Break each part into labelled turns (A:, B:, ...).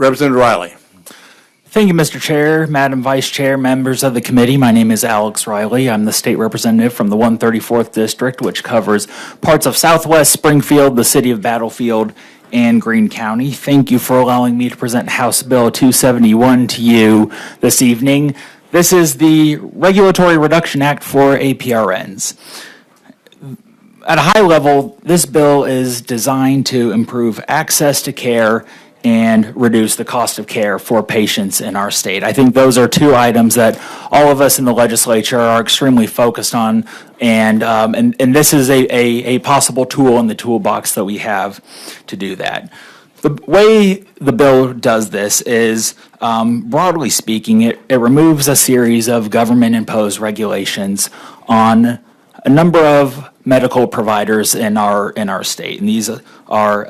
A: Representative Riley.
B: Thank you, Mr. Chair, Madam Vice Chair, members of the committee. My name is Alex Riley. I'm the state representative from the 134th District, which covers parts of Southwest Springfield, the city of Battlefield, and Greene County. Thank you for allowing me to present House Bill 271 to you this evening. This is the Regulatory Reduction Act for APRNs. At a high level, this bill is designed to improve access to care and reduce the cost of care for patients in our state. I think those are two items that all of us in the legislature are extremely focused on, and this is a possible tool in the toolbox that we have to do that. The way the bill does this is, broadly speaking, it removes a series of government-imposed regulations on a number of medical providers in our state, and these are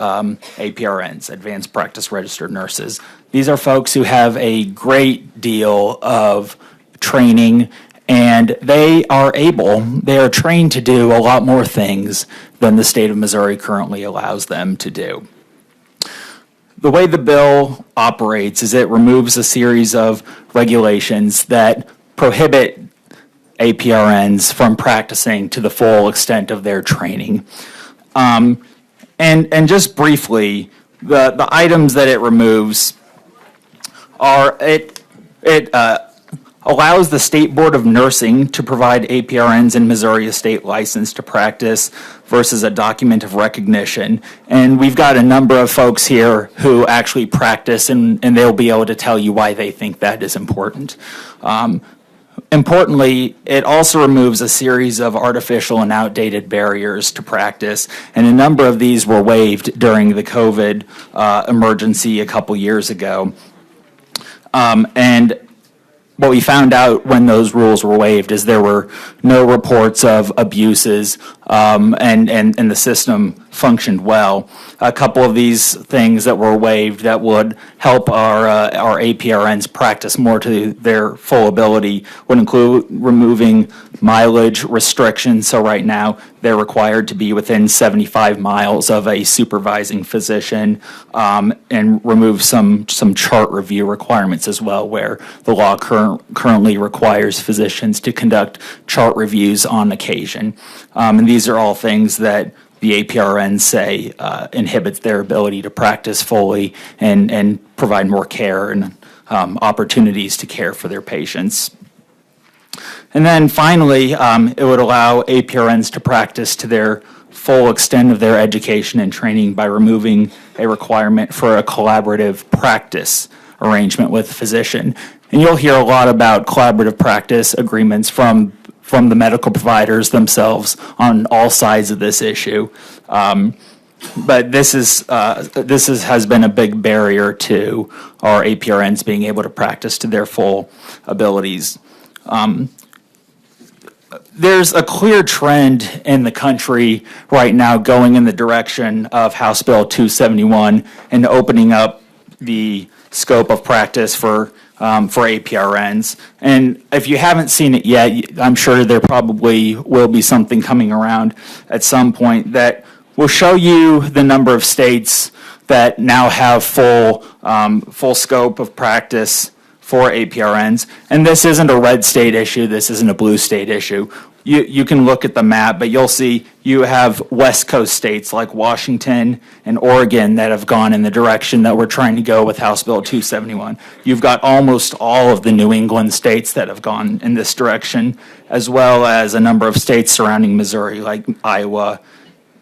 B: APRNs, Advanced Practice Registered Nurses. These are folks who have a great deal of training, and they are trained to do a lot more things than the state of Missouri currently allows them to do. The way the bill operates is it removes a series of regulations that prohibit APRNs from practicing to the full extent of their training. And just briefly, the items that it removes are, it allows the State Board of Nursing to provide APRNs in Missouri a state license to practice versus a document of recognition. And we've got a number of folks here who actually practice, and they'll be able to tell you why they think that is important. Importantly, it also removes a series of artificial and outdated barriers to practice, and a number of these were waived during the COVID emergency a couple years ago. And what we found out when those rules were waived is there were no reports of abuses, and the system functioned well. A couple of these things that were waived that would help our APRNs practice more to their full ability would include removing mileage restrictions. So right now they're required to be within 75 miles of a supervising physician, and remove some chart review requirements as well, where the law currently requires physicians to conduct chart reviews on occasion. And these are all things that the APRNs say inhibits their ability to practice fully and provide more care and opportunities to care for their patients. And then finally, it would allow APRNs to practice to their full extent of their education and training by removing a requirement for a collaborative practice arrangement with a physician. And you'll hear a lot about collaborative practice agreements from the medical providers themselves on all sides of this issue. But this has been a big barrier to our APRNs being able to practice to their full abilities. There's a clear trend in the country right now going in the direction of House Bill 271 and opening up the scope of practice for APRNs. And if you haven't seen it yet, I'm sure there probably will be something coming around at some point that will show you the number of states that now have full scope of practice for APRNs. And this isn't a red state issue. This isn't a blue state issue. You can look at the map, but you'll see you have West Coast states like Washington and Oregon that have gone in the direction that we're trying to go with House Bill 271. You've got almost all of the New England states that have gone in this direction, as well as a number of states surrounding Missouri like Iowa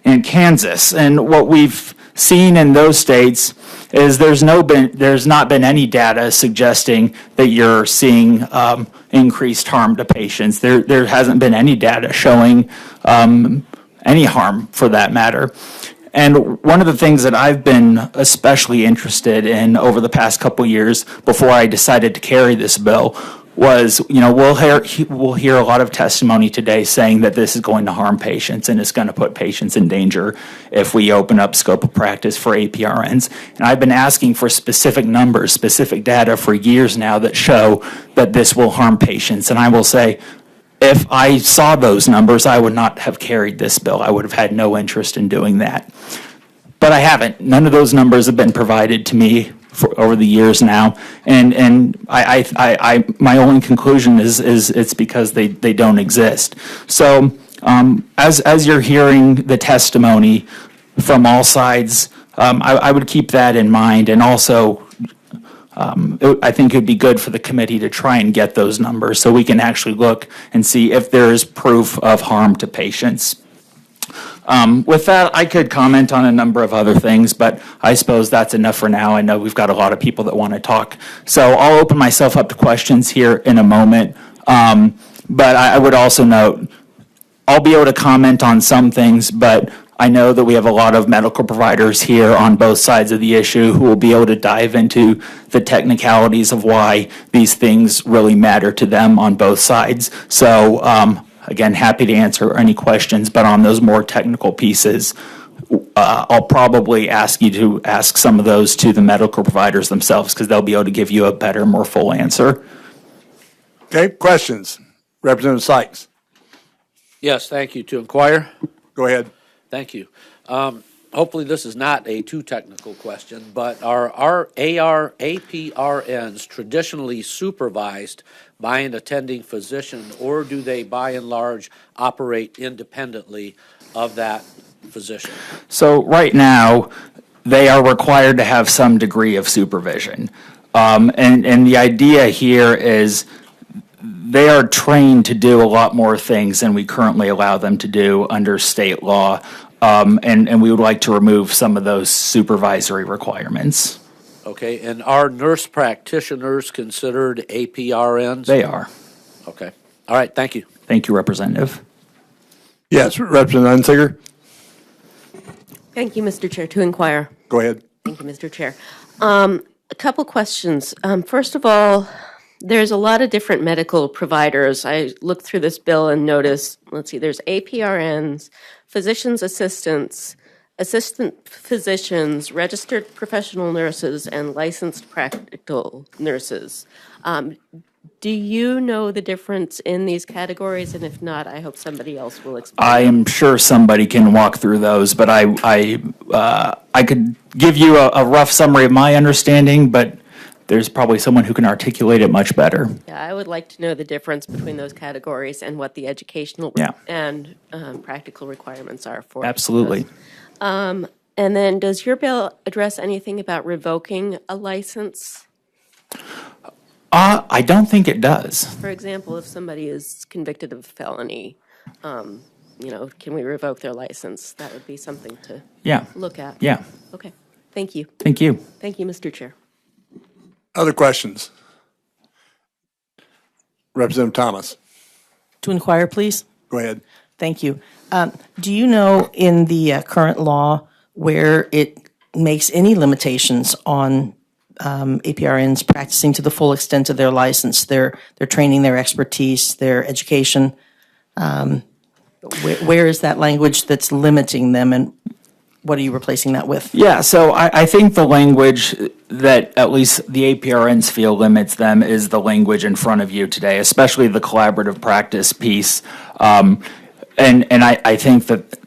B: and Kansas. And what we've seen in those states is there's not been any data suggesting that you're seeing increased harm to patients. There hasn't been any data showing any harm for that matter. And one of the things that I've been especially interested in over the past couple years before I decided to carry this bill was, we'll hear a lot of testimony today saying that this is going to harm patients and it's going to put patients in danger if we open up scope of practice for APRNs. And I've been asking for specific numbers, specific data for years now that show that this will harm patients. And I will say, if I saw those numbers, I would not have carried this bill. I would have had no interest in doing that. But I haven't. None of those numbers have been provided to me over the years now, and my only conclusion is it's because they don't exist. So as you're hearing the testimony from all sides, I would keep that in mind, and also I think it would be good for the committee to try and get those numbers so we can actually look and see if there is proof of harm to patients. With that, I could comment on a number of other things, but I suppose that's enough for now. I know we've got a lot of people that want to talk. So I'll open myself up to questions here in a moment. But I would also note, I'll be able to comment on some things, but I know that we have a lot of medical providers here on both sides of the issue who will be able to dive into the technicalities of why these things really matter to them on both sides. So again, happy to answer any questions, but on those more technical pieces, I'll probably ask you to ask some of those to the medical providers themselves because they'll be able to give you a better, more full answer.
A: Okay, questions? Representative Sykes.
C: Yes, thank you. To inquire?
A: Go ahead.
C: Thank you. Hopefully this is not a too technical question, but are APRNs traditionally supervised by an attending physician, or do they by and large operate independently of that physician?
B: So right now, they are required to have some degree of supervision. And the idea here is they are trained to do a lot more things than we currently allow them to do under state law. And we would like to remove some of those supervisory requirements.
C: Okay, and are nurse practitioners considered APRNs?
B: They are.
C: Okay. All right, thank you.
B: Thank you, Representative.
A: Yes, Representative Unziger.
D: Thank you, Mr. Chair. To inquire.
A: Go ahead.
D: Thank you, Mr. Chair. A couple questions. First of all, there's a lot of different medical providers. I looked through this bill and noticed, let's see, there's APRNs, physician's assistants, assistant physicians, registered professional nurses, and licensed practical nurses. Do you know the difference in these categories? And if not, I hope somebody else will explain.
B: I am sure somebody can walk through those, but I could give you a rough summary of my understanding, but there's probably someone who can articulate it much better.
D: Yeah, I would like to know the difference between those categories and what the educational and practical requirements are for
B: Absolutely.
D: those. And then does your bill address anything about revoking a license?
B: I don't think it does.
D: For example, if somebody is convicted of a felony, can we revoke their license? That would be something to look at.
B: Yeah.
D: Okay. Thank you.
B: Thank you.
D: Thank you, Mr. Chair.
A: Other questions? Representative Thomas.
E: To inquire, please.
A: Go ahead.
E: Thank you. Do you know in the current law where it makes any limitations on APRNs practicing to the full extent of their license, their training, their expertise, their education? Where is that language that's limiting them, and what are you replacing that with?
B: Yeah, so I think the language that at least the APRNs feel limits them is the language in front of you today, especially the collaborative practice piece. And I think that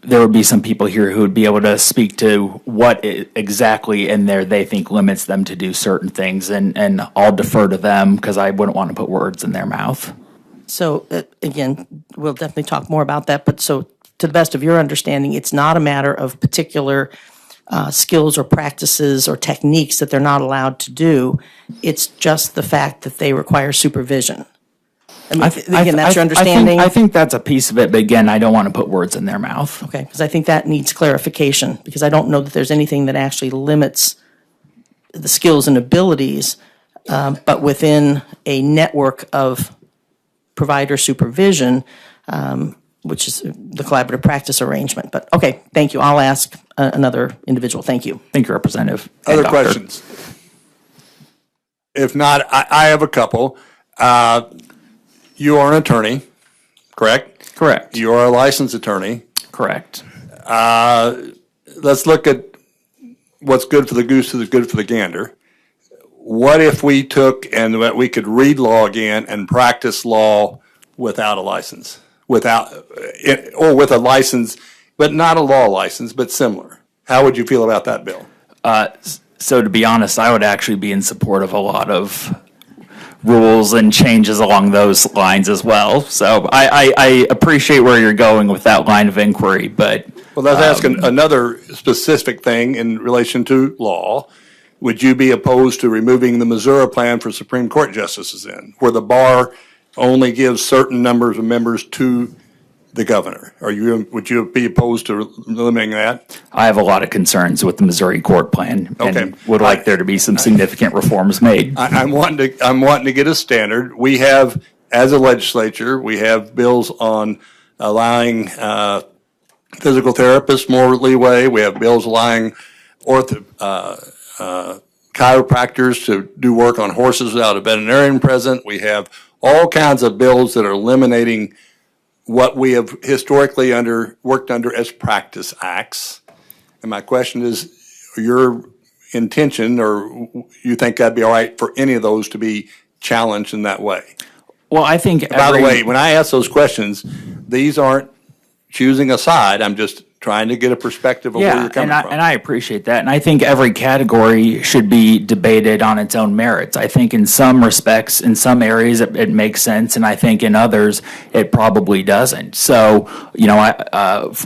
B: there would be some people here who would be able to speak to what exactly in there they think limits them to do certain things, and I'll defer to them because I wouldn't want to put words in their mouth.
E: So, again, we'll definitely talk more about that, but so to the best of your understanding, it's not a matter of particular skills or practices or techniques that they're not allowed to do. It's just the fact that they require supervision. I mean, again, that's your understanding?
B: I think that's a piece of it, but again, I don't want to put words in their mouth.
E: Okay, because I think that needs clarification, because I don't know that there's anything that actually limits the skills and abilities, but within a network of provider supervision, which is the collaborative practice arrangement. But okay, thank you. I'll ask another individual. Thank you.
B: Thank you, Representative.
A: Other questions? If not, I have a couple. You are an attorney, correct?
B: Correct.
A: You are a licensed attorney.
B: Correct.
A: Let's look at what's good for the goose is good for the gander. What if we took and that we could read law again and practice law without a license, or with a license, but not a law license, but similar? How would you feel about that bill?
B: So to be honest, I would actually be in support of a lot of rules and changes along those lines as well. So I appreciate where you're going with that line of inquiry, but
A: Well, let's ask another specific thing in relation to law. Would you be opposed to removing the Missouri plan for Supreme Court justices in, where the bar only gives certain numbers of members to the governor? Would you be opposed to limiting that?
B: I have a lot of concerns with the Missouri court plan
A: Okay.
B: and would like there to be some significant reforms made.
A: I'm wanting to get a standard. We have, as a legislature, we have bills on allowing physical therapists more leeway. We have bills allowing chiropractors to do work on horses without a veterinarian present. We have all kinds of bills that are eliminating what we have historically worked under as practice acts. And my question is, your intention, or you think that'd be all right for any of those to be challenged in that way?
B: Well, I think
A: By the way, when I ask those questions, these aren't choosing a side. I'm just trying to get a perspective of where you're coming from.
B: And I appreciate that. And I think every category should be debated on its own merits. I think in some respects, in some areas, it makes sense, and I think in others, it probably doesn't. So,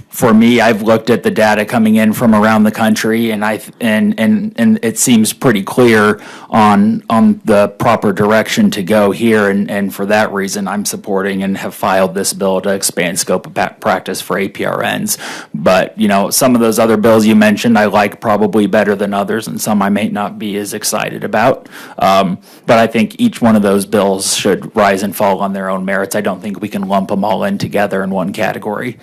B: for me, I've looked at the data coming in from around the country, and and it seems pretty clear on the proper direction to go here. And for that reason, I'm supporting and have filed this bill to expand scope of practice for APRNs. But, some of those other bills you mentioned, I like probably better than others, and some I may not be as excited about. But I think each one of those bills should rise and fall on their own merits. I don't think we can lump them all in together in one category.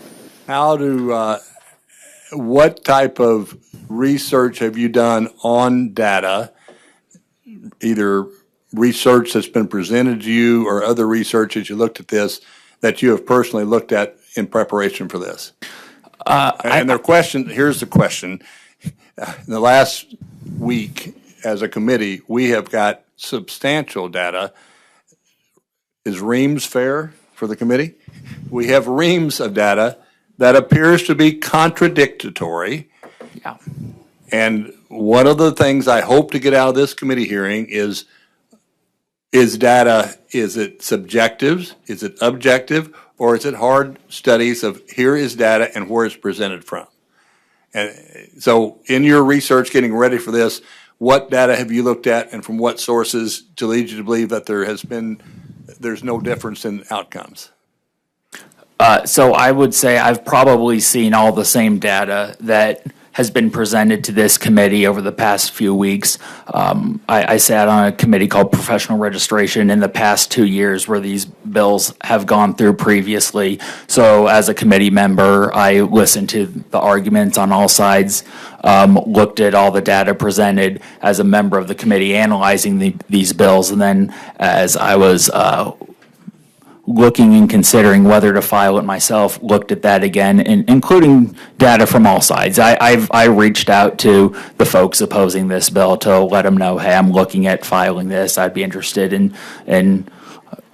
A: What type of research have you done on data, either research that's been presented to you or other research as you looked at this, that you have personally looked at in preparation for this? Here's the question. In the last week, as a committee, we have got substantial data. Is reams fair for the committee? We have reams of data that appears to be contradictory.
B: Yeah.
A: And one of the things I hope to get out of this committee hearing is data, is it subjective, is it objective, or is it hard studies of here is data and where it's presented from? And so in your research getting ready for this, what data have you looked at and from what sources to lead you to believe that there's no difference in outcomes?
B: So I would say I've probably seen all the same data that has been presented to this committee over the past few weeks. I sat on a committee called Professional Registration in the past 2 years where these bills have gone through previously. So as a committee member, I listened to the arguments on all sides, looked at all the data presented as a member of the committee analyzing these bills, and then as I was looking and considering whether to file it myself, looked at that again, including data from all sides. I reached out to the folks opposing this bill to let them know, hey, I'm looking at filing this. I'd be interested in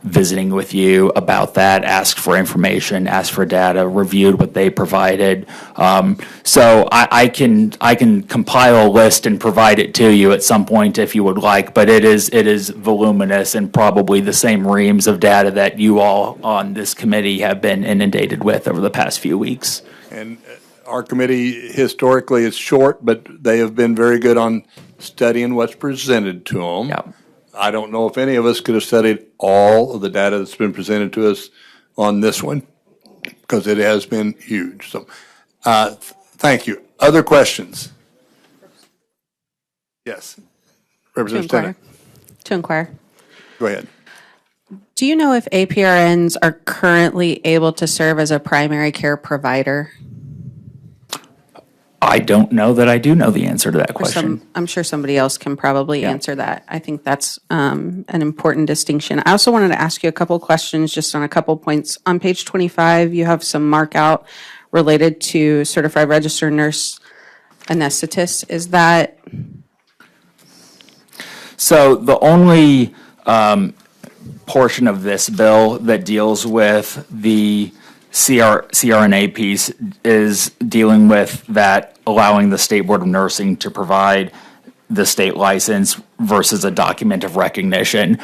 B: visiting with you about that, asked for information, asked for data, reviewed what they provided. So I can compile a list and provide it to you at some point if you would like, but it is voluminous and probably the same reams of data that you all on this committee have been inundated with over the past few weeks.
A: And our committee historically is short, but they have been very good on studying what's presented to them.
B: Yep.
A: I don't know if any of us could have studied all of the data that's been presented to us on this one, because it has been huge. So, thank you. Other questions? Yes. Representative Tennant.
F: To inquire.
A: Go ahead.
F: Do you know if APRNs are currently able to serve as a primary care provider?
B: I don't know that I do know the answer to that question.
F: I'm sure somebody else can probably answer that. I think that's an important distinction. I also wanted to ask you a couple questions just on a couple points. On page 25, you have some mark out related to certified registered nurse anesthetist. Is that?
B: So the only portion of this bill that deals with the CRNA piece is dealing with that, allowing the State Board of Nursing to provide the state license versus a document of recognition.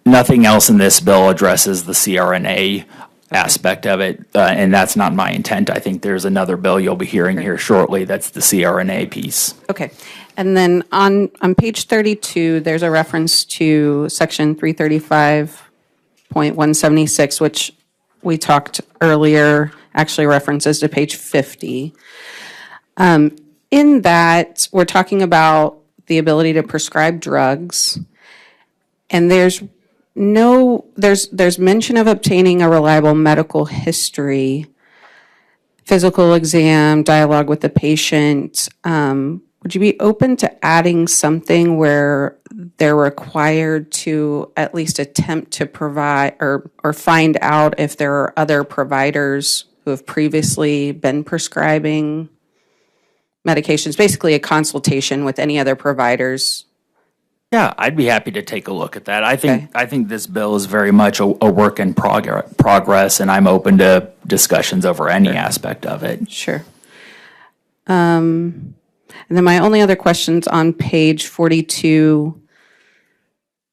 B: Nothing else in this bill addresses the CRNA aspect of it, and that's not my intent. I think there's another bill you'll be hearing here shortly that's the CRNA piece.
F: Okay. And then on page 32, there's a reference to section 335.176, which we talked earlier, actually references to page 50. In that, we're talking about the ability to prescribe drugs, and there's mention of obtaining a reliable medical history, physical exam, dialogue with the patient. Would you be open to adding something where they're required to at least attempt to provide or find out if there are other providers who have previously been prescribing medications, basically a consultation with any other providers?
B: Yeah, I'd be happy to take a look at that. I think this bill is very much a work in progress, and I'm open to discussions over any aspect of it.
F: Sure. And then my only other questions on page 42,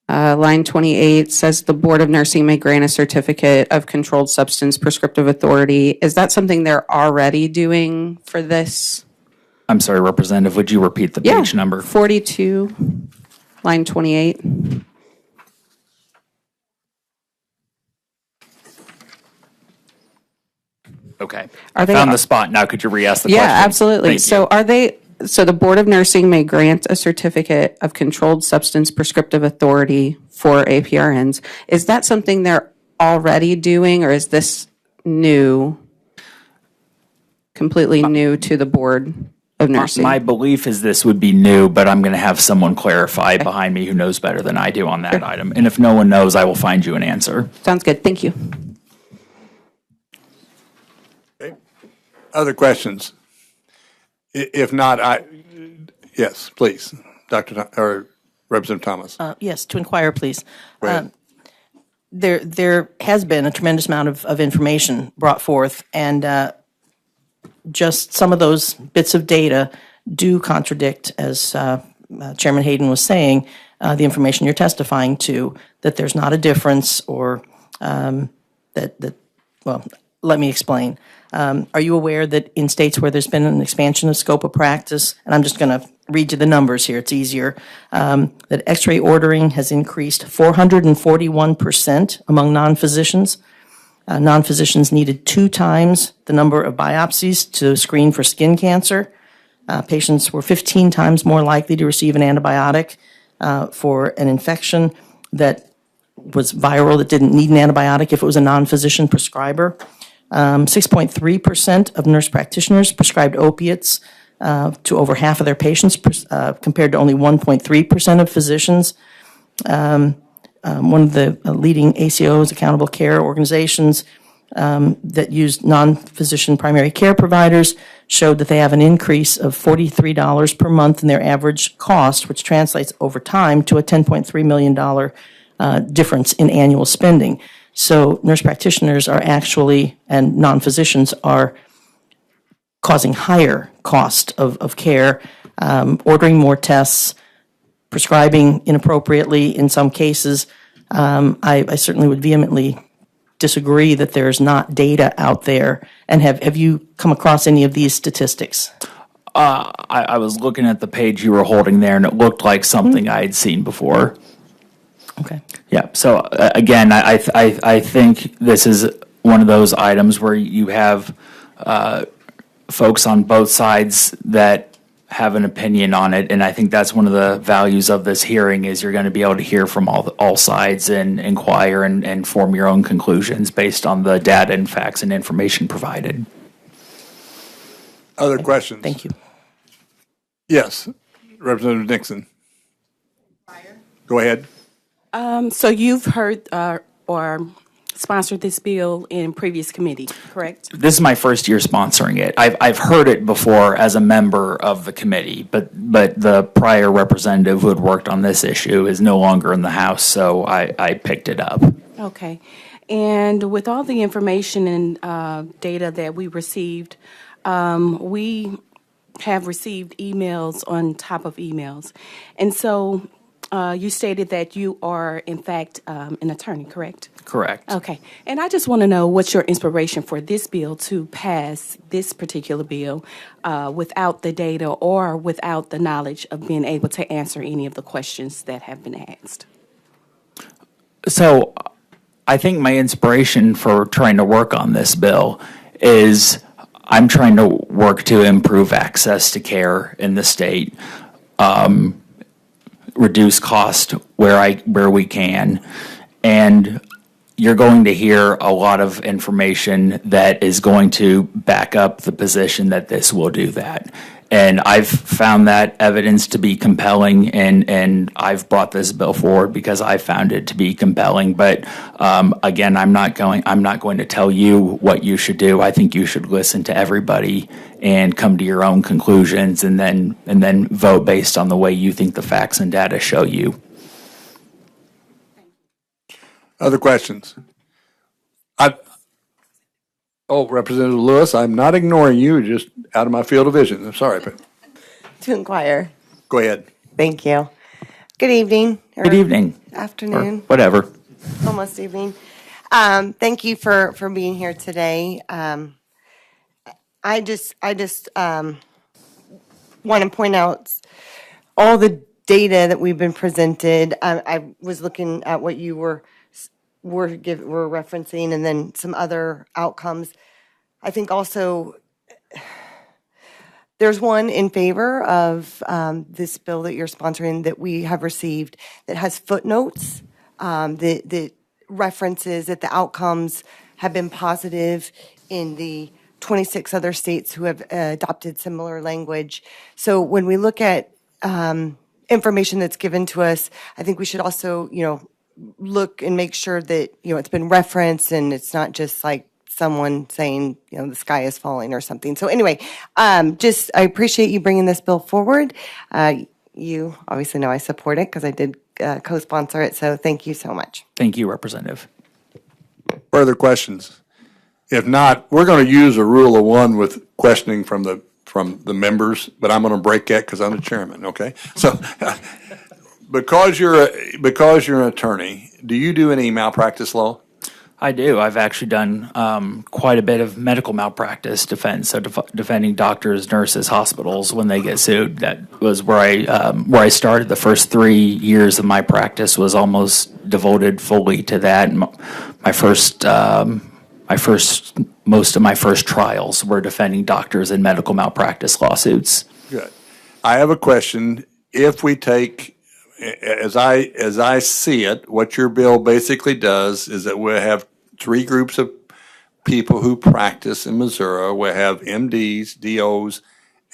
F: line 28 says the Board of Nursing may grant a certificate of controlled substance prescriptive authority. Is that something they're already doing for this?
B: I'm sorry, Representative, would you repeat the page number?
F: 42, line 28.
B: Okay.
F: Are they-
B: Found the spot. Now, could you re-ask the question?
F: Yeah, absolutely.
B: Thank you.
F: So the Board of Nursing may grant a certificate of controlled substance prescriptive authority for APRNs. Is that something they're already doing, or is this new, completely new to the Board of Nursing?
B: My belief is this would be new, but I'm going to have someone clarify behind me who knows better than I do on that item. And if no one knows, I will find you an answer.
F: Sounds good. Thank you.
A: Okay. Other questions? If not, yes, please, or Representative Thomas.
E: Yes, to inquire, please.
A: Go ahead.
E: There has been a tremendous amount of information brought forth, and just some of those bits of data do contradict, as Chairman Hayden was saying, the information you're testifying to, that there's not a difference, or well, let me explain. Are you aware that in states where there's been an expansion of scope of practice, and I'm just going to read you the numbers here, it's easier, that x-ray ordering has increased 441% among non-physicians. Non-physicians needed 2 times the number of biopsies to screen for skin cancer. Patients were 15 times more likely to receive an antibiotic for an infection that was viral that didn't need an antibiotic if it was a non-physician prescriber. 6.3% of nurse practitioners prescribed opiates to over half of their patients, compared to only 1.3% of physicians. One of the leading ACOs, accountable care organizations, that use non-physician primary care providers showed that they have an increase of $43 per month in their average cost, which translates over time to a $10.3 million difference in annual spending. So nurse practitioners are actually, and non-physicians are causing higher cost of care, ordering more tests, prescribing inappropriately in some cases. I certainly would vehemently disagree that there's not data out there. And have you come across any of these statistics?
B: I was looking at the page you were holding there, and it looked like something I had seen before.
E: Okay.
B: Yeah. So again, I think this is one of those items where you have folks on both sides that have an opinion on it, and I think that's one of the values of this hearing is you're going to be able to hear from all sides and inquire and form your own conclusions based on the data and facts and information provided.
A: Other questions?
E: Thank you.
A: Yes, Representative Nixon. Go ahead.
G: So you've heard or sponsored this bill in previous committee, correct?
B: This is my first year sponsoring it. I've heard it before as a member of the committee, but the prior representative who had worked on this issue is no longer in the House, so I picked it up.
G: Okay. And with all the information and data that we received, we have received emails on top of emails. And so you stated that you are, in fact, an attorney, correct?
B: Correct.
G: Okay. And I just want to know what's your inspiration for this bill to pass this particular bill without the data or without the knowledge of being able to answer any of the questions that have been asked?
B: So I think my inspiration for trying to work on this bill is I'm trying to work to improve access to care in the state, reduce cost where we can, and you're going to hear a lot of information that is going to back up the position that this will do that. And I've found that evidence to be compelling, and I've brought this bill forward because I found it to be compelling. But again, I'm not going to tell you what you should do. I think you should listen to everybody and come to your own conclusions, and then vote based on the way you think the facts and data show you.
A: Other questions? Representative Lewis, I'm not ignoring you, just out of my field of vision. I'm sorry, but
H: To inquire.
A: go ahead.
H: Thank you. Good evening.
B: Good evening. Or
H: Afternoon.
B: whatever.
H: Almost evening. Thank you for being here today. I just want to point out all the data that we've been presented. I was looking at what you were referencing, and then some other outcomes. I think also there's one in favor of this bill that you're sponsoring that we have received that has footnotes that references that the outcomes have been positive in the 26 other states who have adopted similar language. So when we look at information that's given to us, I think we should also, look and make sure that, it's been referenced and it's not just like someone saying, the sky is falling or something. So anyway, I appreciate you bringing this bill forward. You obviously know I support it because I did co-sponsor it. So thank you so much.
B: Thank you, Representative.
A: Further questions? If not, we're going to use a rule of one with questioning from the members, but I'm going to break that because I'm the chairman, okay? So because you're an attorney, do you do any malpractice law?
B: I do. I've actually done quite a bit of medical malpractice defense, so defending doctors, nurses, hospitals when they get sued. That was where I started. The first 3 years of my practice was almost devoted fully to that. Most of my first trials were defending doctors in medical malpractice lawsuits.
A: Good. I have a question. If we take, as I see it, what your bill basically does is that we have 3 groups of people who practice in Missouri. We have MDs, DOs,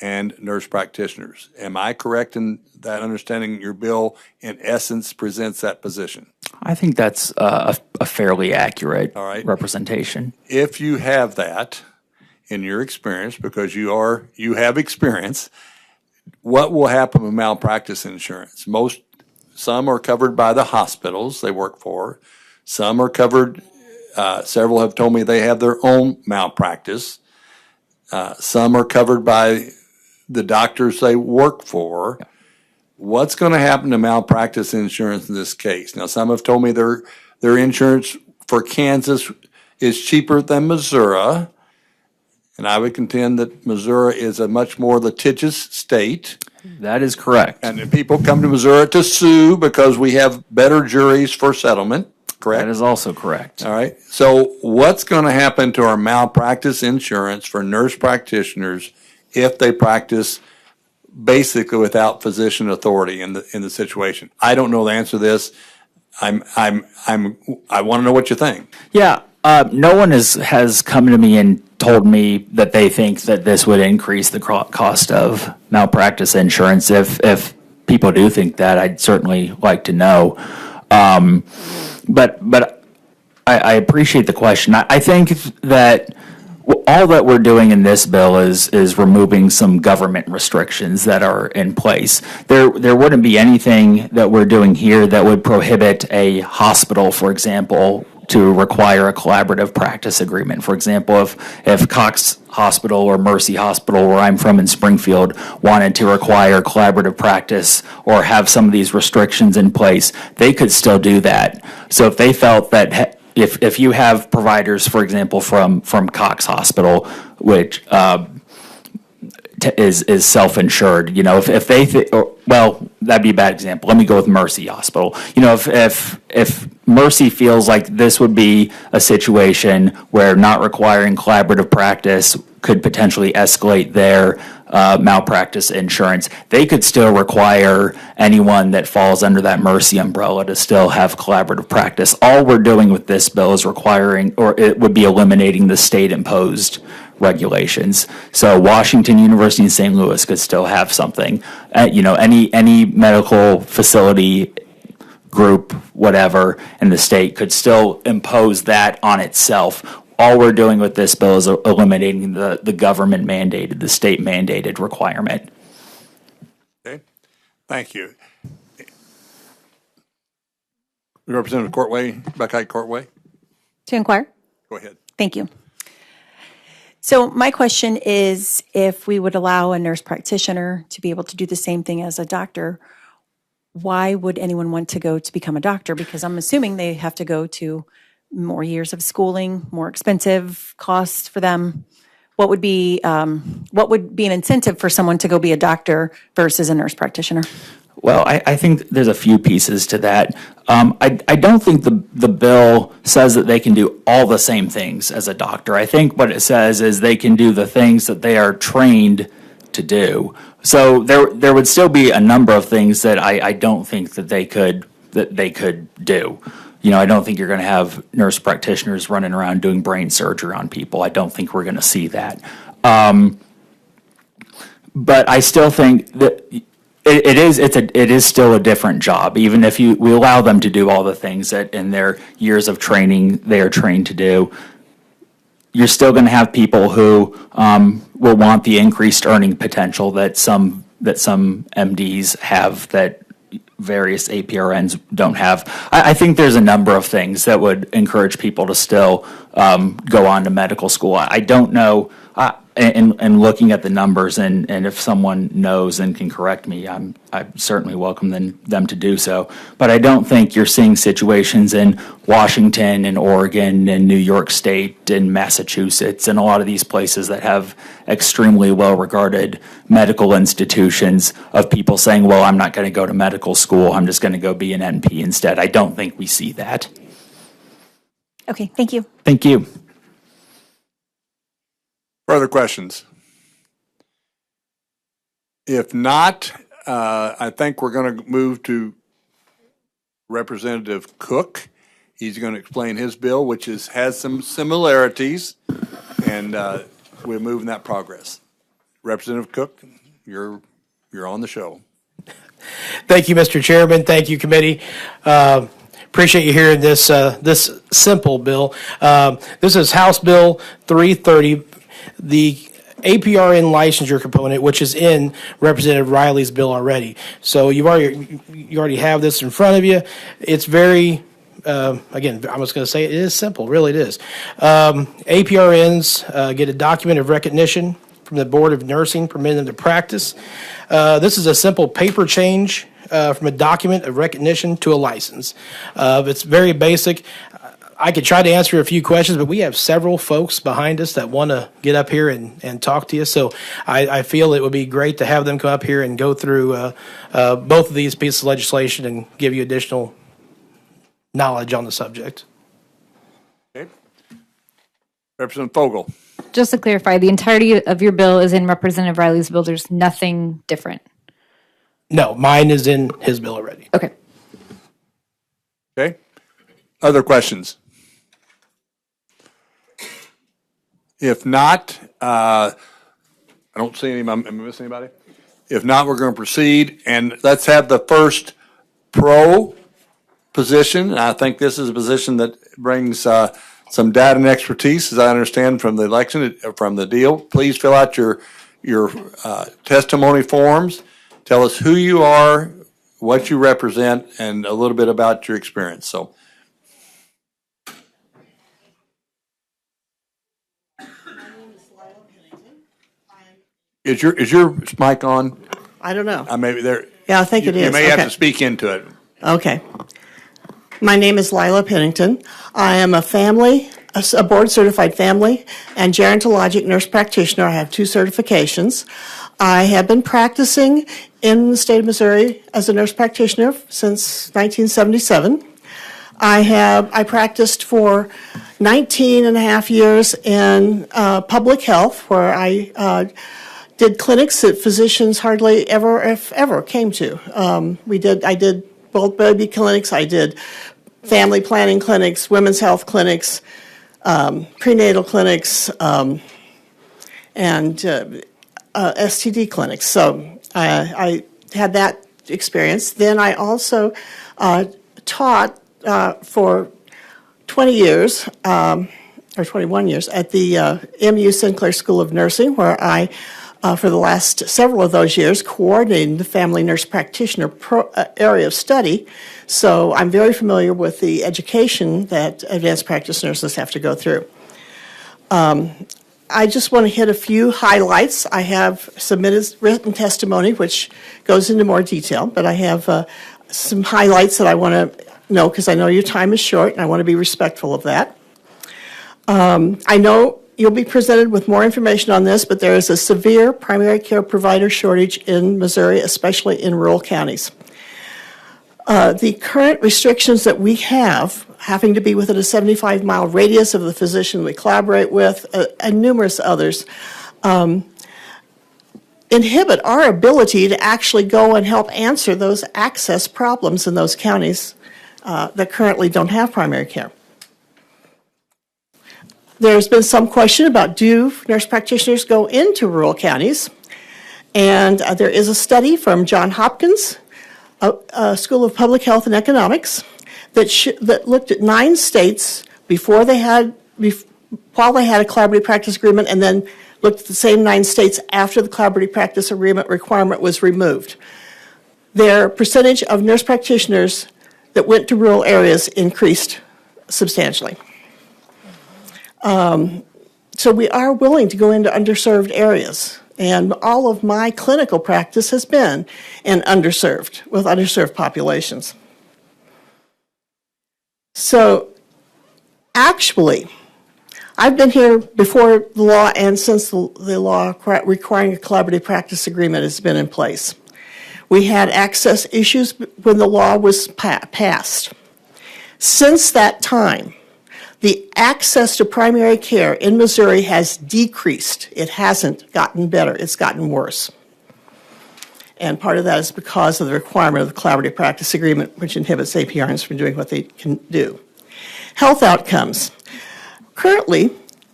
A: and nurse practitioners. Am I correct in that understanding? Your bill, in essence, presents that position.
B: I think that's a fairly accurate
A: right.
B: representation.
A: If you have that in your experience, because you have experience, what will happen with malpractice insurance? Some are covered by the hospitals they work for. Some are covered. Several have told me they have their own malpractice. Some are covered by the doctors they work for. What's going to happen to malpractice insurance in this case? Now, some have told me their insurance for Kansas is cheaper than Missouri, and I would contend that Missouri is a much more litigious state.
B: That is correct.
A: And if people come to Missouri to sue because we have better juries for settlement, correct?
B: That is also correct.
A: All right. So what's going to happen to our malpractice insurance for nurse practitioners if they practice basically without physician authority in the situation? I don't know the answer to this. I want to know what you think.
B: Yeah. No one has come to me and told me that they think that this would increase the cost of malpractice insurance. If people do think that, I'd certainly like to know. But I appreciate the question. I think that all that we're doing in this bill is removing some government restrictions that are in place. There wouldn't be anything that we're doing here that would prohibit a hospital, for example, to require a collaborative practice agreement. For example, if Cox Hospital or Mercy Hospital, where I'm from in Springfield, wanted to require collaborative practice or have some of these restrictions in place, they could still do that. So if they felt that if you have providers, for example, from Cox Hospital, which is self-insured, if they well, that'd be a bad example. Let me go with Mercy Hospital. If Mercy feels like this would be a situation where not requiring collaborative practice could potentially escalate their malpractice insurance, they could still require anyone that falls under that Mercy umbrella to still have collaborative practice. All we're doing with this bill is requiring, or it would be eliminating the state-imposed regulations. So Washington University in St. Louis could still have something. Any medical facility, group, whatever, in the state could still impose that on itself. All we're doing with this bill is eliminating the government mandated, the state mandated requirement.
A: Okay, thank you. Representative Courtway, Buckeye Courtway,
I: To inquire?
A: go ahead.
I: Thank you. So my question is, if we would allow a nurse practitioner to be able to do the same thing as a doctor, why would anyone want to go to become a doctor? Because I'm assuming they have to go to more years of schooling, more expensive costs for them. What would be an incentive for someone to go be a doctor versus a nurse practitioner?
B: Well, I think there's a few pieces to that. I don't think the bill says that they can do all the same things as a doctor. I think what it says is they can do the things that they are trained to do. So there would still be a number of things that I don't think that they could do. I don't think you're going to have nurse practitioners running around doing brain surgery on people. I don't think we're going to see that. But I still think that it is still a different job, even if we allow them to do all the things that in their years of training they are trained to do. You're still going to have people who will want the increased earning potential that some MDs have that various APRNs don't have. I think there's a number of things that would encourage people to still go on to medical school. I don't know. And looking at the numbers, and if someone knows and can correct me, I certainly welcome them to do so. But I don't think you're seeing situations in Washington and Oregon and New York State and Massachusetts and a lot of these places that have extremely well-regarded medical institutions of people saying, well, I'm not going to go to medical school, I'm just going to go be an NP instead. I don't think we see that.
I: Okay, thank you.
B: Thank you.
A: Further questions? If not, I think we're going to move to Representative Cook. He's going to explain his bill, which has some similarities, and we're moving that progress. Representative Cook, you're on the show.
J: Thank you, Mr. Chairman. Thank you, committee. Appreciate you hearing this simple bill. This is House Bill 330. The APRN licensure component, which is in Representative Riley's bill already. So you already have this in front of you. It's very, again, I'm just going to say it is simple. Really, it is. APRNs get a document of recognition from the Board of Nursing, permitting them to practice. This is a simple paper change from a document of recognition to a license. It's very basic. I could try to answer a few questions, but we have several folks behind us that want to get up here and talk to you. So I feel it would be great to have them come up here and go through both of these pieces of legislation and give you additional knowledge on the subject.
A: Okay. Representative Fogel.
K: Just to clarify, the entirety of your bill is in Representative Riley's bill. There's nothing different.
J: No, mine is in his bill already.
K: Okay.
A: Okay. Other questions? If not, I don't see any. Am I missing anybody? If not, we're going to proceed, and let's have the first pro position. I think this is a position that brings some data and expertise, as I understand from the election, from the deal. Please fill out your testimony forms. Tell us who you are, what you represent, and a little bit about your experience. So, is your mic on?
L: I don't know.
A: Maybe there.
L: Yeah, I think it is.
A: You may have
L: Okay.
A: to speak into it.
L: Okay. My name is Lila Pennington. I am a board-certified family and gerontologic nurse practitioner. I have 2 certifications. I have been practicing in the state of Missouri as a nurse practitioner since 1977. I practiced for 19 and a half years in public health, where I did clinics that physicians hardly ever, if ever, came to. I did both baby clinics, I did family planning clinics, women's health clinics, prenatal clinics, and STD clinics. So I had that experience. Then I also taught for 20 years, or 21 years, at the MU Sinclair School of Nursing, where I, for the last several of those years, coordinated the family nurse practitioner area of study. So I'm very familiar with the education that advanced practice nurses have to go through. I just want to hit a few highlights. I have submitted written testimony, which goes into more detail, but I have some highlights that I want to know, because I know your time is short, and I want to be respectful of that. I know you'll be presented with more information on this, but there is a severe primary care provider shortage in Missouri, especially in rural counties. The current restrictions that we have, having to be within a 75-mile radius of the physician we collaborate with, and numerous others, inhibit our ability to actually go and help answer those access problems in those counties that currently don't have primary care. There's been some question about, do nurse practitioners go into rural counties? And there is a study from Johns Hopkins School of Public Health and Economics that looked at 9 states while they had a collaborative practice agreement, and then looked at the same 9 states after the collaborative practice agreement requirement was removed. Their percentage of nurse practitioners that went to rural areas increased substantially. So we are willing to go into underserved areas. And all of my clinical practice has been in with underserved populations. So actually, I've been here before the law and since the law requiring a collaborative practice agreement has been in place. We had access issues when the law was passed. Since that time, the access to primary care in Missouri has decreased. It hasn't gotten better, it's gotten worse. And part of that is because of the requirement of the collaborative practice agreement, which inhibits APRNs from doing what they can do. Health outcomes. Currently,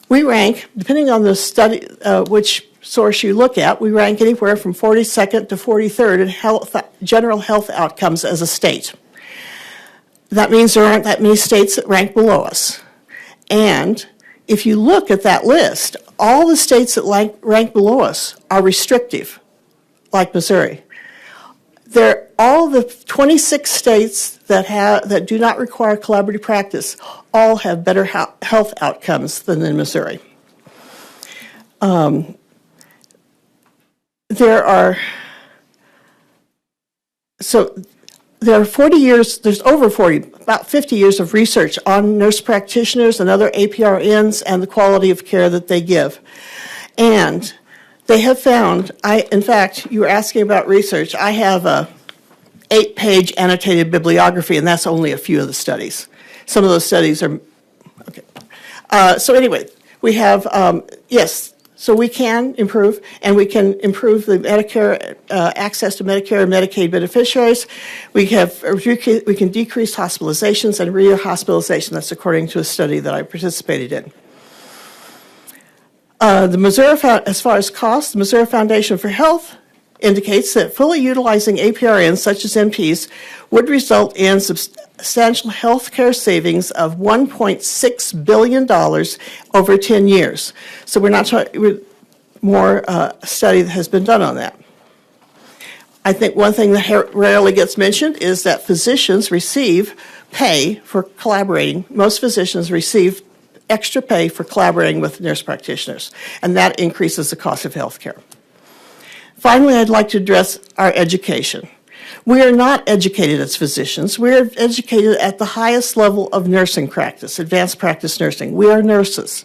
L: we rank, depending on the study, which source you look at, we rank anywhere from 42nd to 43rd in general health outcomes as a state. That means there aren't that many states that rank below us. And if you look at that list, all the states that rank below us are restrictive, like Missouri. All the 26 states that do not require collaborative practice all have better health outcomes than in Missouri. There are 40 years, there's over 40, about 50 years of research on nurse practitioners and other APRNs and the quality of care that they give. And they have found, in fact, you were asking about research, I have a 8-page annotated bibliography, and that's only a few of the studies. Some of those studies are, okay. So anyway, we have, yes, so we can improve, and we can improve the Medicare access to Medicare and Medicaid beneficiaries. We can decrease hospitalizations and re-hospitalization. That's according to a study that I participated in. As far as cost, the Missouri Foundation for Health indicates that fully utilizing APRNs, such as NPs, would result in substantial health care savings of $1.6 billion over 10 years. So we're not talking, more study that has been done on that. I think one thing that rarely gets mentioned is that physicians receive pay for collaborating. Most physicians receive extra pay for collaborating with nurse practitioners, and that increases the cost of health care. Finally, I'd like to address our education. We are not educated as physicians. We are educated at the highest level of nursing practice, advanced practice nursing. We are nurses.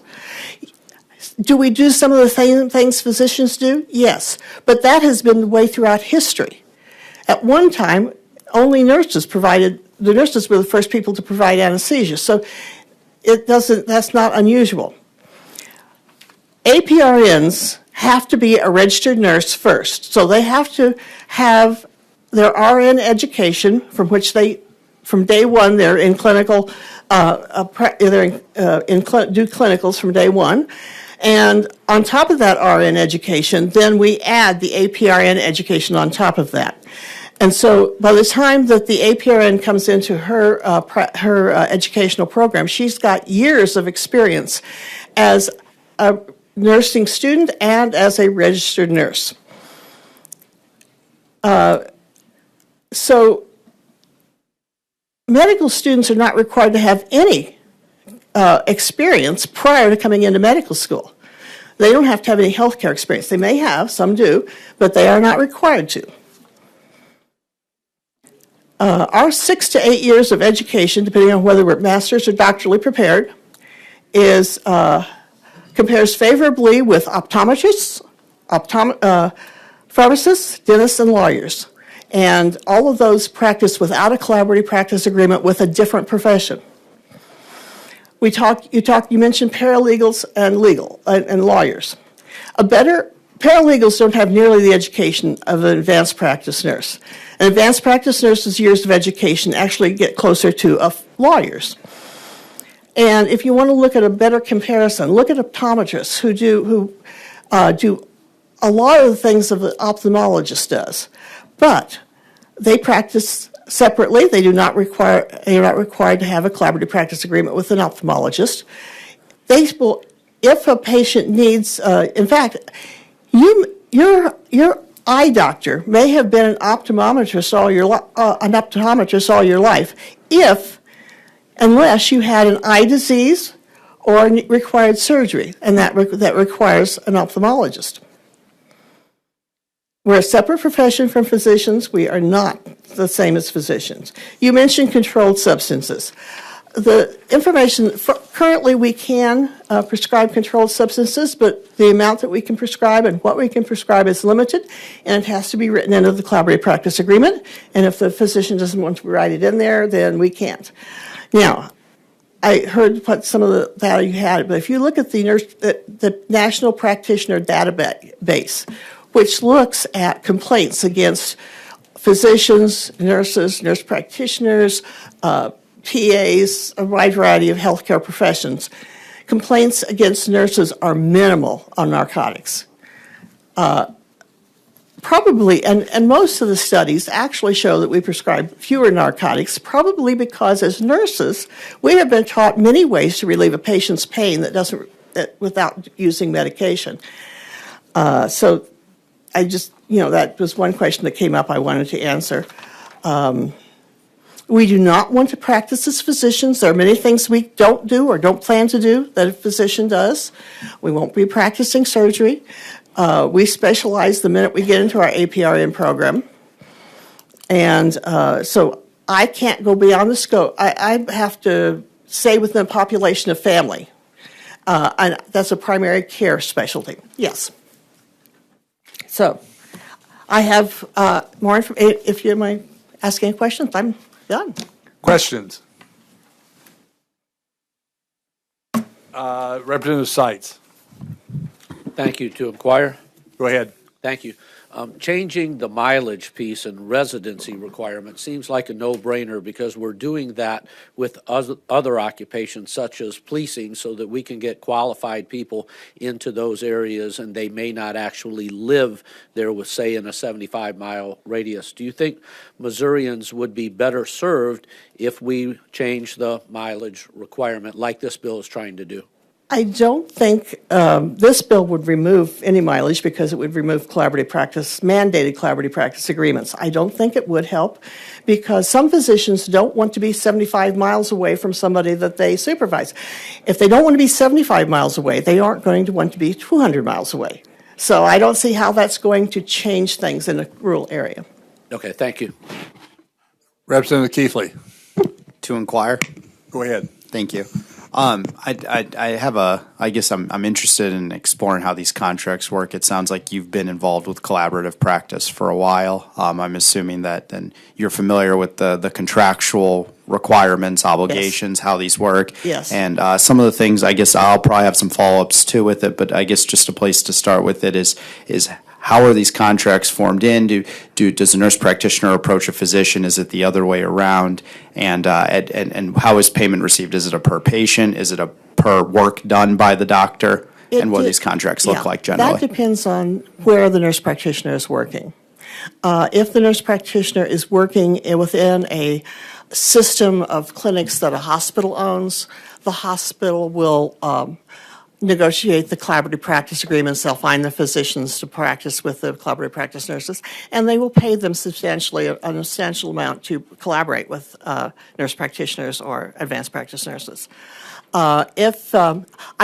L: Do we do some of the same things physicians do? Yes, but that has been the way throughout history. At one time, only the nurses were the first people to provide anesthesia, so that's not unusual. APRNs have to be a registered nurse first, so they have to have their RN education from day one, they're in clinical, do clinicals from day one. And on top of that RN education, then we add the APRN education on top of that. And so by the time that the APRN comes into her educational program, she's got years of experience as a nursing student and as a registered nurse. So medical students are not required to have any experience prior to coming into medical school. They don't have to have any healthcare experience. They may have, some do, but they are not required to. Our 6 to 8 years of education, depending on whether we're master's or doctorally prepared, compares favorably with optometrists, pharmacists, dentists, and lawyers. And all of those practice without a collaborative practice agreement with a different profession. You mentioned paralegals and lawyers. Paralegals don't have nearly the education of an advanced practice nurse. An advanced practice nurse's years of education actually get closer to lawyers. And if you want to look at a better comparison, look at optometrists who do a lot of the things that the ophthalmologist does, but they practice separately. They are not required to have a collaborative practice agreement with an ophthalmologist. If a patient needs, in fact, your eye doctor may have been an optometrist all your life, unless you had an eye disease or required surgery, and that requires an ophthalmologist. We're a separate profession from physicians. We are not the same as physicians. You mentioned controlled substances. The information, currently we can prescribe controlled substances, but the amount that we can prescribe and what we can prescribe is limited, and it has to be written into the collaborative practice agreement, and if the physician doesn't want to write it in there, then we can't. Now, I heard what some of the data you had, but if you look at the National Practitioner Database, which looks at complaints against physicians, nurses, nurse practitioners, PAs, a wide variety of healthcare professions. Complaints against nurses are minimal on narcotics. Probably, and most of the studies actually show that we prescribe fewer narcotics, probably because as nurses, we have been taught many ways to relieve a patient's pain without using medication. So I just, that was one question that came up I wanted to answer. We do not want to practice as physicians. There are many things we don't do or don't plan to do that a physician does. We won't be practicing surgery. We specialize the minute we get into our APRN program. And so I can't go beyond the scope. I have to stay within the population of family. And that's a primary care specialty. Yes. So I have more information. If you mind asking questions, I'm done.
A: Questions? Representative Seitz.
C: Thank you. To inquire?
A: Go ahead.
C: Thank you. Changing the mileage piece and residency requirement seems like a no-brainer because we're doing that with other occupations such as policing so that we can get qualified people into those areas and they may not actually live there with, say, in a 75-mile radius. Do you think Missourians would be better served if we change the mileage requirement like this bill is trying to do?
L: I don't think this bill would remove any mileage because it would remove mandated collaborative practice agreements. I don't think it would help because some physicians don't want to be 75 miles away from somebody that they supervise. If they don't want to be 75 miles away, they aren't going to want to be 200 miles away. So I don't see how that's going to change things in a rural area.
C: Okay, thank you.
A: Representative Keithley,
M: To inquire.
A: go ahead.
M: Thank you. I have I guess I'm interested in exploring how these contracts work. It sounds like you've been involved with collaborative practice for a while. I'm assuming that then you're familiar with the contractual requirements, obligations, how these work.
L: Yes.
M: And some of the things, I guess I'll probably have some follow-ups too with it, but I guess just a place to start with it is how are these contracts formed in? Does a nurse practitioner approach a physician? Is it the other way around? And how is payment received? Is it a per patient? Is it a per work done by the doctor? And what do these contracts look like generally?
L: That depends on where the nurse practitioner is working. If the nurse practitioner is working within a system of clinics that a hospital owns, the hospital will negotiate the collaborative practice agreements. They'll find the physicians to practice with the collaborative practice nurses, and they will pay them substantially an substantial amount to collaborate with nurse practitioners or advanced practice nurses. I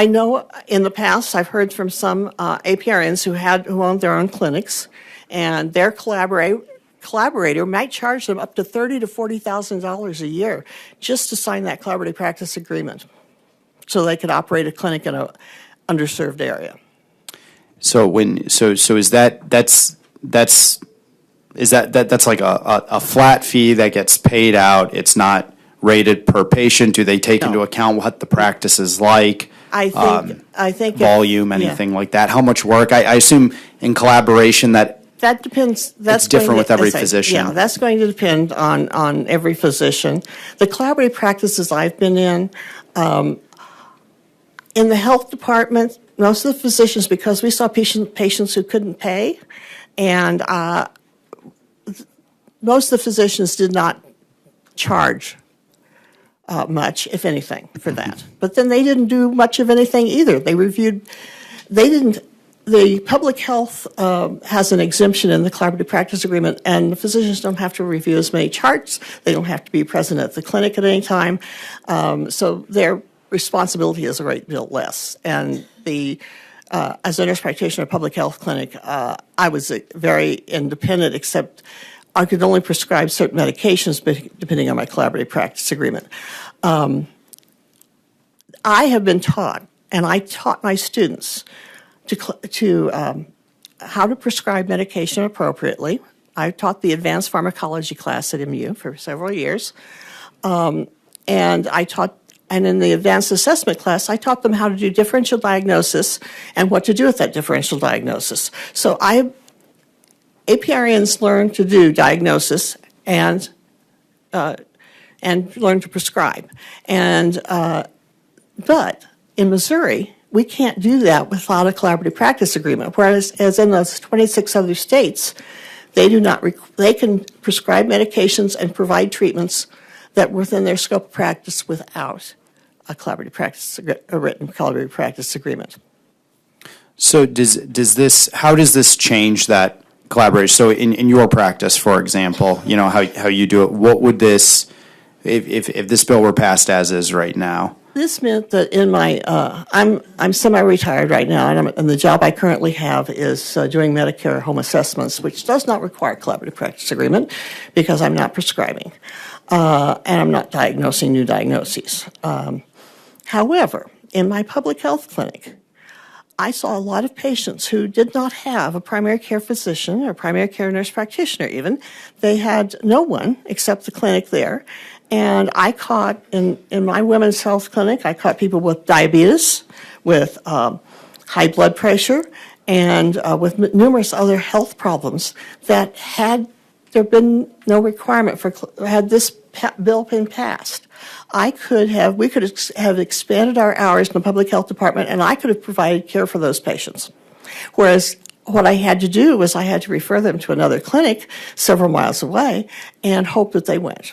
L: know in the past I've heard from some APRNs who owned their own clinics, and their collaborator might charge them up to $30,000 to $40,000 a year just to sign that collaborative practice agreement, so they could operate a clinic in an underserved area.
M: So is that's like a flat fee that gets paid out? It's not rated per patient. Do they take into account what the practice is like?
L: I think
M: volume, anything like that. How much work? I assume in collaboration that
L: depends.
M: It's different with every physician.
L: Yeah, that's going to depend on every physician. The collaborative practices I've been in the health department, most of the physicians, because we saw patients who couldn't pay, and most of the physicians did not charge much, if anything, for that. But then they didn't do much of anything either. The public health has an exemption in the collaborative practice agreement, and the physicians don't have to review as many charts. They don't have to be present at the clinic at any time. So their responsibility is a great deal less. And as a nurse practitioner at a public health clinic, I was very independent, except I could only prescribe certain medications depending on my collaborative practice agreement. I have been taught, and I taught my students how to prescribe medication appropriately. I taught the advanced pharmacology class at MU for several years, and in the advanced assessment class, I taught them how to do differential diagnosis and what to do with that differential diagnosis. So APRNs learn to do diagnosis and learn to prescribe. But in Missouri, we can't do that without a collaborative practice agreement, whereas as in those 26 other states, they can prescribe medications and provide treatments that were within their scope of practice without a written collaborative practice agreement.
M: So how does this change that collaboration? So in your practice, for example, how you do it, what would this, if this bill were passed as is right now?
L: This meant that in my, I'm semi-retired right now, and the job I currently have is doing Medicare home assessments, which does not require a collaborative practice agreement because I'm not prescribing, and I'm not diagnosing new diagnoses. However, in my public health clinic, I saw a lot of patients who did not have a primary care physician or primary care nurse practitioner even. They had no one except the clinic there. And I caught, in my women's health clinic, I caught people with diabetes, with high blood pressure, and with numerous other health problems that had there been no requirement had this bill been passed, we could have expanded our hours in the public health department, and I could have provided care for those patients. Whereas what I had to do was I had to refer them to another clinic several miles away and hope that they went.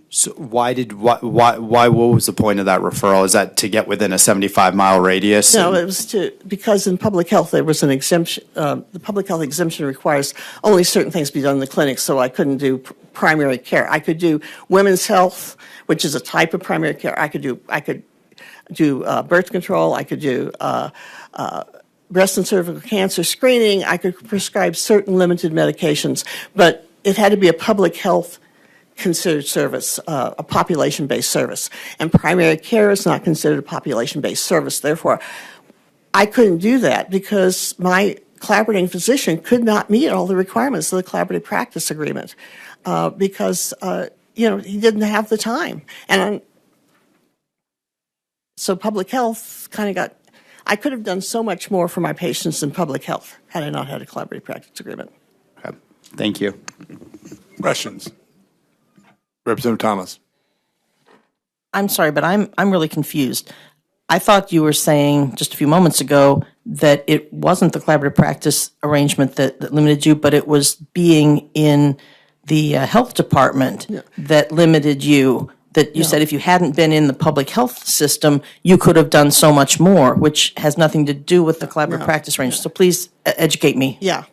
M: So why what was the point of that referral? Is that to get within a 75-mile radius?
L: No, it was because in public health there was an exemption. The public health exemption requires only certain things be done in the clinic, so I couldn't do primary care. I could do women's health, which is a type of primary care. I could do birth control. I could do breast and cervical cancer screening, I could prescribe certain limited medications, but it had to be a public health considered service, a population-based service. And primary care is not considered a population-based service. Therefore, I couldn't do that because my collaborating physician could not meet all the requirements of the collaborative practice agreement because, he didn't have the time. And so public health kind of I could have done so much more for my patients in public health had I not had a collaborative practice agreement.
M: Okay. Thank you.
A: Questions? Representative Thomas.
E: I'm sorry, but I'm really confused. I thought you were saying just a few moments ago that it wasn't the collaborative practice arrangement that limited you, but it was being in the health department that limited you. That you said if you hadn't been in the public health system, you could have done so much more, which has nothing to do with the collaborative practice arrangement. So please educate me.
L: Yeah.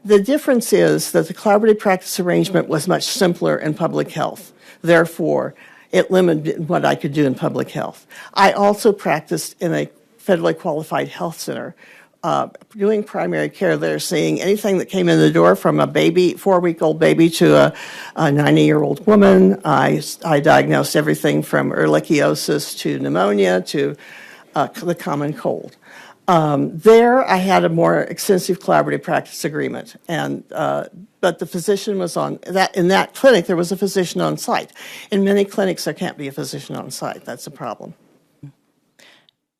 L: The difference is that the collaborative practice arrangement was much simpler in public health. Therefore, it limited what I could do in public health. I also practiced in a federally qualified health center. Doing primary care there, seeing anything that came in the door from a baby, 4-week-old baby to a 90-year-old woman. I diagnosed everything from ehrlichiosis to pneumonia to the common cold. There, I had a more extensive collaborative practice agreement, but the physician was on that. In that clinic, there was a physician on site. In many clinics, there can't be a physician on site. That's a problem.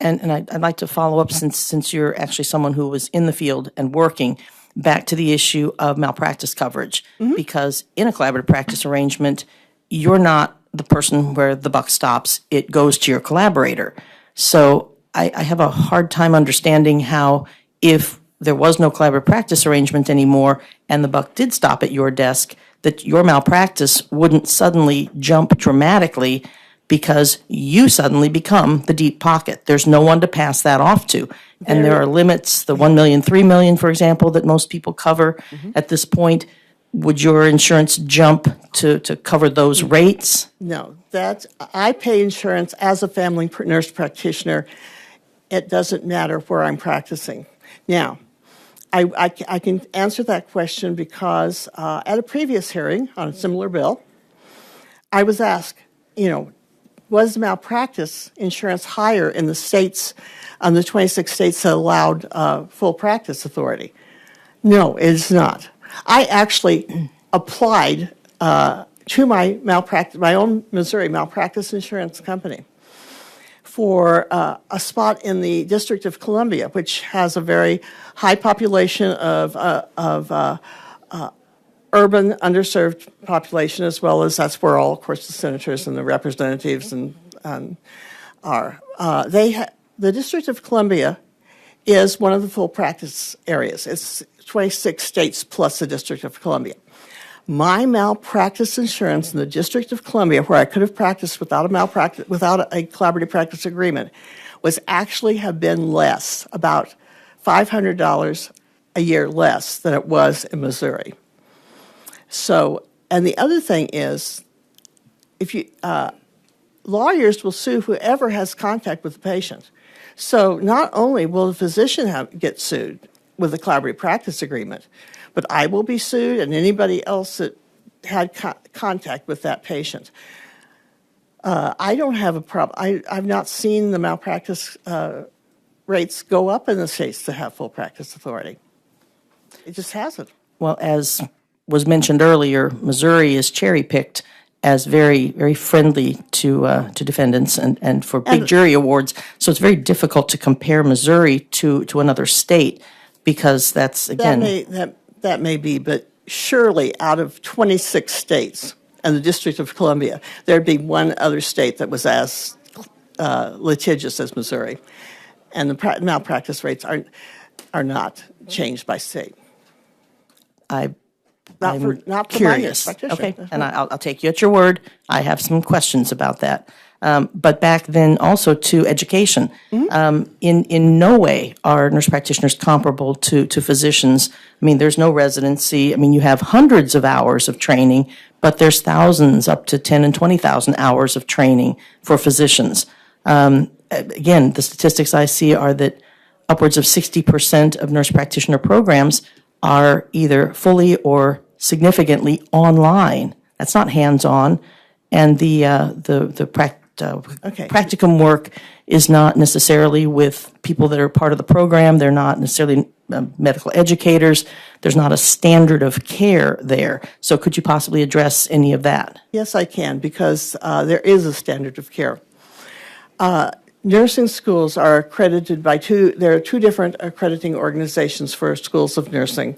E: And I'd like to follow up, since you're actually someone who was in the field and working, back to the issue of malpractice coverage. Because in a collaborative practice arrangement, you're not the person where the buck stops. It goes to your collaborator. So I have a hard time understanding how, if there was no collaborative practice arrangement anymore and the buck did stop at your desk, that your malpractice wouldn't suddenly jump dramatically because you suddenly become the deep pocket. There's no one to pass that off to. And there are limits, the 1 million, 3 million, for example, that most people cover at this point. Would your insurance jump to cover those rates?
L: No, I pay insurance as a family nurse practitioner. It doesn't matter where I'm practicing. Now, I can answer that question because at a previous hearing on a similar bill, I was asked, was malpractice insurance higher in the states, the 26 states that allowed full practice authority? No, it is not. I actually applied to my own Missouri malpractice insurance company for a spot in the District of Columbia, which has a very high population of urban underserved population, as well as that's where all, of course, the senators and the representatives are. The District of Columbia is one of the full practice areas. It's 26 states plus the District of Columbia. My malpractice insurance in the District of Columbia, where I could have practiced without a collaborative practice agreement, was actually have been less, about $500 a year less than it was in Missouri. So, and the other thing is, lawyers will sue whoever has contact with the patient. So not only will the physician get sued with a collaborative practice agreement, but I will be sued and anybody else that had contact with that patient. I don't have a problem. I've not seen the malpractice rates go up in the states that have full practice authority. It just hasn't.
E: Well, as was mentioned earlier, Missouri is cherry-picked as very, very friendly to defendants and for big jury awards. So it's very difficult to compare Missouri to another state because that's, again...
L: That may be, but surely out of 26 states and the District of Columbia, there'd be one other state that was as litigious as Missouri. And the malpractice rates are not changed by state.
E: I'm
L: not
E: curious. Okay, and I'll take you at your word. I have some questions about that. But back then also to education. In no way are nurse practitioners comparable to physicians. I mean, there's no residency. I mean, you have hundreds of hours of training, but there's thousands, up to 10 and 20,000 hours of training for physicians. Again, the statistics I see are that upwards of 60% of nurse practitioner programs are either fully or significantly online. That's not hands-on, and the practicum work is not necessarily with people that are part of the program. They're not necessarily medical educators. There's not a standard of care there. So could you possibly address any of that?
L: Yes, I can, because there is a standard of care. Nursing schools are accredited by there are two different accrediting organizations for schools of nursing.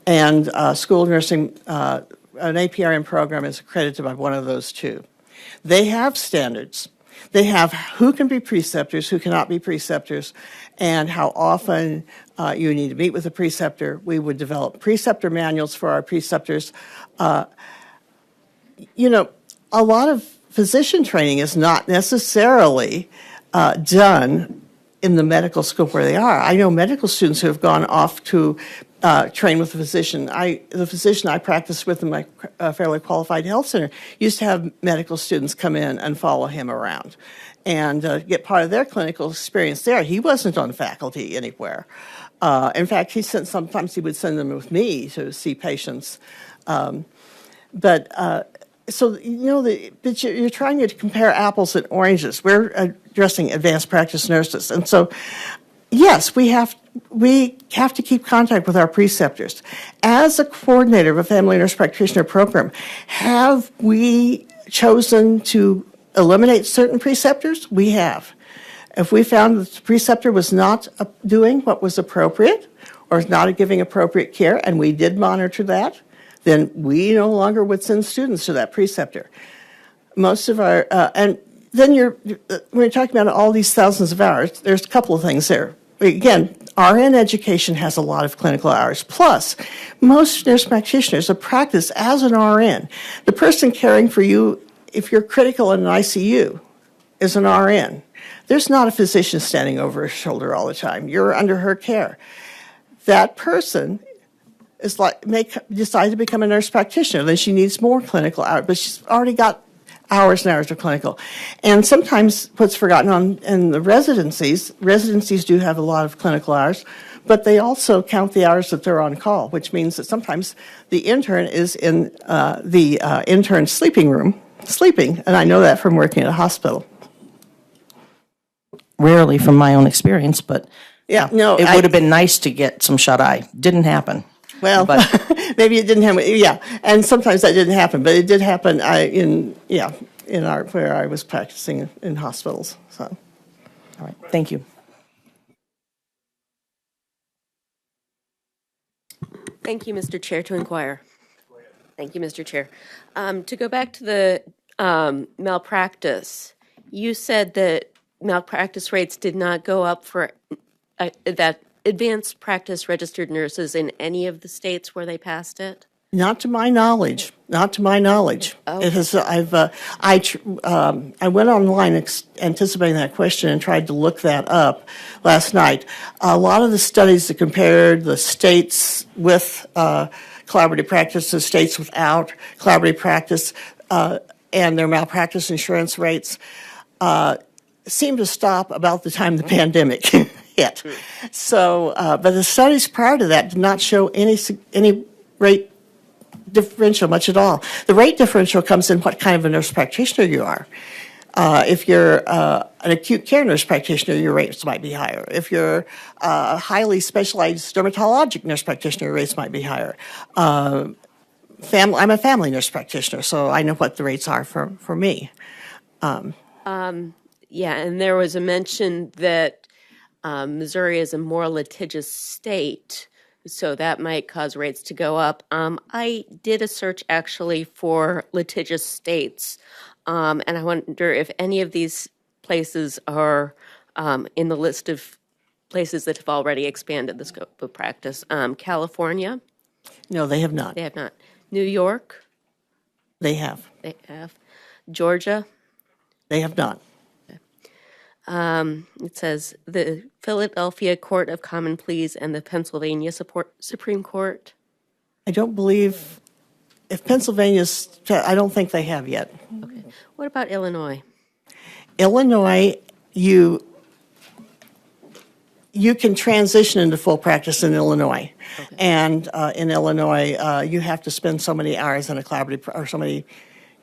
L: And school nursing, an APRN program is accredited by one of those two. They have standards. They have who can be preceptors, who cannot be preceptors, and how often you need to meet with a preceptor. We would develop preceptor manuals for our preceptors. You know, a lot of physician training is not necessarily done in the medical school where they are. I know medical students who have gone off to train with a physician. The physician I practiced with in my fairly qualified health center used to have medical students come in and follow him around and get part of their clinical experience there. He wasn't on faculty anywhere. In fact, sometimes he would send them with me to see patients. So, you know, but you're trying to compare apples and oranges. We're addressing advanced practice nurses. And so, yes, we have to keep contact with our preceptors. As a coordinator of a family nurse practitioner program, have we chosen to eliminate certain preceptors? We have. If we found that the preceptor was not doing what was appropriate or not giving appropriate care, and we did monitor that, then we no longer would send students to that preceptor. Most of our, and then we're talking about all these thousands of hours. There's a couple of things there. Again, RN education has a lot of clinical hours. Plus, most nurse practitioners have practiced as an RN. The person caring for you, if you're critical in an ICU, is an RN. There's not a physician standing over her shoulder all the time. You're under her care. That person is may decide to become a nurse practitioner. Then she needs more clinical hours, but she's already got hours and hours of clinical. And sometimes what's forgotten in the residencies do have a lot of clinical hours, but they also count the hours that they're on call, which means that sometimes the intern is in the intern's sleeping room, sleeping, and I know that from working at a hospital.
E: Rarely from my own experience, but
L: yeah, no,
E: it would have been nice to get some shut-eye. Didn't happen.
L: Well, but maybe it didn't happen. Yeah, and sometimes that didn't happen, but it did happen where I was practicing in hospitals. So,
E: all right, thank you.
D: Thank you, Mr. Chair, to inquire. Thank you, Mr. Chair. To go back to the malpractice, you said that malpractice rates did not go up for that advanced practice registered nurses in any of the states where they passed it?
L: Not to my knowledge. Not to my knowledge.
D: Oh.
L: It has. I went online anticipating that question and tried to look that up last night. A lot of the studies that compared the states with collaborative practice to states without collaborative practice and their malpractice insurance rates seemed to stop about the time the pandemic hit. So, but the studies prior to that did not show any rate differential much at all. The rate differential comes in what kind of a nurse practitioner you are. If you're an acute care nurse practitioner, your rates might be higher. If you're a highly specialized dermatologic nurse practitioner, your rates might be higher. I'm a family nurse practitioner, so I know what the rates are for me.
D: Yeah, and there was a mention that Missouri is a more litigious state, so that might cause rates to go up. I did a search actually for litigious states, and I wonder if any of these places are in the list of places that have already expanded the scope of practice. California?
L: No, they have not.
D: They have not. New York?
L: They have.
D: They have. Georgia?
L: They have not.
D: It says the Philadelphia Court of Common Pleas and the Pennsylvania Supreme Court.
L: I don't believe, if Pennsylvania's, I don't think they have yet.
D: Okay. What about Illinois?
L: Illinois, you can transition into full practice in Illinois. And in Illinois, you have to spend so many hours in a collaborative, or so many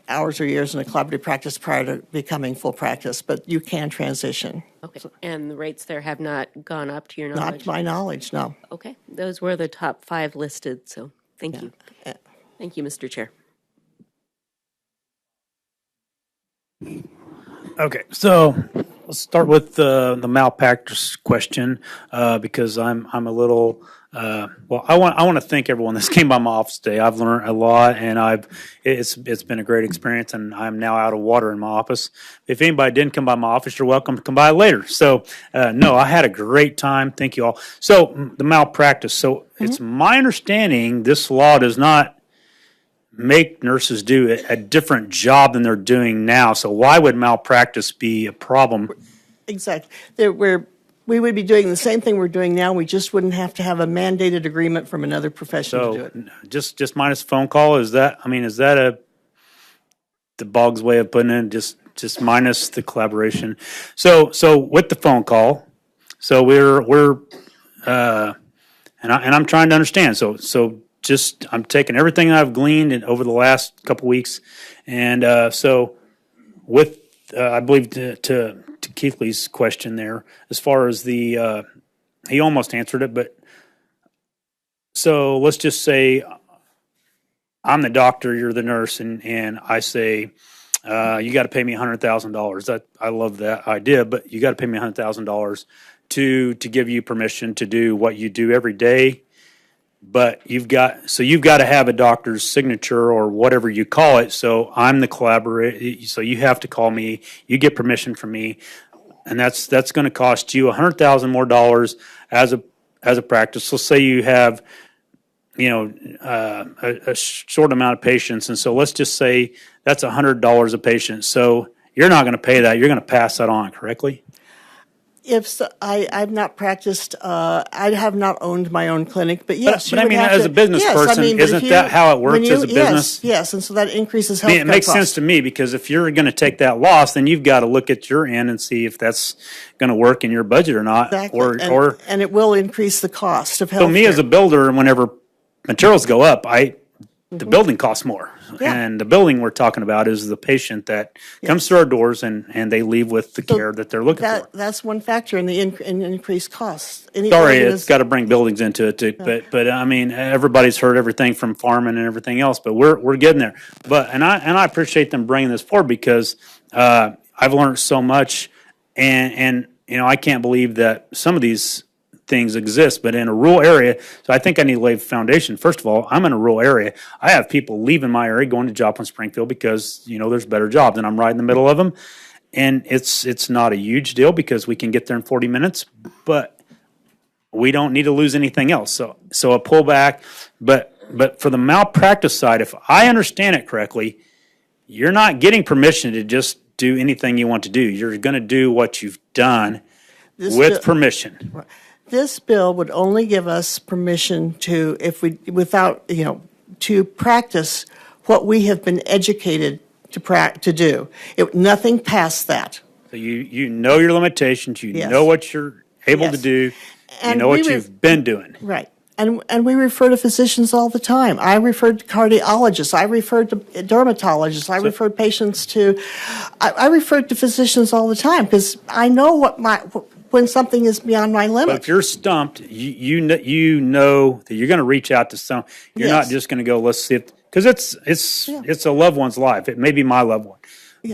L: hours or years in a collaborative practice prior to becoming full practice, but you can transition.
D: Okay, and the rates there have not gone up to your knowledge?
L: Not to my knowledge, no.
D: Okay, those were the top 5 listed, so thank you. Thank you, Mr. Chair.
N: Okay, so let's start with the malpractice question because I'm a little well. I want to thank everyone that's came by my office today. I've learned a lot, and it's been a great experience. And I'm now out of water in my office. If anybody didn't come by my office, you're welcome to come by later. So no, I had a great time. Thank you all. So the malpractice. So it's my understanding this law does not make nurses do a different job than they're doing now. So why would malpractice be a problem?
L: Exactly. We would be doing the same thing we're doing now. We just wouldn't have to have a mandated agreement from another profession to do it.
N: Just minus a phone call, is that the Boggs way of putting it? Just minus the collaboration. So with the phone call, so we're and I'm trying to understand. So just I'm taking everything I've gleaned over the last couple weeks, and so with I believe to Keithley's question there, as far as the he almost answered it, but so let's just say I'm the doctor, you're the nurse, and I say you got to pay me $100,000. I love that idea, but you got to pay me $100,000 to give you permission to do what you do every day. But you've got to have a doctor's signature or whatever you call it. So I'm the collaborator. So you have to call me. You get permission from me, and that's going to cost you $100,000 more dollars as a practice. Let's say you have, a short amount of patients, and so let's just say that's $100 a patient. So you're not going to pay that. You're going to pass that on, correctly?
L: If so, I've not practiced, I have not owned my own clinic, but yes.
N: But I mean, as a business person, isn't that how it works as a business?
L: Yes, and so that increases healthcare
N: I mean, it makes
L: costs.
N: sense to me because if you're going to take that loss, then you've got to look at your end and see if that's going to work in your budget or not.
L: Exactly. And it will increase the cost of healthcare.
N: So me as a builder, whenever materials go up, the building costs more.
L: Yeah.
N: And the building we're talking about is the patient that comes through our doors and they leave with the care that they're looking for.
L: That's one factor in the increased costs.
N: Sorry, it's got to bring buildings into it too. Yeah. But I mean, everybody's heard everything from farming and everything else, but we're getting there. And I appreciate them bringing this forward because I've learned so much, and I can't believe that some of these things exist, but in a rural area, so I think I need to lay a foundation. First of all, I'm in a rural area. I have people leaving my area going to Joplin, Springfield because, there's better jobs, and I'm right in the middle of them. And it's not a huge deal because we can get there in 40 minutes, but we don't need to lose anything else. So a pullback, but for the malpractice side, if I understand it correctly, you're not getting permission to just do anything you want to do. You're going to do what you've done with permission.
L: Right. This bill would only give us permission to, to practice what we have been educated to do. Nothing past that.
N: So you know your limitations. You know what you're able to do. You know what you've been doing.
L: Right. And we refer to physicians all the time. I referred to cardiologists. I referred to dermatologists. I referred patients to. I referred to physicians all the time because I know when something is beyond my limit.
N: But if you're stumped, you know that you're going to reach out to some. You're not just going to go, let's see it, because it's a loved one's life. It may be my loved one,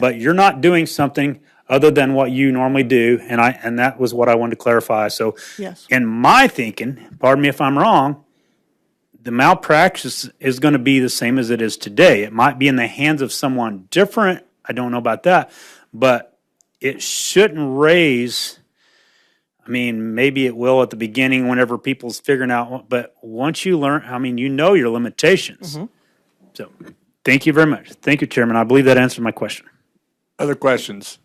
N: but you're not doing something other than what you normally do, and that was what I wanted to clarify. So, in my thinking, pardon me if I'm wrong, the malpractice is going to be the same as it is today. It might be in the hands of someone different. I don't know about that, but it shouldn't raise. I mean, maybe it will at the beginning whenever people's figuring out, but once you learn, you know your limitations. Mm-hmm. So, thank you very much. Thank you, Chairman. I believe that answered my question.
A: Other questions?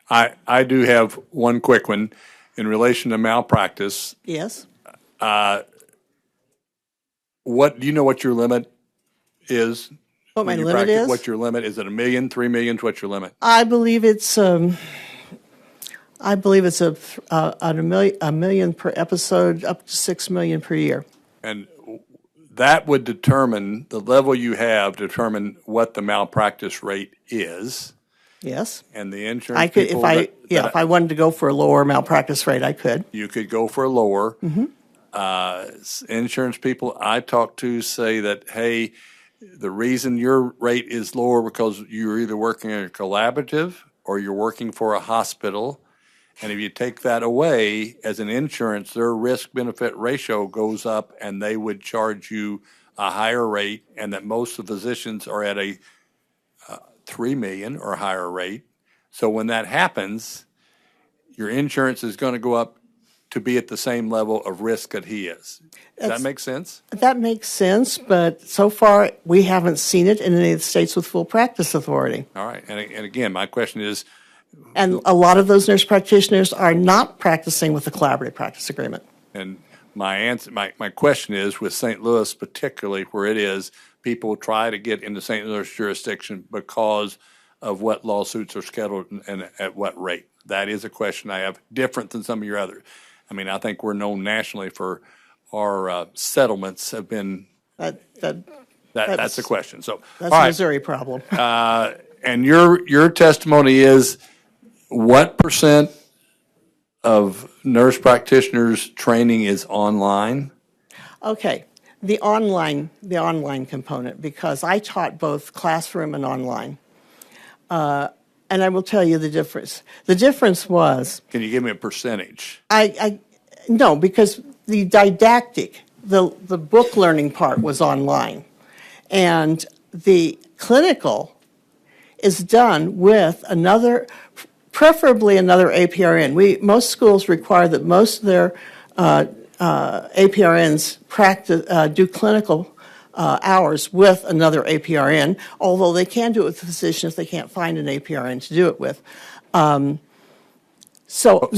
A: I do have one quick one in relation to malpractice.
L: Yes.
A: What do you know what your limit is?
L: What my limit is?
A: What's your limit? Is it $1 million, $3 million? What's your limit?
L: I believe it's I believe it's a million per episode, up to 6 million per year.
A: And that would determine, the level you have, determine what the malpractice rate is.
L: Yes.
A: And the insurance
L: I could,
A: people
L: if I wanted to go for a lower malpractice rate, I could.
A: you could go for a lower. Insurance people I talk to say that, hey, the reason your rate is lower because you're either working in a collaborative or you're working for a hospital. And if you take that away as an insurance, their risk-benefit ratio goes up and they would charge you a higher rate, and that most of the physicians are at a 3 million or higher rate. So when that happens, your insurance is going to go up to be at the same level of risk that he is. Does that make sense?
L: That makes sense, but so far we haven't seen it in any of the states with full practice authority.
A: All right. And again, my question is,
L: And a lot of those nurse practitioners are not practicing with a collaborative practice agreement.
A: and my question is, with St. Louis particularly, where it is, people try to get into St. Louis jurisdiction because of what lawsuits are scheduled and at what rate. That is a question I have, different than some of your others. I mean, I think we're known nationally for our settlements have been. That's the question. So
L: That's
A: all
L: a
A: right.
L: Missouri problem.
A: And your testimony is, what percent of nurse practitioners' training is online?
L: Okay, the online component, because I taught both classroom and online. And I will tell you the difference. The difference was,
A: Can you give me a percentage?
L: no, because the didactic, the book learning part was online. And the clinical is done with preferably another APRN. Most schools require that most of their APRNs do clinical hours with another APRN, although they can do it with the physician if they can't find an APRN to do it with. So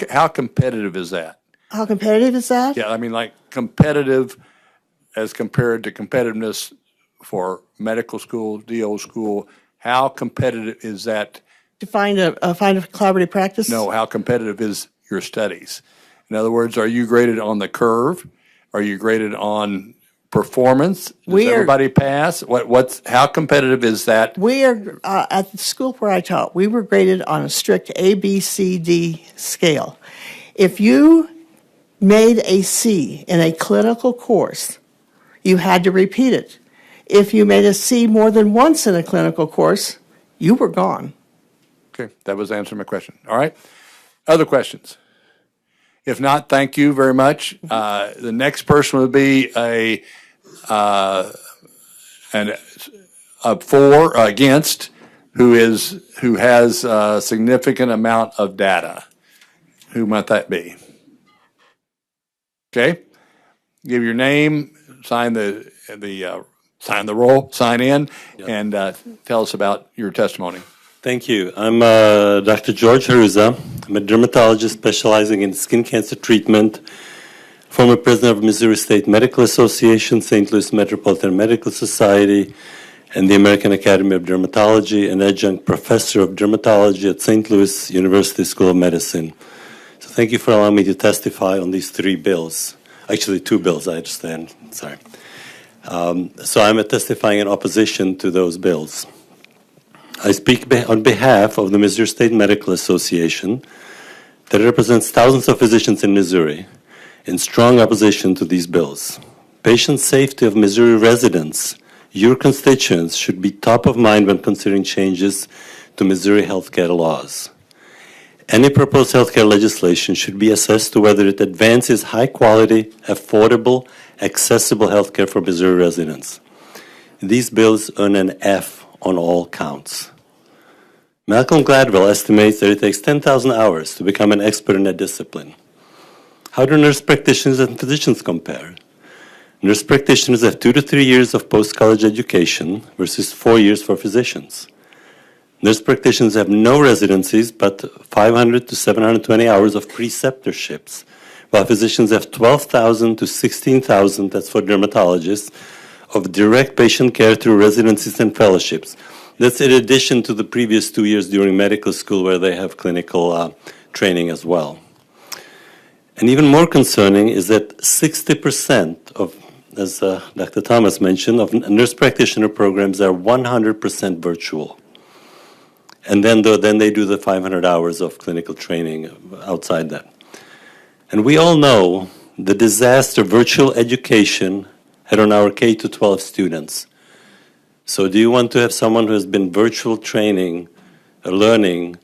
A: how competitive is that?
L: How competitive is that?
A: Yeah, I mean, like competitive as compared to competitiveness for medical school, DO school. How competitive is that?
L: To find a collaborative practice?
A: No, how competitive is your studies? In other words, are you graded on the curve? Are you graded on performance? Does everybody pass? How competitive is that?
L: We are, at the school where I taught, we were graded on a strict A, B, C, D scale. If you made a C in a clinical course, you had to repeat it. If you made a C more than once in a clinical course, you were gone.
A: Okay, that was answering my question. All right. Other questions? If not, thank you very much. The next person would be a for against who has a significant amount of data. Who might that be? Okay. Give your name, sign the roll, sign in, and tell us about your testimony.
O: Thank you. I'm Dr. George Haruza. I'm a dermatologist specializing in skin cancer treatment, former president of Missouri State Medical Association, St. Louis Metropolitan Medical Society, and the American Academy of Dermatology, and adjunct professor of dermatology at St. Louis University School of Medicine. So thank you for allowing me to testify on these 3 bills. Actually, 2 bills, I understand. Sorry. So I'm testifying in opposition to those bills. I speak on behalf of the Missouri State Medical Association that represents thousands of physicians in Missouri in strong opposition to these bills. Patient safety of Missouri residents, your constituents, should be top of mind when considering changes to Missouri healthcare laws. Any proposed healthcare legislation should be assessed to whether it advances high-quality, affordable, accessible healthcare for Missouri residents. These bills earn an F on all counts. Malcolm Gladwell estimates that it takes 10,000 hours to become an expert in a discipline. How do nurse practitioners and physicians compare? Nurse practitioners have 2 to 3 years of post-college education versus 4 years for physicians. Nurse practitioners have no residencies but 500 to 720 hours of preceptorships, while physicians have 12,000 to 16,000, that's for dermatologists, of direct patient care through residencies and fellowships. That's in addition to the previous 2 years during medical school where they have clinical training as well. And even more concerning is that 60% of, as Dr. Thomas mentioned, of nurse practitioner programs are 100% virtual. And then they do the 500 hours of clinical training outside that. And we all know the disaster virtual education had on our K-12 students. So do you want to have someone who has been virtual training or learning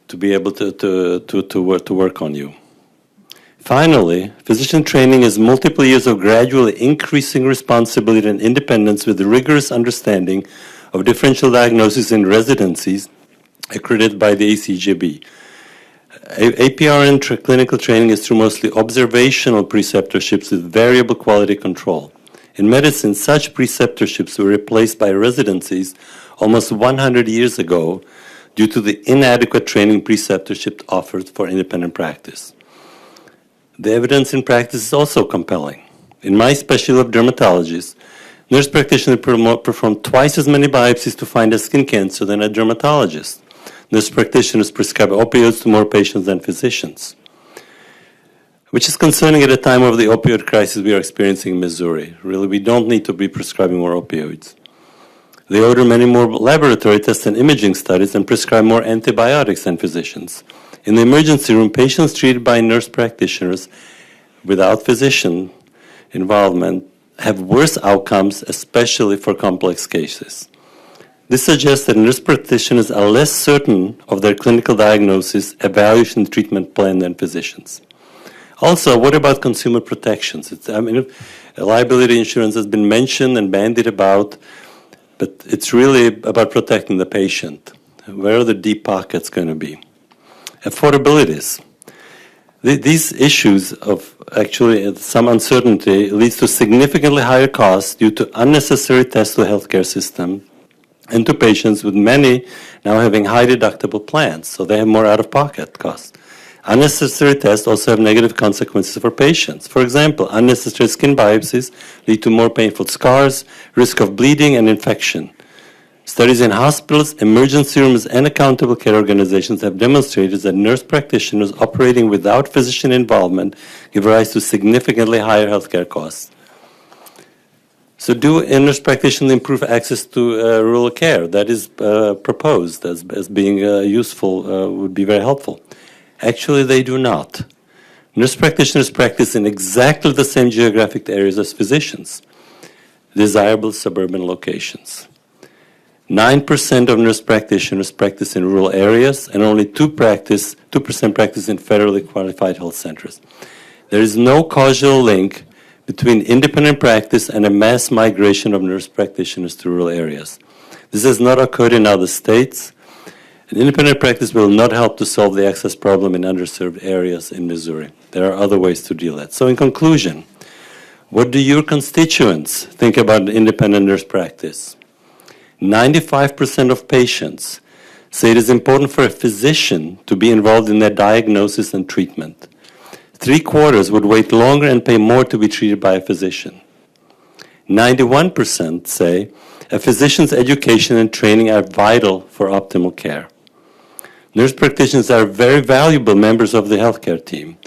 O: to be able to work on you? Finally, physician training is multiple years of gradually increasing responsibility and independence with rigorous understanding of differential diagnosis in residencies accredited by the ACGB. APRN clinical training is through mostly observational preceptorships with variable quality control. In medicine, such preceptorships were replaced by residencies almost 100 years ago due to the inadequate training preceptorship offered for independent practice. The evidence in practice is also compelling. In my specialty of dermatologist, nurse practitioners perform twice as many biopsies to find a skin cancer than a dermatologist. Nurse practitioners prescribe opioids to more patients than physicians, which is concerning at a time of the opioid crisis we are experiencing in Missouri. Really, we don't need to be prescribing more opioids. They order many more laboratory tests and imaging studies and prescribe more antibiotics than physicians. In the emergency room, patients treated by nurse practitioners without physician involvement have worse outcomes, especially for complex cases. This suggests that nurse practitioners are less certain of their clinical diagnosis, evaluation, and treatment plan than physicians. Also, what about consumer protections? Liability insurance has been mentioned and bandied about, but it's really about protecting the patient. Where are the deep pockets going to be? Affordabilities. These issues of actually some uncertainty leads to significantly higher costs due to unnecessary tests to the healthcare system and to patients, with many now having high deductible plans, so they have more out-of-pocket costs. Unnecessary tests also have negative consequences for patients. For example, unnecessary skin biopsies lead to more painful scars, risk of bleeding, and infection. Studies in hospitals, emergency rooms, and accountable care organizations have demonstrated that nurse practitioners operating without physician involvement give rise to significantly higher healthcare costs. So do nurse practitioners improve access to rural care? That is proposed as being useful, would be very helpful. Actually, they do not. Nurse practitioners practice in exactly the same geographic areas as physicians, desirable suburban locations. 9% of nurse practitioners practice in rural areas, and only 2% practice in federally qualified health centers. There is no causal link between independent practice and a mass migration of nurse practitioners to rural areas. This has not occurred in other states. And independent practice will not help to solve the access problem in underserved areas in Missouri. There are other ways to deal with it. So in conclusion, what do your constituents think about independent nurse practice? 95% of patients say it is important for a physician to be involved in their diagnosis and treatment. 3/4 would wait longer and pay more to be treated by a physician. 91% say a physician's education and training are vital for optimal care. Nurse practitioners are very valuable members of the healthcare team.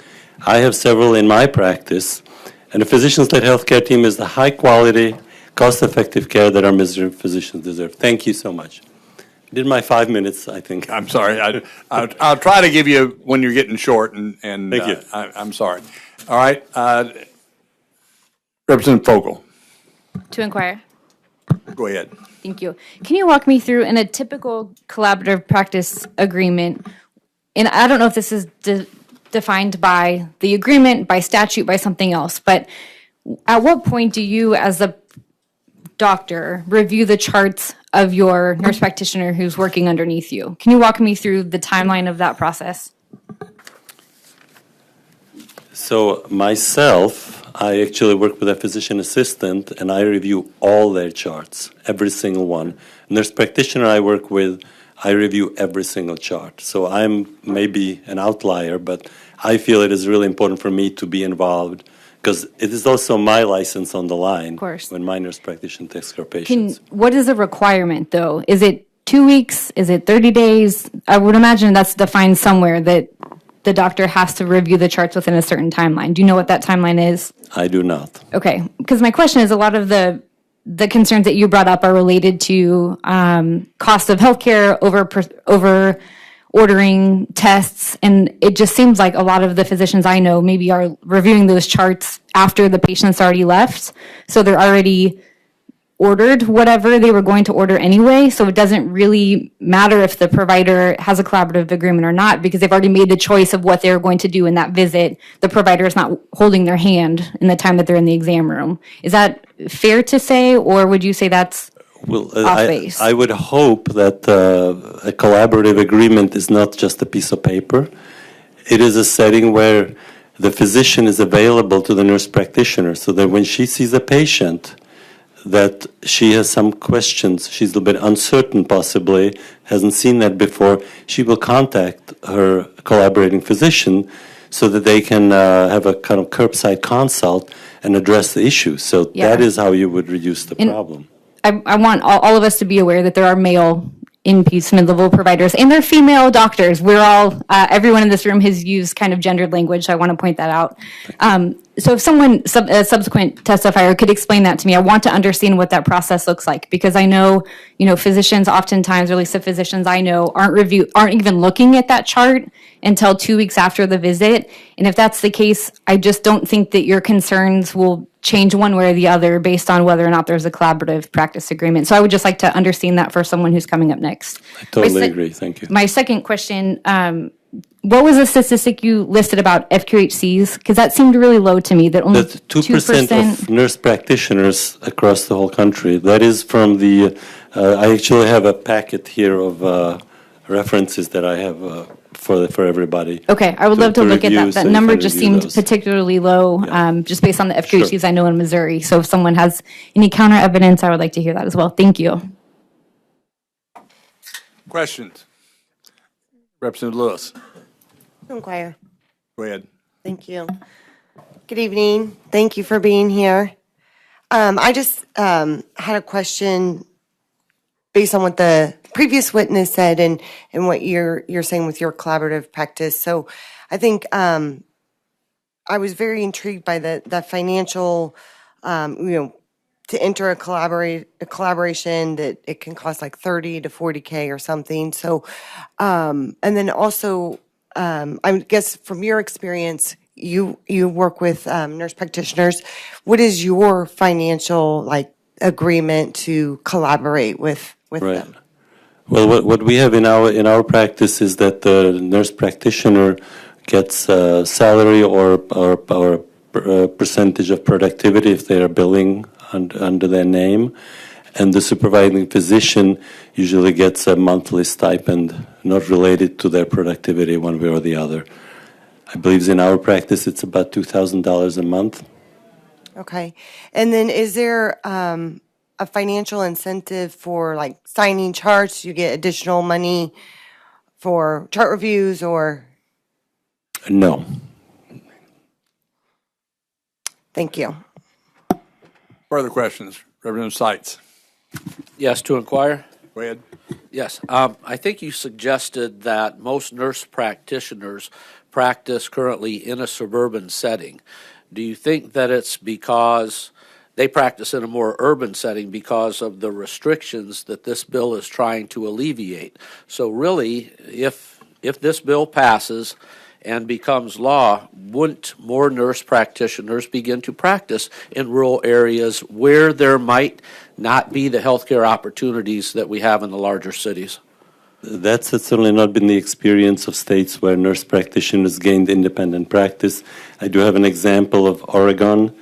O: I have several in my practice, and a physicians-led healthcare team is the high-quality, cost-effective care that our Missouri physicians deserve. Thank you so much. I did my 5 minutes, I think.
A: I'm sorry. I'll try to give you when you're getting short, and
O: Thank you.
A: I'm sorry. All right. Representative Fogel,
K: To inquire.
A: go ahead.
K: Thank you. Can you walk me through, in a typical collaborative practice agreement, and I don't know if this is defined by the agreement, by statute, by something else, but at what point do you, as a doctor, review the charts of your nurse practitioner who's working underneath you? Can you walk me through the timeline of that process?
O: So myself, I actually work with a physician assistant, and I review all their charts, every single one. Nurse practitioner I work with, I review every single chart. So I'm maybe an outlier, but I feel it is really important for me to be involved, because it is also my license on the line when my nurse practitioner takes care of patients.
K: What is the requirement, though? Is it 2 weeks? Is it 30 days? I would imagine that's defined somewhere, that the doctor has to review the charts within a certain timeline. Do you know what that timeline is?
O: I do not.
K: Okay, because my question is, a lot of the concerns that you brought up are related to cost of healthcare, over ordering tests, and it just seems like a lot of the physicians I know maybe are reviewing those charts after the patient's already left, so they're already ordered whatever they were going to order anyway, so it doesn't really matter if the provider has a collaborative agreement or not, because they've already made the choice of what they're going to do in that visit. The provider is not holding their hand in the time that they're in the exam room. Is that fair to say, or would you say that's off base?
O: I would hope that a collaborative agreement is not just a piece of paper. It is a setting where the physician is available to the nurse practitioner, so that when she sees a patient that she has some questions, she's a little bit uncertain possibly, hasn't seen that before, she will contact her collaborating physician so that they can have a kind of curbside consult and address the issue. So that is how you would reduce the problem.
K: I want all of us to be aware that there are male NPs, mid-level providers, and they're female doctors. We're all, everyone in this room has used kind of gendered language, so I want to point that out. So if someone, a subsequent testifier, could explain that to me, I want to understand what that process looks like, because I know, physicians oftentimes, or at least the physicians I know, aren't even looking at that chart until 2 weeks after the visit. And if that's the case, I just don't think that your concerns will change one way or the other based on whether or not there's a collaborative practice agreement. So I would just like to understand that for someone who's coming up next.
O: I totally agree. Thank you.
K: My second question, what was the statistic you listed about FQHCs? Because that seemed really low to me, that only
O: That 2% of nurse practitioners across the whole country. That is from the, I actually have a packet here of references that I have for everybody.
K: Okay, I would love to look at
O: review,
K: that.
O: so
K: That
O: you
K: number
O: can
K: just
O: review
K: seemed
O: those.
K: particularly low, just based on the FQHCs I know in Missouri. So if someone has any counter evidence, I would like to hear that as well. Thank you.
A: Questions? Representative Lewis.
H: Inquire.
A: Go ahead.
H: Thank you. Good evening. Thank you for being here. I just had a question based on what the previous witness said and what you're saying with your collaborative practice. So I think I was very intrigued by the financial, to enter a collaboration that it can cost like 30 to 40K or something. So, and then also, I guess from your experience, you work with nurse practitioners. What is your financial agreement to collaborate with them?
O: Well, what we have in our practice is that the nurse practitioner gets salary or percentage of productivity if they are billing under their name, and the supervising physician usually gets a monthly stipend not related to their productivity one way or the other. I believe in our practice it's about $2,000 a month.
H: Okay. And then is there a financial incentive for signing charts? You get additional money for chart reviews or?
O: No.
H: Thank you.
A: Further questions? Representative Seitz.
C: Yes, to inquire?
A: Go ahead.
C: Yes. I think you suggested that most nurse practitioners practice currently in a suburban setting. Do you think that it's because they practice in a more urban setting because of the restrictions that this bill is trying to alleviate? So really, if this bill passes and becomes law, wouldn't more nurse practitioners begin to practice in rural areas where there might not be the healthcare opportunities that we have in the larger cities?
O: That's certainly not been the experience of states where nurse practitioners gained independent practice. I do have an example of Oregon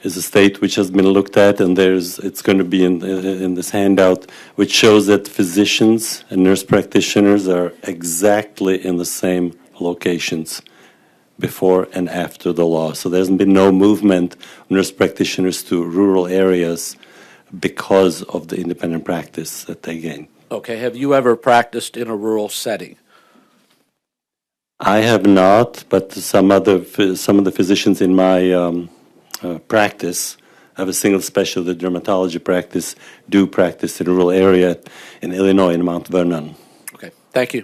O: is a state which has been looked at, and it's going to be in this handout, which shows that physicians and nurse practitioners are exactly in the same locations before and after the law. So there's been no movement of nurse practitioners to rural areas because of the independent practice that they gained.
C: Okay, have you ever practiced in a rural setting?
O: I have not, but some of the physicians in my practice, I have a single specialty dermatology practice, do practice in a rural area in Illinois, in Mount Vernon.
C: Okay, thank you.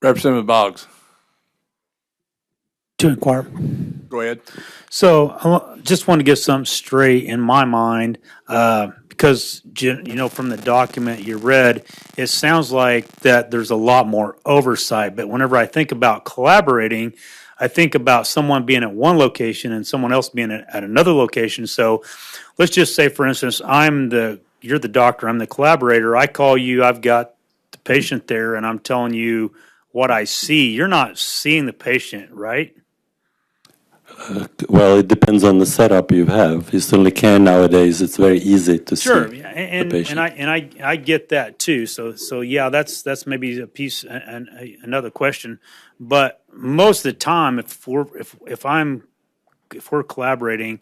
A: Representative Boggs,
N: To inquire.
A: go ahead.
N: So I just want to get something straight in my mind, because, from the document you read, it sounds like that there's a lot more oversight. But whenever I think about collaborating, I think about someone being at one location and someone else being at another location. So let's just say, for instance, you're the doctor, I'm the collaborator. I call you, I've got the patient there, and I'm telling you what I see. You're not seeing the patient, right?
O: Well, it depends on the setup you have. You certainly can nowadays. It's very easy to
N: Sure,
O: see
N: and
O: the patient.
N: I get that too. So yeah, that's maybe a piece and another question. But most of the time, if we're collaborating,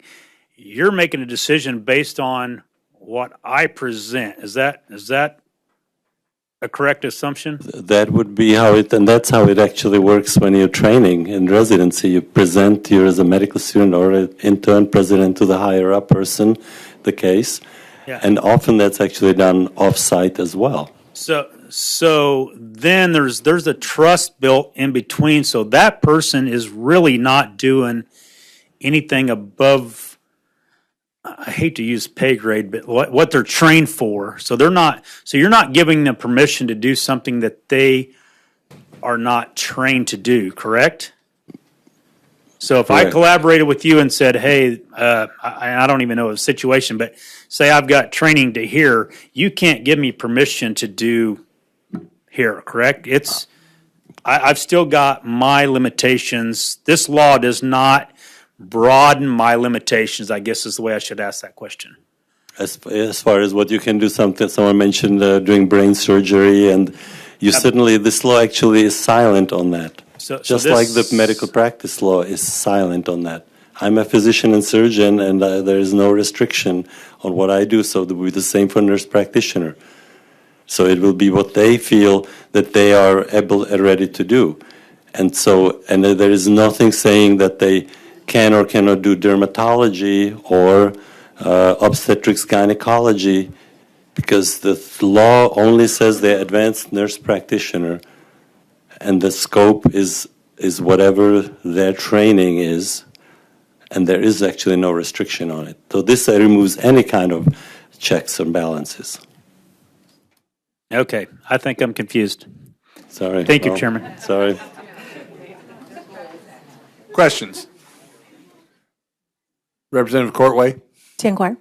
N: you're making a decision based on what I present. Is that a correct assumption?
O: That would be how and that's how it actually works when you're training in residency. You present, you're as a medical student or an intern, present to the higher up person the case.
N: Yeah.
O: And often that's actually done off-site as well.
N: So then there's a trust built in between. So that person is really not doing anything above, I hate to use pay grade, but what they're trained for. So you're not giving them permission to do something that they are not trained to do, correct? So if I
O: Correct.
N: collaborated with you and said, hey, I don't even know the situation, but say I've got training to here, you can't give me permission to do here, correct? I've still got my limitations. This law does not broaden my limitations, I guess is the way I should ask that question.
O: As far as what you can do, someone mentioned doing brain surgery, and certainly this law actually is silent on that. Just like the medical practice law is silent on that. I'm a physician and surgeon, and there is no restriction on what I do, so it will be the same for nurse practitioner. So it will be what they feel that they are able and ready to do. And there is nothing saying that they can or cannot do dermatology or obstetrics gynecology, because the law only says they're advanced nurse practitioner, and the scope is whatever their training is, and there is actually no restriction on it. So this removes any kind of checks and balances.
N: Okay, I think I'm confused.
O: Sorry.
N: Thank you, Chairman.
O: Sorry.
A: Questions? Representative Courtway,
I: To inquire.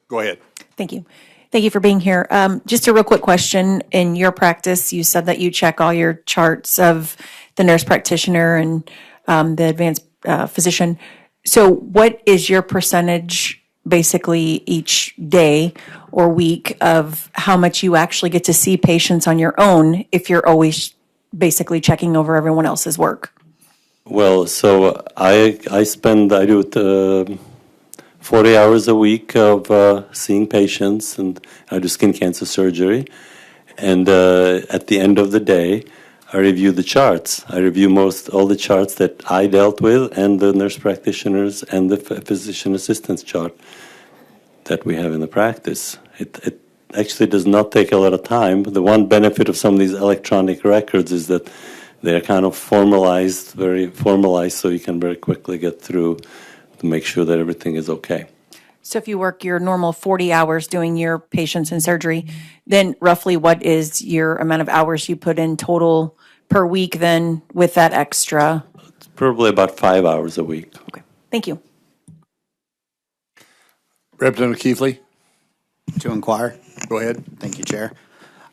A: go ahead.
I: Thank you. Thank you for being here. Just a real quick question. In your practice, you said that you check all your charts of the nurse practitioner and the advanced physician. So what is your percentage basically each day or week of how much you actually get to see patients on your own if you're always basically checking over everyone else's work?
O: Well, so I do 40 hours a week of seeing patients, and I do skin cancer surgery. And at the end of the day, I review the charts. I review all the charts that I dealt with, and the nurse practitioners and the physician assistants chart that we have in the practice. It actually does not take a lot of time. The one benefit of some of these electronic records is that they're kind of formalized, very formalized, so you can very quickly get through to make sure that everything is okay.
I: So if you work your normal 40 hours doing your patients in surgery, then roughly what is your amount of hours you put in total per week then with that extra?
O: It's probably about 5 hours a week.
I: Okay, thank you.
A: Representative Keithley,
P: To inquire.
A: go ahead.
P: Thank you, Chair.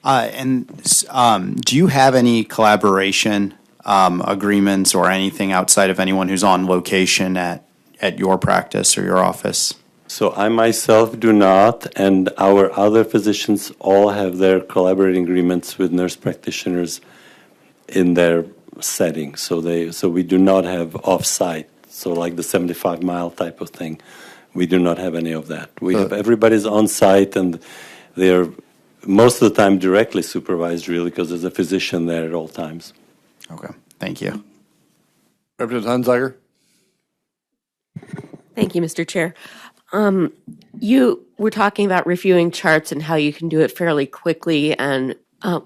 P: Do you have any collaboration agreements or anything outside of anyone who's on location at your practice or your office?
O: So I myself do not, and our other physicians all have their collaborating agreements with nurse practitioners in their setting. So we do not have off-site, so like the 75-mile type of thing. We do not have any of that. We have everybody's on-site, and they're most of the time directly supervised, really, because there's a physician there at all times.
P: Okay, thank you.
A: Representative Hunziker.
D: Thank you, Mr. Chair. You were talking about reviewing charts and how you can do it fairly quickly. And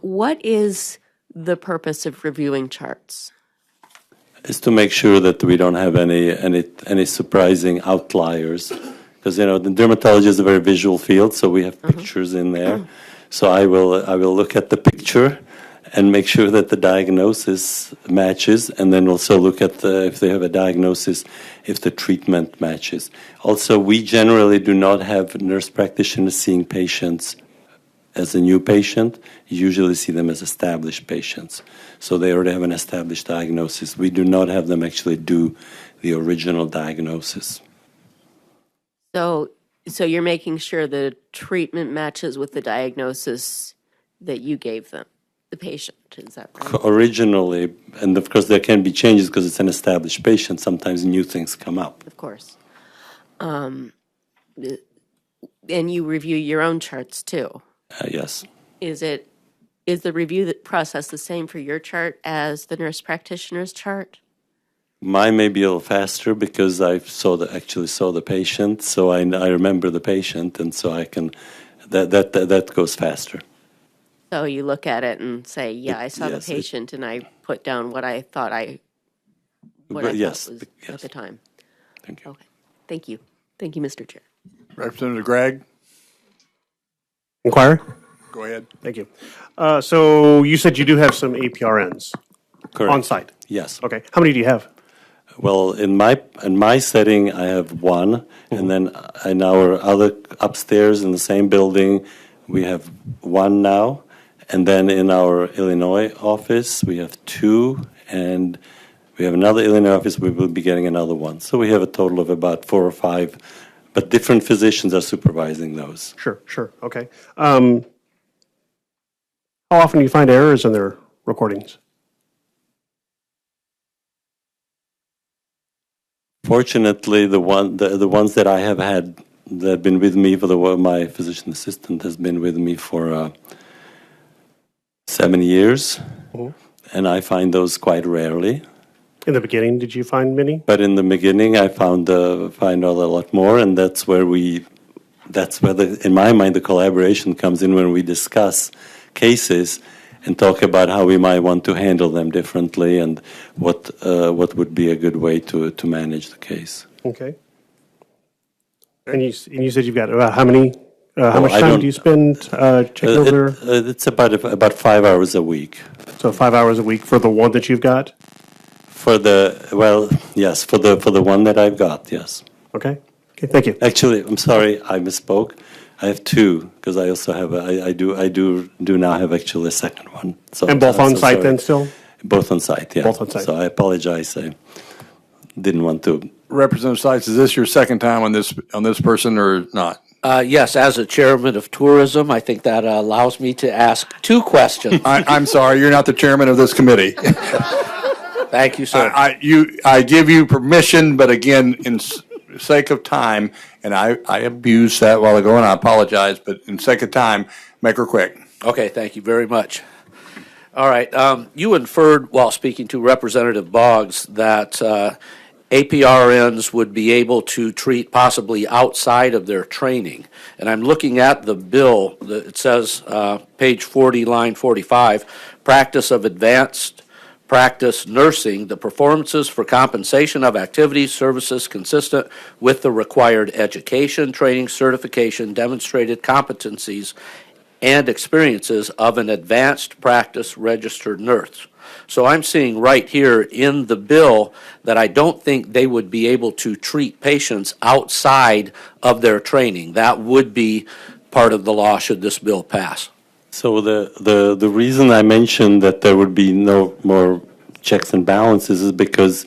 D: what is the purpose of reviewing charts?
O: Is to make sure that we don't have any surprising outliers, because the dermatology is a very visual field, so we have pictures in there. So I will look at the picture and make sure that the diagnosis matches, and then also look at if they have a diagnosis, if the treatment matches. Also, we generally do not have nurse practitioners seeing patients as a new patient. You usually see them as established patients. So they already have an established diagnosis. We do not have them actually do the original diagnosis.
D: So you're making sure the treatment matches with the diagnosis that you gave them, the patient, is that right?
O: Originally, and of course there can be changes because it's an established patient. Sometimes new things come up.
D: Of course. And you review your own charts too?
O: Yes.
D: Is the review process the same for your chart as the nurse practitioner's chart?
O: Mine may be a little faster because I actually saw the patient, so I remember the patient, and so I can that goes faster.
D: So you look at it and say, "Yeah, I saw the patient, and I put down what I thought thought was at the time."
O: Thank you.
D: Okay, thank you, Mr. Chair.
A: Representative Gregg,
Q: Inquiry?
A: go ahead.
Q: Thank you. So you said you do have some APRNs
O: Correct.
Q: on site?
O: Yes.
Q: Okay. How many do you have?
O: Well, in my setting, I have one, and then in our other upstairs in the same building, we have one now, and then in our Illinois office, we have two, and we have another Illinois office. We will be getting another one, so we have a total of about 4 or 5, but different physicians are supervising those.
Q: Sure. Okay. How often do you find errors in their recordings?
O: Fortunately, the ones that I have had that have been with me my physician assistant has been with me for 7 years, and I find those quite rarely.
Q: In the beginning, did you find many?
O: But in the beginning, I find a lot more, and that's where in my mind the collaboration comes in, when we discuss cases and talk about how we might want to handle them differently and what would be a good way to manage the case.
Q: Okay. And you said you've got about how many? How much time do you spend checking over there?
O: It's about 5 hours a week.
Q: So 5 hours a week for the one that you've got?
O: Yes, for the one that I've got, yes.
Q: Okay, thank you.
O: Actually, I'm sorry, I misspoke. I have two, because I also have I do now have actually a second one. So
Q: and both on site
O: sorry.
Q: then still?
O: Both on site, yeah.
Q: Both on site.
O: So I apologize. I didn't want to.
A: Representative Seitz, is this your second time on this person or not?
C: Yes, as a chairman of tourism, I think that allows me to ask 2 questions.
A: I'm sorry, you're not the chairman of this committee.
C: Thank you, sir.
A: I give you permission, but again, in sake of time, and I abused that while ago, and I apologize, but in sake of time, make her quick.
C: Okay, thank you very much. All right, you inferred while speaking to Representative Boggs that APRNs would be able to treat possibly outside of their training. And I'm looking at the bill, it says, page 40, line 45, practice of advanced practice nursing, the performances for compensation of activities, services consistent with the required education, training, certification, demonstrated competencies, and experiences of an advanced practice registered nurse. So I'm seeing right here in the bill that I don't think they would be able to treat patients outside of their training. That would be part of the law should this bill pass.
O: So the reason I mentioned that there would be no more checks and balances is because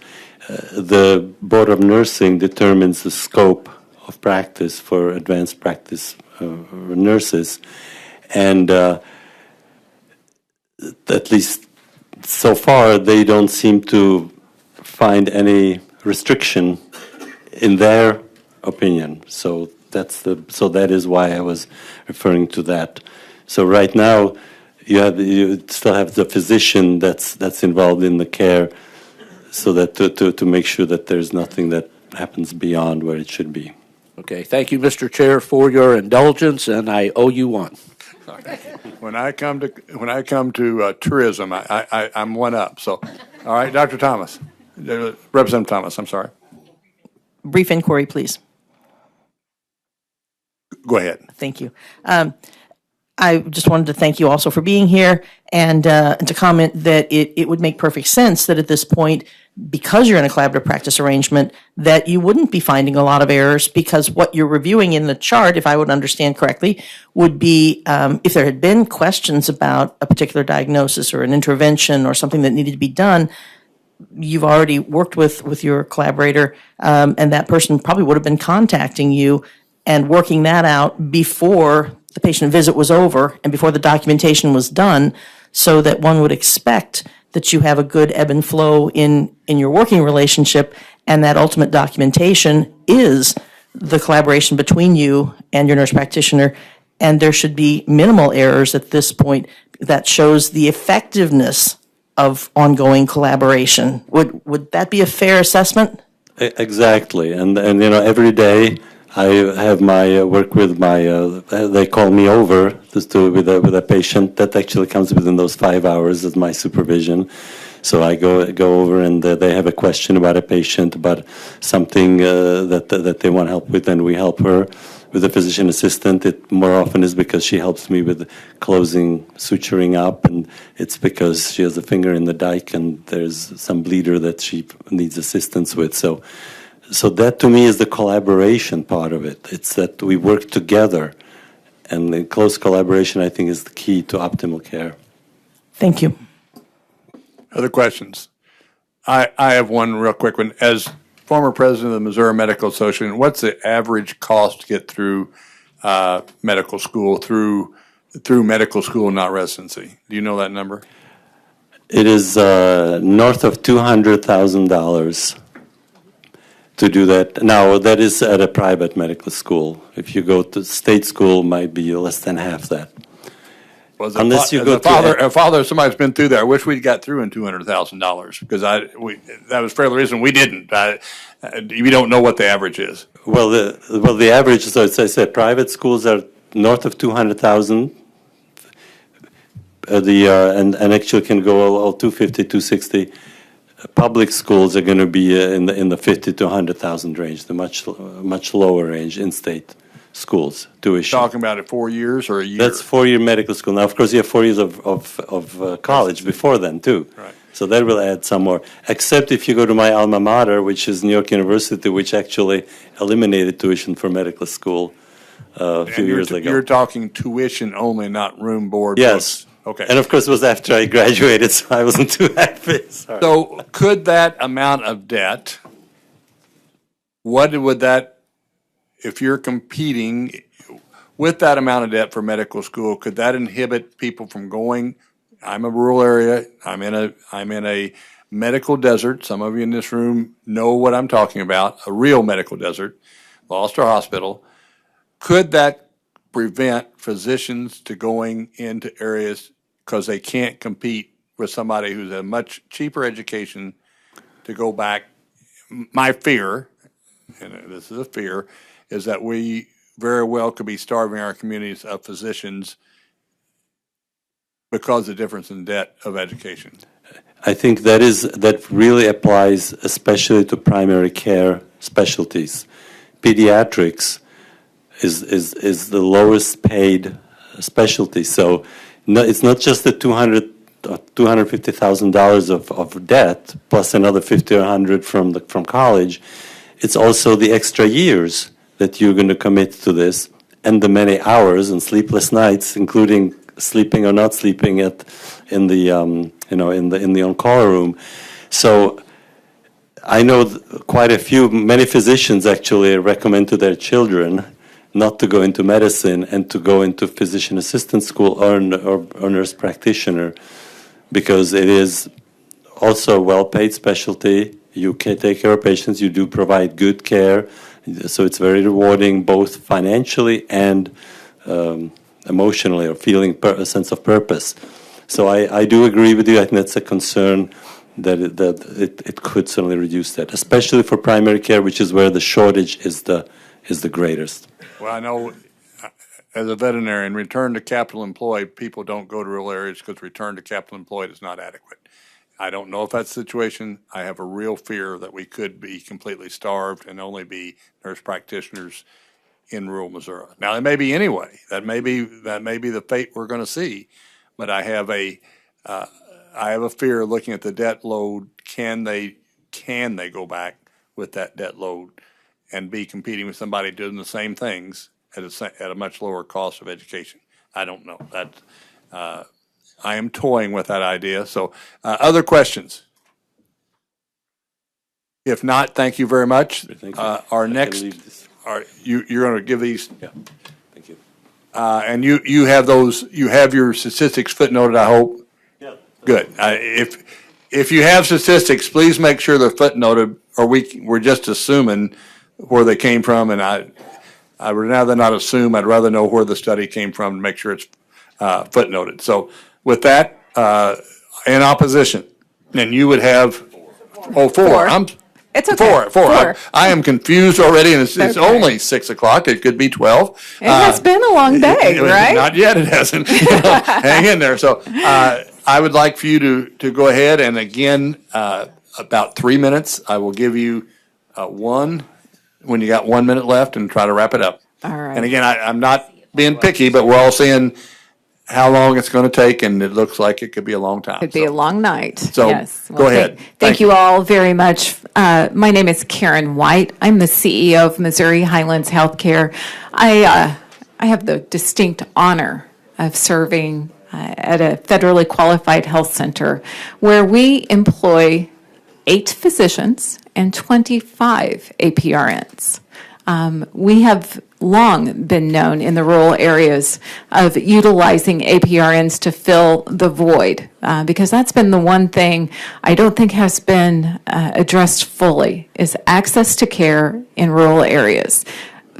O: the Board of Nursing determines the scope of practice for advanced practice nurses, and at least so far they don't seem to find any restriction in their opinion. So that is why I was referring to that. So right now, you still have the physician that's involved in the care, so that to make sure that there's nothing that happens beyond where it should be.
C: Okay, thank you, Mr. Chair, for your indulgence, and I owe you one.
A: When I come to tourism, I'm one up. So, all right, Dr. Thomas, Representative Thomas, I'm sorry.
E: Brief inquiry, please.
A: Go ahead.
E: Thank you. I just wanted to thank you also for being here and to comment that it would make perfect sense that at this point, because you're in a collaborative practice arrangement, that you wouldn't be finding a lot of errors because what you're reviewing in the chart, if I would understand correctly, would be if there had been questions about a particular diagnosis or an intervention or something that needed to be done, you've already worked with your collaborator, and that person probably would have been contacting you and working that out before the patient visit was over and before the documentation was done, so that one would expect that you have a good ebb and flow in your working relationship, and that ultimate documentation is the collaboration between you and your nurse practitioner, and there should be minimal errors at this point that shows the effectiveness of ongoing collaboration. Would that be a fair assessment?
O: Exactly, and every day I have my work with my. They call me over with a patient that actually comes within those 5 hours as my supervision. So I go over and they have a question about a patient, about something that they want help with, and we help her with a physician assistant. It more often is because she helps me with closing, suturing up, and it's because she has a finger in the dike and there's some bleeder that she needs assistance with. So that to me is the collaboration part of it. It's that we work together, and in close collaboration, I think, is the key to optimal care.
E: Thank you.
A: Other questions? I have one real quick one. As former president of the Missouri Medical Association, what's the average cost to get through medical school, through medical school, not residency? Do you know that number?
O: It is north of $200,000 to do that. Now, that is at a private medical school. If you go to state school, it might be less than half that. Unless you go
A: a father of somebody's been through there. I wish we'd got through in $200,000 because that was for the reason we didn't. We don't know what the average is.
O: Well, the average. So as I said, private schools are north of 200,000. And actually can go all 250, 260. Public schools are going to be in the 50 to 100,000 range, the much lower range in state schools tuition.
A: Talking about it 4 years or a year?
O: That's 4-year medical school. Now, of course, you have 4 years of college before then, too.
A: Right.
O: So that will add some more. Except if you go to my alma mater, which is New York University, which actually eliminated tuition for medical school a few years ago.
A: You're talking tuition only, not room, board,
O: yes.
A: books. Okay.
O: And of course, it was after I graduated, so I wasn't too happy. Sorry.
A: So could that amount of debt, what would that, if you're competing with that amount of debt for medical school, could that inhibit people from going? I'm a rural area. I'm in a medical desert. Some of you in this room know what I'm talking about, a real medical desert, Gloucester Hospital. Could that prevent physicians to going into areas because they can't compete with somebody who's a much cheaper education to go back? My fear, and this is a fear, is that we very well could be starving our communities of physicians because of the difference in debt of education.
O: I think that really applies especially to primary care specialties. Pediatrics is the lowest paid specialty. So it's not just the $250,000 of debt plus another 50 or 100 from college. It's also the extra years that you're going to commit to this, and the many hours and sleepless nights, including sleeping or not sleeping in the on-call room. So I know many physicians actually recommend to their children not to go into medicine and to go into physician assistant school or nurse practitioner, because it is also a well-paid specialty. You can take care of patients. You do provide good care. So it's very rewarding both financially and emotionally, or feeling a sense of purpose. So I do agree with you. I think that's a concern that it could certainly reduce that, especially for primary care, which is where the shortage is the greatest.
A: Well, I know as a veterinarian, return to capital employed, people don't go to rural areas because return to capital employed is not adequate. I don't know if that's the situation. I have a real fear that we could be completely starved and only be nurse practitioners in rural Missouri. Now, it may be anyway. That may be the fate we're going to see. But I have a fear looking at the debt load. Can they go back with that debt load and be competing with somebody doing the same things at a much lower cost of education? I don't know. I am toying with that idea. So, other questions? If not, thank you very much.
O: Thank you.
A: Our next, you're going to give these.
O: Yeah. Thank you.
A: And you have those. You have your statistics footnoted, I hope.
O: Yeah.
A: Good. If you have statistics, please make sure they're footnoted, or we're just assuming where they came from. And I would rather not assume. I'd rather know where the study came from to make sure it's footnoted. So with that, in opposition, and you would have four.
R: It's okay.
A: Four. I am confused already, and it's only 6 o'clock. It could be 12.
R: It has been a long day, right?
A: Not yet. It hasn't. Hang in there. So I would like for you to go ahead, and again, about 3 minutes. I will give you one when you got 1 minute left, and try to wrap it up.
R: All right.
A: And again, I'm not being picky, but we're all seeing how long it's going to take, and it looks like it could be a long time.
R: Could be a long night.
A: So
R: yes.
A: Go ahead.
R: Thank you all very much. My name is Karen White. I'm the CEO of Missouri Highlands Healthcare. I have the distinct honor of serving at a federally qualified health center where we employ 8 physicians and 25 APRNs. We have long been known in the rural areas of utilizing APRNs to fill the void, because that's been the one thing I don't think has been addressed fully, is access to care in rural areas.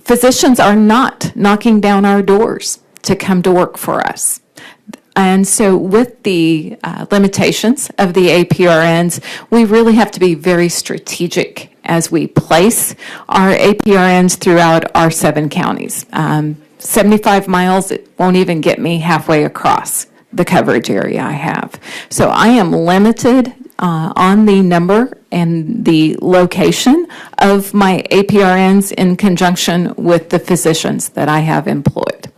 R: Physicians are not knocking down our doors to come to work for us. And so with the limitations of the APRNs, we really have to be very strategic as we place our APRNs throughout our 7 counties. 75 miles, it won't even get me halfway across the coverage area I have. So I am limited on the number and the location of my APRNs in conjunction with the physicians that I have employed.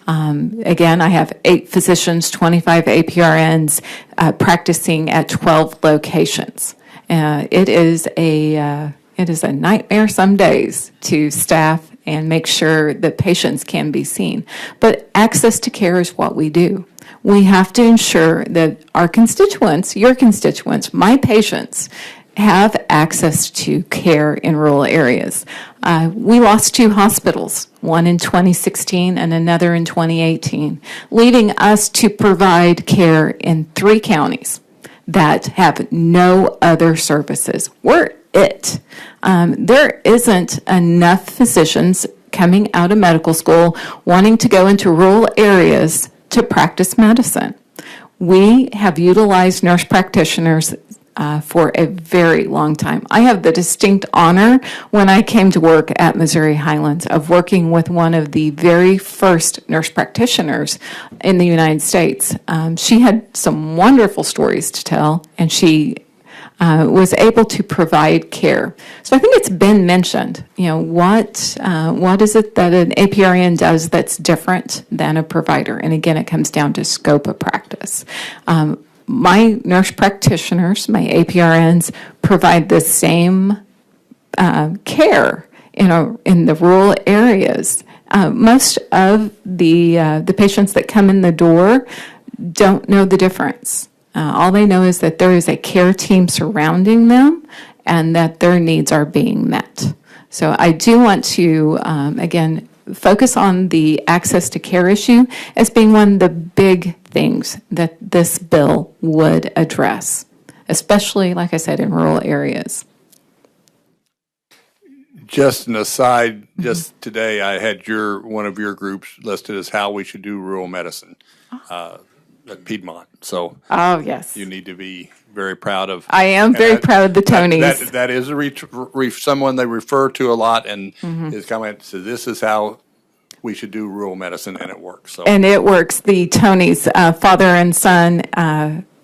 R: Again, I have 8 physicians, 25 APRNs practicing at 12 locations. It is a nightmare some days to staff and make sure that patients can be seen. But access to care is what we do. We have to ensure that our constituents, your constituents, my patients, have access to care in rural areas. We lost 2 hospitals, one in 2016 and another in 2018, leaving us to provide care in 3 counties that have no other services. We're it. There isn't enough physicians coming out of medical school wanting to go into rural areas to practice medicine. We have utilized nurse practitioners for a very long time. I have the distinct honor when I came to work at Missouri Highlands of working with one of the very first nurse practitioners in the United States. She had some wonderful stories to tell, and she was able to provide care. So I think it's been mentioned, what is it that an APRN does that's different than a provider? And again, it comes down to scope of practice. My nurse practitioners, my APRNs, provide the same care in the rural areas. Most of the patients that come in the door don't know the difference. All they know is that there is a care team surrounding them and that their needs are being met. So I do want to, again, focus on the access to care issue as being one of the big things that this bill would address, especially, like I said, in rural areas.
A: Just an aside, just today I had one of your groups listed as how we should do rural medicine at Piedmont. So
R: yes,
A: you need to be very proud of.
R: I am very proud of the Tonys.
A: That is someone they refer to a lot, and his comment says this is how we should do rural medicine, and it works. So.
R: And it works. The Tonys, father and son,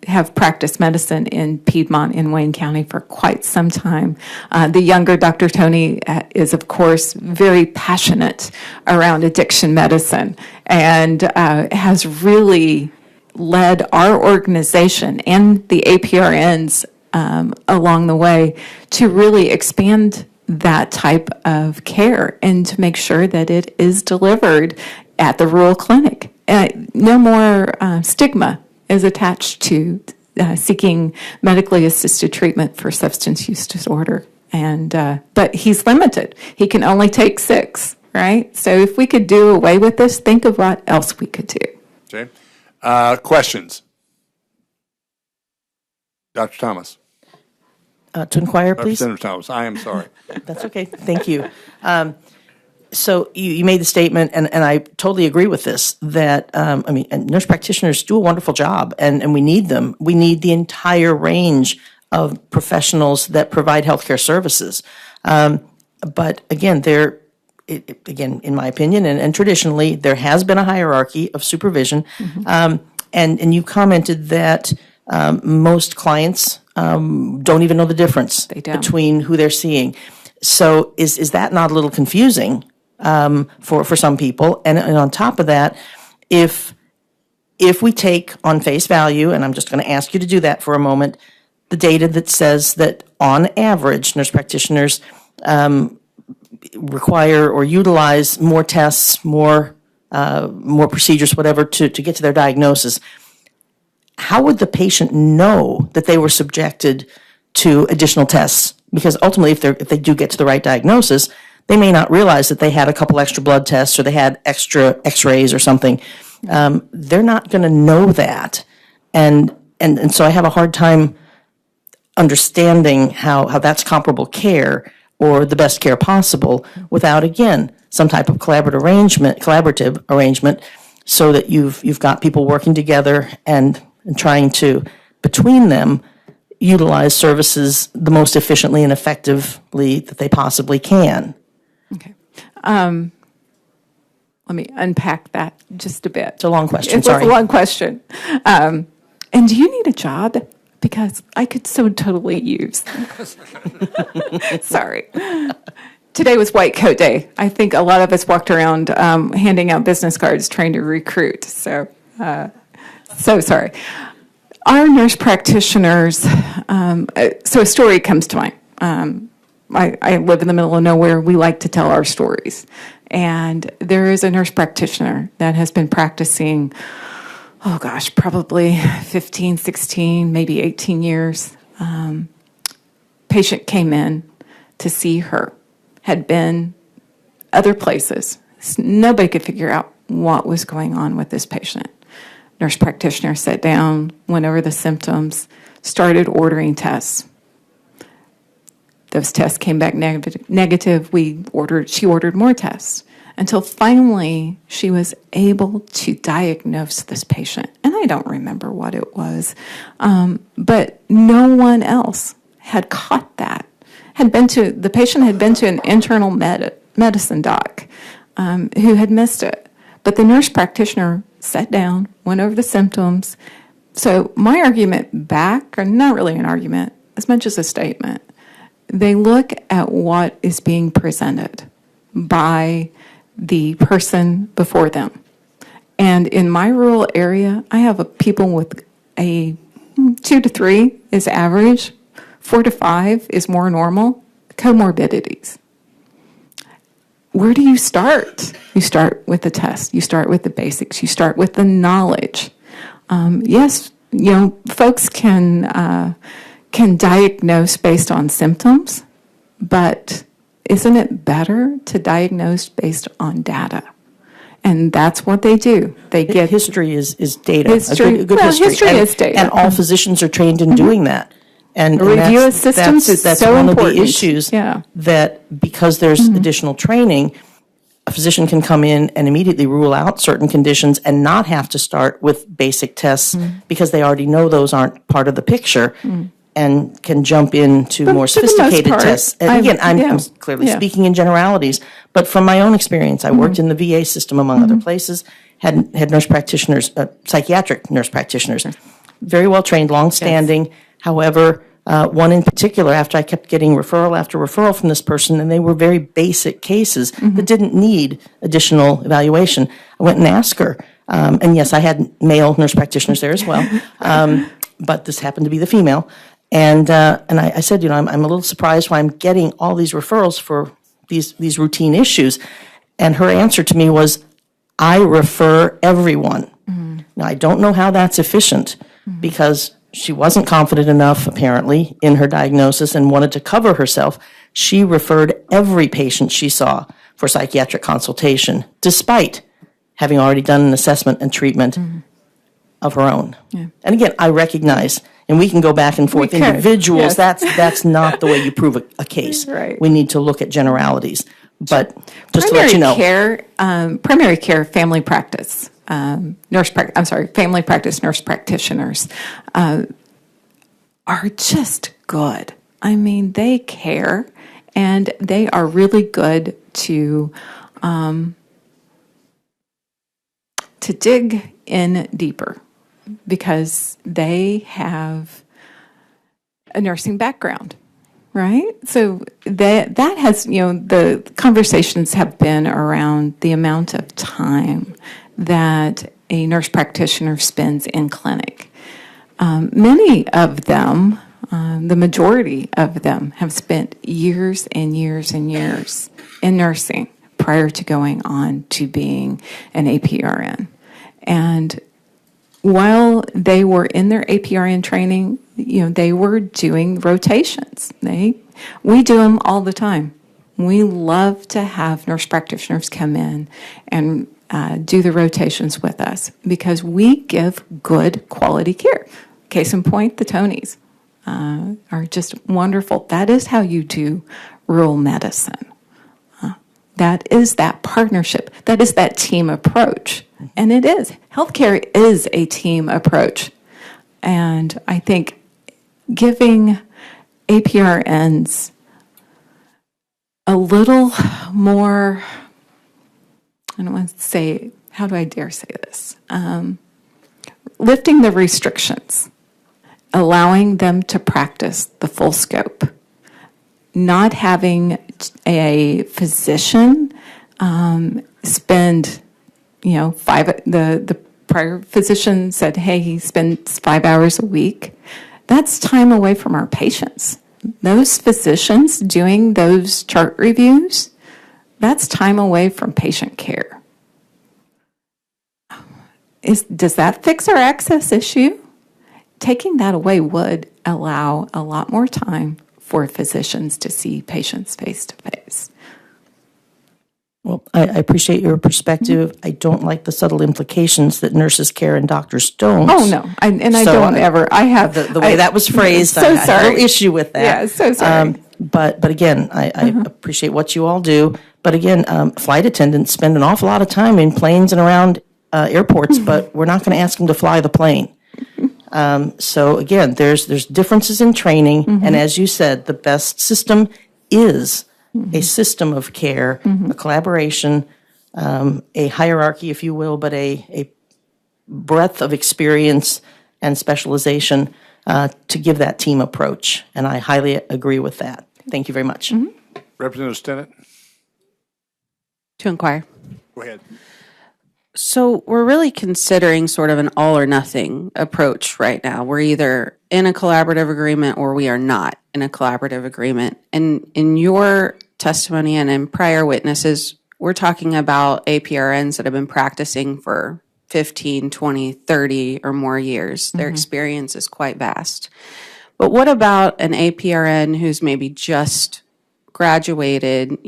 R: have practiced medicine in Piedmont in Wayne County for quite some time. The younger Dr. Tony is, of course, very passionate around addiction medicine and has really led our organization and the APRNs along the way to really expand that type of care and to make sure that it is delivered at the rural clinic. No more stigma is attached to seeking medically assisted treatment for substance use disorder. And but he's limited. He can only take 6, right? So if we could do away with this, think of what else we could do.
A: Okay. Questions? Dr. Thomas.
E: To inquire, please.
A: Representative Thomas, I am sorry.
E: That's okay. Thank you. So you made the statement, and I totally agree with this, that, and nurse practitioners do a wonderful job, and we need them. We need the entire range of professionals that provide healthcare services. But again, in my opinion, and traditionally, there has been a hierarchy of supervision. Mm-hmm. And you commented that most clients don't even know the difference between who they're seeing. So is that not a little confusing for some people? And on top of that, if we take on face value, and I'm just going to ask you to do that for a moment, the data that says that on average, nurse practitioners require or utilize more tests, more procedures, whatever, to get to their diagnosis, how would the patient know that they were subjected to additional tests? Because ultimately, if they do get to the right diagnosis, they may not realize that they had a couple extra blood tests or they had extra x-rays or something. They're not going to know that. And so I have a hard time understanding how that's comparable care or the best care possible without, again, some type of collaborative arrangement so that you've got people working together and trying to, between them, utilize services the most efficiently and effectively that they possibly can.
R: Okay. Let me unpack that just a bit.
E: It's a long question,
R: It's a long question. And do you need a job? Because I could so totally use. Sorry. Today was White Coat Day. I think a lot of us walked around handing out business cards trying to recruit. So sorry. Our nurse practitioners, so a story comes to mind. I live in the middle of nowhere. We like to tell our stories. And there is a nurse practitioner that has been practicing, probably 15, 16, maybe 18 years. Patient came in to see her, had been other places. Nobody could figure out what was going on with this patient. Nurse practitioner sat down, went over the symptoms, started ordering tests. Those tests came back negative. She ordered more tests until finally she was able to diagnose this patient. And I don't remember what it was, but no one else had caught that. The patient had been to an internal medicine doc who had missed it. But the nurse practitioner sat down, went over the symptoms. So my argument back, or not really an argument, as much as a statement, they look at what is being presented by the person before them. And in my rural area, I have people with a 2 to 3 is average, 4 to 5 is more normal, comorbidities. Where do you start? You start with the test. You start with the basics. You start with the knowledge. Yes, folks can diagnose based on symptoms, but isn't it better to diagnose based on data? And that's what they do. They get
E: history is data.
R: History,
E: a good history
R: is data,
E: and all physicians are trained in doing that. And
R: review of systems is
E: that's
R: so
E: one
R: important.
E: of the issues that because there's additional training, a physician can come in and immediately rule out certain conditions and not have to start with basic tests because they already know those aren't part of the picture. and can jump into
R: But
E: more
R: for the most
E: sophisticated
R: part,
E: tests. And again, I'm clearly
R: yeah.
E: speaking in generalities, but from my own experience, I worked in the VA system, among other places, had nurse practitioners, psychiatric nurse practitioners, very well trained, long-standing. However, one in particular, after I kept getting referral after referral from this person, and they were very basic cases that didn't need additional evaluation, I went and asked her, and yes, I had male nurse practitioners there as well, but this happened to be the female. And I said, I'm a little surprised why I'm getting all these referrals for these routine issues. And her answer to me was, I refer everyone. Now, I don't know how that's efficient because she wasn't confident enough, apparently, in her diagnosis and wanted to cover herself. She referred every patient she saw for psychiatric consultation, despite having already done an assessment and treatment of her own.
R: Yeah.
E: And again, I recognize, and we can go back and forth, individuals, that's not the way you prove a case.
R: Right.
E: We need to look at generalities. But just to let you know.
R: Primary care, family practice, family practice nurse practitioners are just good. I mean, they care, and they are really good to dig in deeper because they have a nursing background. Right? So that has, the conversations have been around the amount of time that a nurse practitioner spends in clinic. Many of them, the majority of them, have spent years and years and years in nursing prior to going on to being an APRN. And while they were in their APRN training, they were doing rotations. We do them all the time. We love to have nurse practitioners come in and do the rotations with us because we give good quality care. Case in point, the Tonys are just wonderful. That is how you do rural medicine. That is that partnership. That is that team approach. And it is. Healthcare is a team approach. And I think giving APRNs a little more, I don't want to say, how do I dare say this? Lifting the restrictions, allowing them to practice the full scope, not having a physician spend, the prior physician said, hey, he spends 5 hours a week. That's time away from our patients. Those physicians doing those chart reviews, that's time away from patient care. Does that fix our access issue? Taking that away would allow a lot more time for physicians to see patients face to face.
E: Well, I appreciate your perspective. I don't like the subtle implications that nurses care and doctors don't.
R: Oh, no. I don't ever. I have.
E: The way that was phrased, I have no issue with that.
R: Yeah, so sorry.
E: But again, I appreciate what you all do. But again, flight attendants spend an awful lot of time in planes and around airports, but we're not going to ask them to fly the plane. So again, there's differences in training, and as you said, the best system is a system of care, a collaboration, a hierarchy, if you will, but a breadth of experience and specialization to give that team approach. And I highly agree with that. Thank you very much.
A: Representative Stinnett?
F: To inquire.
A: Go ahead.
F: So we're really considering sort of an all or nothing approach right now. We're either in a collaborative agreement or we are not in a collaborative agreement. And in your testimony and in prior witnesses, we're talking about APRNs that have been practicing for 15, 20, 30 or more years. Their experience is quite vast. But what about an APRN who's maybe just graduated,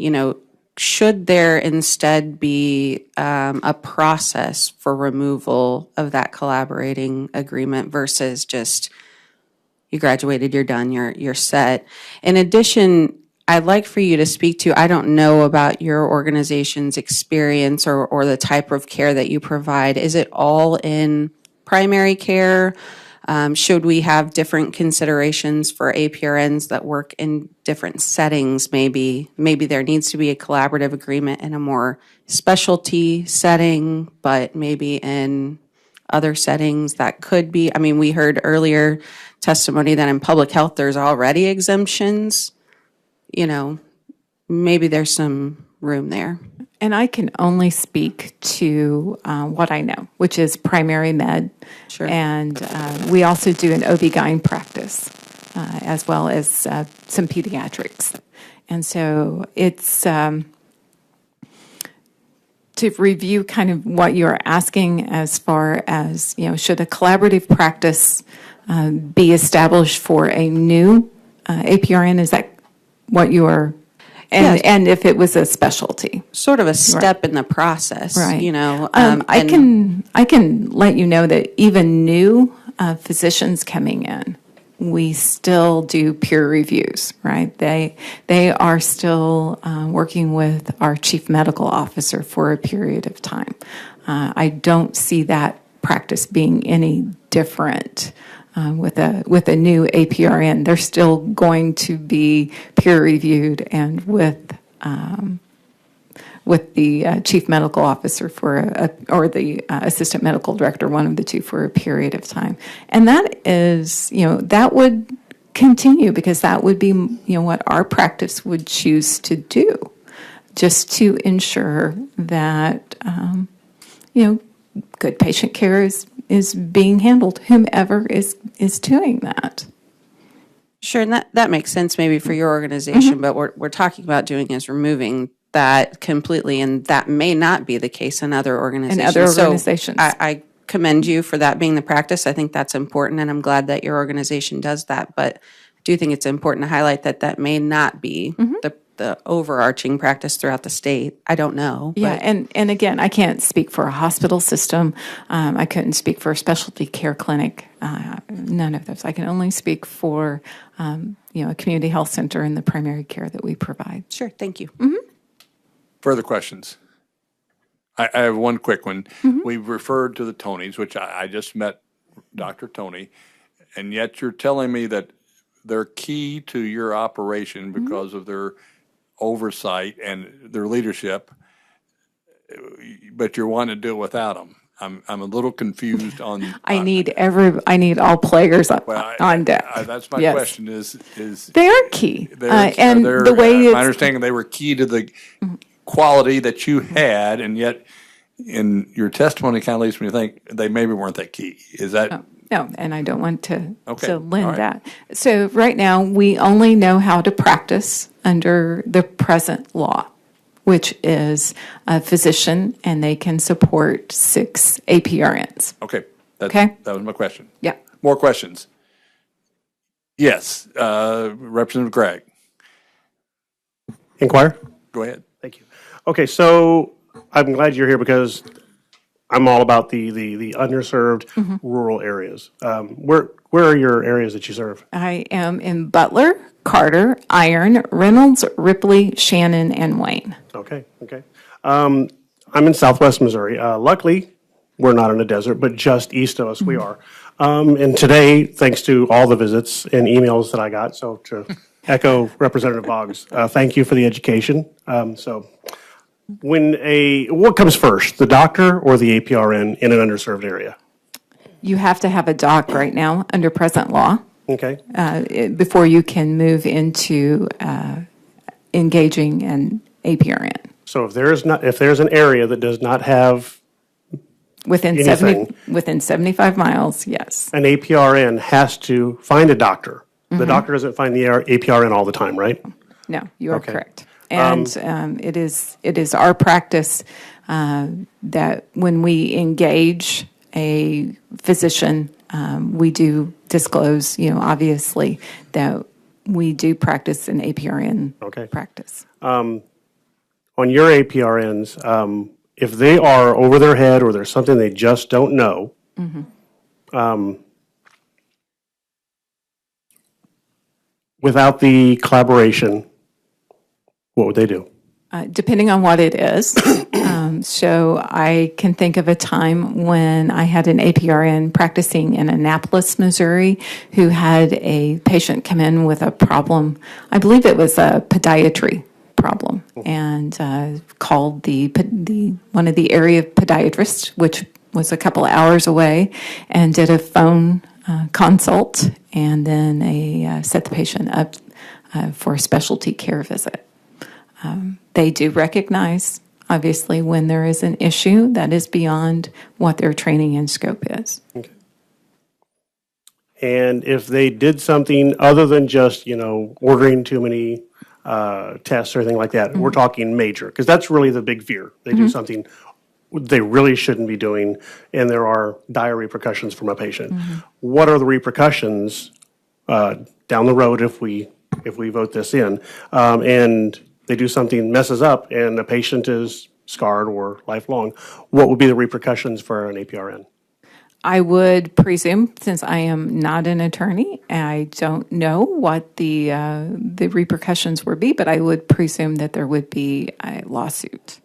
F: should there instead be a process for removal of that collaborating agreement versus just you graduated, you're done, you're set? In addition, I'd like for you to speak to, I don't know about your organization's experience or the type of care that you provide. Is it all in primary care? Should we have different considerations for APRNs that work in different settings? Maybe there needs to be a collaborative agreement in a more specialty setting, but maybe in other settings that could be. I mean, we heard earlier testimony that in public health there's already exemptions. Maybe there's some room there.
R: And I can only speak to what I know, which is primary med.
F: Sure.
R: And we also do an OB-GYN practice, as well as some pediatrics. And so it's to review kind of what you're asking as far as, should a collaborative practice be established for a new APRN? Is that what you're... And if it was a specialty,
F: sort of a step in the process,
R: right?
F: I
R: can let you know that even new physicians coming in, we still do peer reviews, right? They are still working with our chief medical officer for a period of time. I don't see that practice being any different. With a new APRN, they're still going to be peer reviewed and with the chief medical officer or the assistant medical director, one of the two, for a period of time. And that is, that would continue because that would be, what our practice would choose to do, just to ensure that, good patient care is being handled, whomever is doing that.
F: Sure, and that makes sense maybe for your organization, but we're talking about doing is removing that completely, and that may not be the case in other organizations. So I commend you for that being the practice. I think that's important, and I'm glad that your organization does that, but I do think it's important to highlight that may not be the overarching practice throughout the state. I don't know.
R: Yeah, and again, I can't speak for a hospital system. I couldn't speak for a specialty care clinic. None of those. I can only speak for a community health center and the primary care that we provide.
F: Sure, thank you.
A: Further questions? I have one quick one. We've referred to the Tonys, which I just met Dr. Tony, and yet you're telling me that they're key to your operation because of their oversight and their leadership, but you're wanting to do it without them. I'm a little confused on.
R: I need all players on deck.
A: That's my question. Is
R: they are key,
A: and
R: the way
A: my understanding they were key to the quality that you had, and yet in your testimony, kind of leads me to think they maybe weren't that key. Is that?
R: No, and I don't want to lend that. So right now, we only know how to practice under the present law, which is a physician, and they can support 6 APRNs.
A: Okay. That was my question.
R: Yeah.
A: More questions? Yes. Representative Gregg.
Q: Inquire?
A: Go ahead.
Q: Thank you. Okay, so I'm glad you're here because I'm all about the underserved rural areas. Where are your areas that you serve?
R: I am in Butler, Carter, Iron, Reynolds, Ripley, Shannon, and Wayne.
Q: Okay. I'm in Southwest Missouri. Luckily, we're not in a desert, but just east of us we are. And today, thanks to all the visits and emails that I got, so to echo Representative Boggs, thank you for the education. What comes first, the doctor or the APRN in an underserved area?
R: You have to have a doc right now under present law.
Q: Okay.
R: Before you can move into engaging an APRN.
Q: So if there's an area that does not have
R: within
Q: anything,
R: 75 miles, yes,
Q: an APRN has to find a doctor. The doctor doesn't find the APRN all the time, right?
R: No, you are correct. And it is our practice that when we engage a physician, we do disclose, obviously, that we do practice an APRN practice.
Q: On your APRNs, if they are over their head or there's something they just don't know, without the collaboration, what would they do?
R: depending on what it is. So I can think of a time when I had an APRN practicing in Annapolis, Missouri, who had a patient come in with a problem. I believe it was a podiatry problem, and called the one of the area podiatrists, which was a couple of hours away, and did a phone consult, and then set the patient up for a specialty care visit. They do recognize, obviously, when there is an issue that is beyond what their training and scope is.
Q: Okay. And if they did something other than just, ordering too many tests or anything like that, we're talking major, because that's really the big fear. They do something they really shouldn't be doing, and there are dire repercussions from a patient. What are the repercussions down the road if we vote this in? And they do something, messes up, and the patient is scarred or lifelong. What would be the repercussions for an APRN?
R: I would presume, since I am not an attorney, I don't know what the repercussions would be, but I would presume that there would be a lawsuit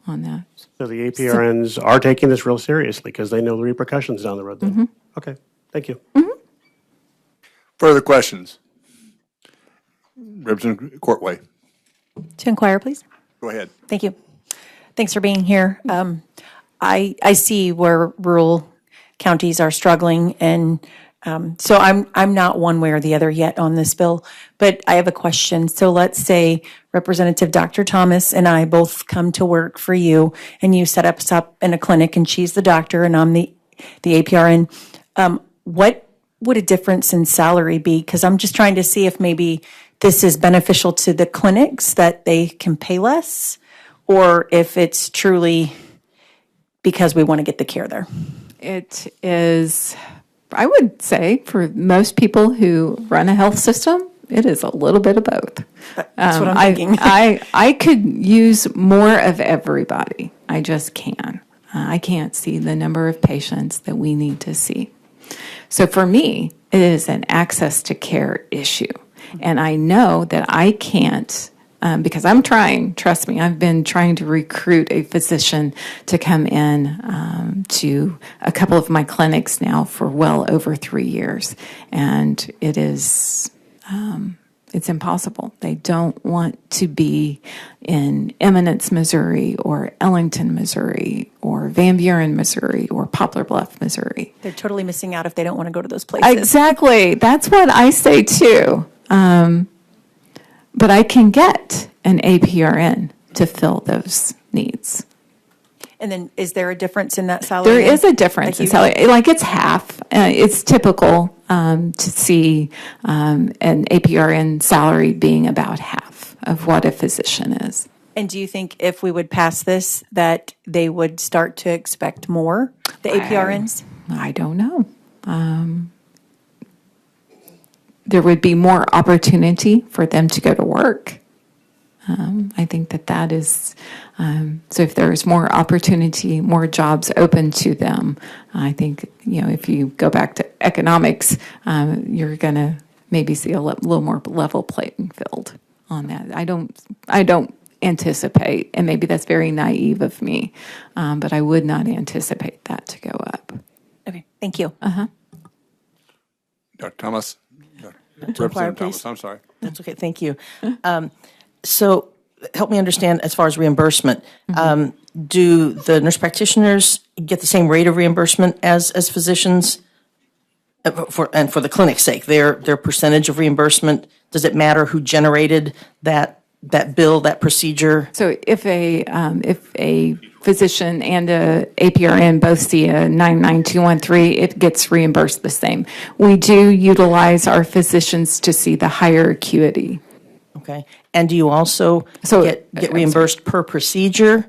R: on that.
Q: So the APRNs are taking this real seriously because they know the repercussions down the road then. Okay, thank you.
A: Further questions? Representative Courtway.
I: To inquire, please.
A: Go ahead.
I: Thank you. Thanks for being here. I see where rural counties are struggling, and so I'm not one way or the other yet on this bill, but I have a question. So let's say Representative Dr. Thomas and I both come to work for you, and you set us up in a clinic, and she's the doctor and I'm the APRN. What would a difference in salary be? Because I'm just trying to see if maybe this is beneficial to the clinics that they can pay less, or if it's truly because we want to get the care there.
R: It is, I would say, for most people who run a health system, it is a little bit of both.
I: That's what I'm thinking.
R: I could use more of everybody. I just can. I can't see the number of patients that we need to see. So for me, it is an access to care issue. And I know that I can't, because I'm trying, trust me, I've been trying to recruit a physician to come in to a couple of my clinics now for well over 3 years. And it is, it's impossible. They don't want to be in Eminence, Missouri, or Ellington, Missouri, or Van Buren, Missouri, or Poplar Bluff, Missouri.
I: They're totally missing out if they don't want to go to those places.
R: Exactly. That's what I say too. But I can get an APRN to fill those needs.
I: And then is there a difference in that salary?
R: There is a difference in salary. Like it's half. It's typical to see an APRN salary being about half of what a physician is.
I: And do you think if we would pass this that they would start to expect more, the APRNs?
R: I don't know. There would be more opportunity for them to go to work. I think that is, so if there's more opportunity, more jobs open to them, I think, if you go back to economics, you're going to maybe see a little more level playing field on that. I don't anticipate, and maybe that's very naive of me, but I would not anticipate that to go up.
I: Okay, thank you.
A: Dr. Thomas?
E: Representative
A: Thomas, I'm sorry.
E: That's okay, thank you. So help me understand as far as reimbursement. Do the nurse practitioners get the same rate of reimbursement as physicians? For the clinic's sake, their percentage of reimbursement, does it matter who generated that bill, that procedure?
R: So if a physician and a APRN both see a 99213, it gets reimbursed the same. We do utilize our physicians to see the higher acuity.
E: Okay. And do you also get reimbursed per procedure?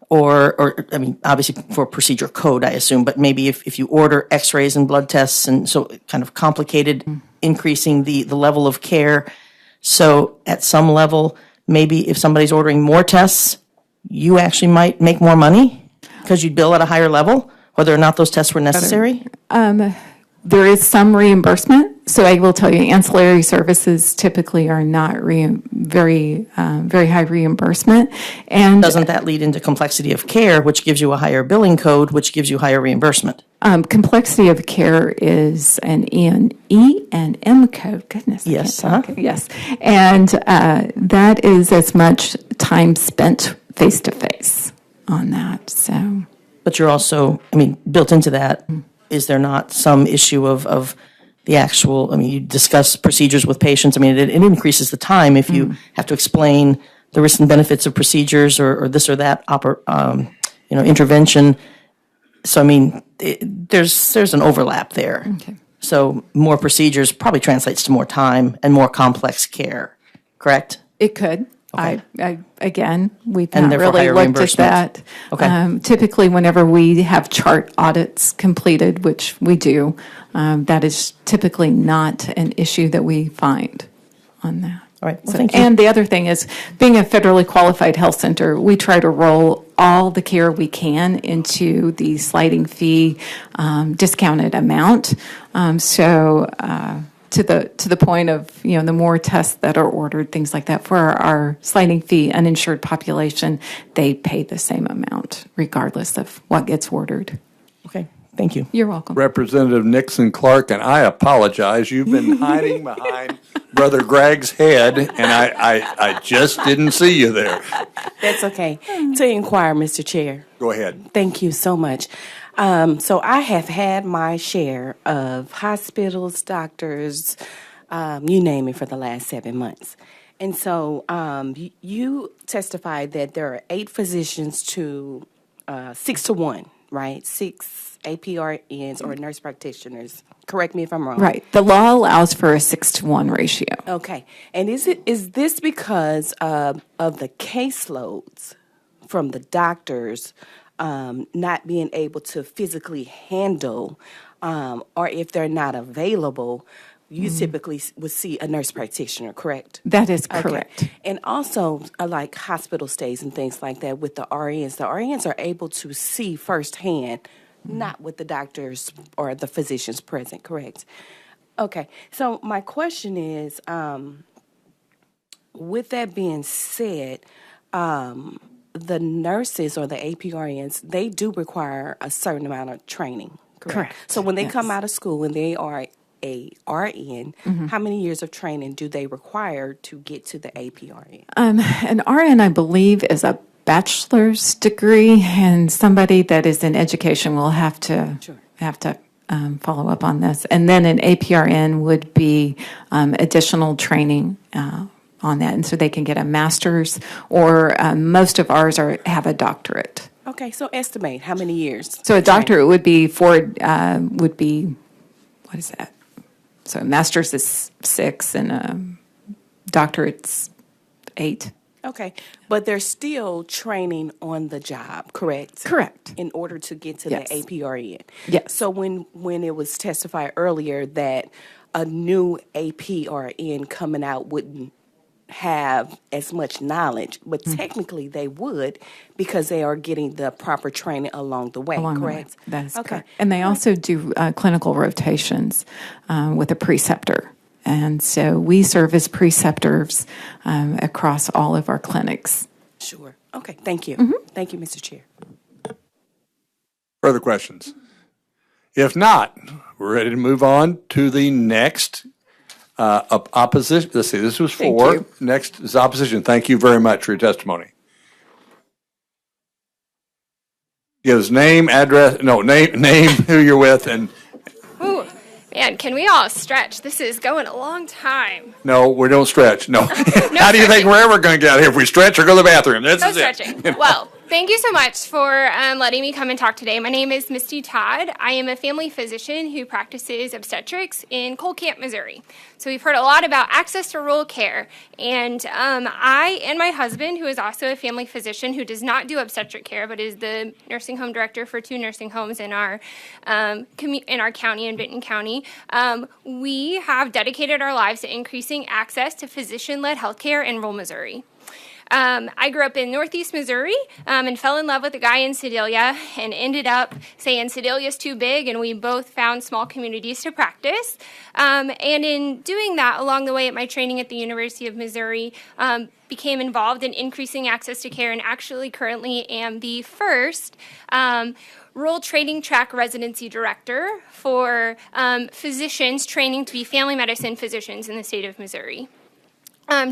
E: Or I mean, obviously for procedure code, I assume, but maybe if you order x-rays and blood tests, and so kind of complicated, increasing the level of care. So at some level, maybe if somebody's ordering more tests, you actually might make more money because you bill at a higher level, whether or not those tests were necessary?
R: There is some reimbursement, so I will tell you, ancillary services typically are not very high reimbursement. And
E: Doesn't that lead into complexity of care, which gives you a higher billing code, which gives you higher reimbursement?
R: Complexity of care is an E&M code. Goodness. I
E: Yes,
R: can't talk. Yes. And that is as much time spent face to face on that. So,
E: But you're also, built into that, is there not some issue of the actual, you discuss procedures with patients. It increases the time if you have to explain the risks and benefits of procedures or this or that intervention. So, there's an overlap there.
R: Okay.
E: So more procedures probably translates to more time and more complex care, correct?
R: It could.
E: Okay.
R: Again, we've
E: And
R: not
E: therefore
R: really
E: higher
R: looked at
E: reimbursement.
R: that.
E: Okay.
R: Typically, whenever we have chart audits completed, which we do, that is typically not an issue that we find on that.
E: All right. Well,
R: So,
E: thank you.
R: and the other thing is, being a federally qualified health center, we try to roll all the care we can into the sliding fee discounted amount. To the point of, the more tests that are ordered, things like that, for our sliding fee uninsured population, they pay the same amount regardless of what gets ordered.
E: Okay. Thank you.
R: You're welcome.
A: Representative Nixon Clark, and I apologize. You've been hiding behind Brother Greg's head, and I just didn't see you there.
G: That's okay. To inquire, Mr. Chair.
A: Go ahead.
G: Thank you so much. So I have had my share of hospitals, doctors, you name it, for the last 7 months. And so you testified that there are 8 physicians to 6 to 1, right? 6 APRNs or nurse practitioners. Correct me if I'm wrong.
R: Right. The law allows for a 6-to-1 ratio.
G: Okay. And is this because of the caseloads from the doctors not being able to physically handle, or if they're not available, you typically would see a nurse practitioner, correct?
R: That is correct.
G: Okay. And also, like hospital stays and things like that with the RNs are able to see firsthand, not with the doctors or the physicians present, correct? Okay. So my question is, with that being said, the nurses or the APRNs, they do require a certain amount of training, correct? So when they come out of school and they are a RN, how many years of training do they require to get to the APRN?
R: An RN, I believe, is a bachelor's degree, and somebody that is in education will have to follow up on this. And then an APRN would be additional training on that, and so they can get a master's, or most of ours have a doctorate.
G: Okay, so estimate how many years?
R: So a doctorate would be what is that? So a master's is 6, and a doctorate's 8.
G: Okay, but they're still training on the job, correct?
R: Correct.
G: In order to get to
R: Yes.
G: the APRN.
R: Yes.
G: So when it was testified earlier that a new APRN coming out wouldn't have as much knowledge, but technically they would, because they are getting the proper training along the way, correct?
R: That is
G: Okay.
R: correct. And they also do clinical rotations with a preceptor. And so we serve as preceptors across all of our clinics.
G: Sure. Okay, thank you. Thank you, Mr. Chair.
A: Further questions? If not, we're ready to move on to the next opposition. Let's see, this was
G: Thank
A: 4.
G: you.
A: Next is opposition. Thank you very much for your testimony. Give us name, address, name who you're with, and
S: Ooh, man, can we all stretch? This is going a long time.
A: no, we don't stretch. No. How do you think
S: stretching.
A: we're ever going to get out of here if we stretch or go to the bathroom? This
S: No
A: is it.
S: stretching. Well, thank you so much for letting me come and talk today. My name is Misty Todd. I am a family physician who practices obstetrics in Cole Camp, Missouri. So we've heard a lot about access to rural care. And I and my husband, who is also a family physician who does not do obstetric care, but is the nursing home director for 2 nursing homes in our county, in Benton County, we have dedicated our lives to increasing access to physician-led healthcare in rural Missouri. I grew up in Northeast Missouri and fell in love with a guy in Sedalia and ended up saying Sedalia's too big, and we both found small communities to practice. And in doing that, along the way at my training at the University of Missouri, became involved in increasing access to care, and actually currently am the first rural training track residency director for physicians training to be family medicine physicians in the state of Missouri.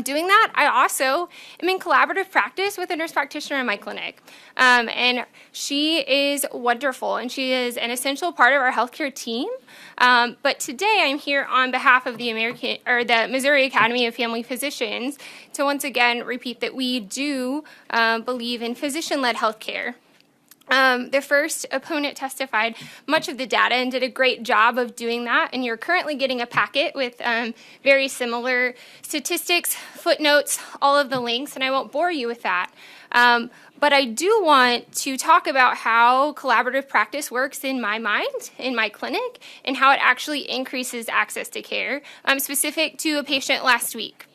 S: Doing that, I also am in collaborative practice with a nurse practitioner in my clinic. And she is wonderful, and she is an essential part of our healthcare team. But today I'm here on behalf of the Missouri Academy of Family Physicians to once again repeat that we do believe in physician-led healthcare. The first opponent testified much of the data and did a great job of doing that, and you're currently getting a packet with very similar statistics, footnotes, all of the links, and I won't bore you with that. But I do want to talk about how collaborative practice works in my mind, in my clinic, and how it actually increases access to care, specific to a patient last week.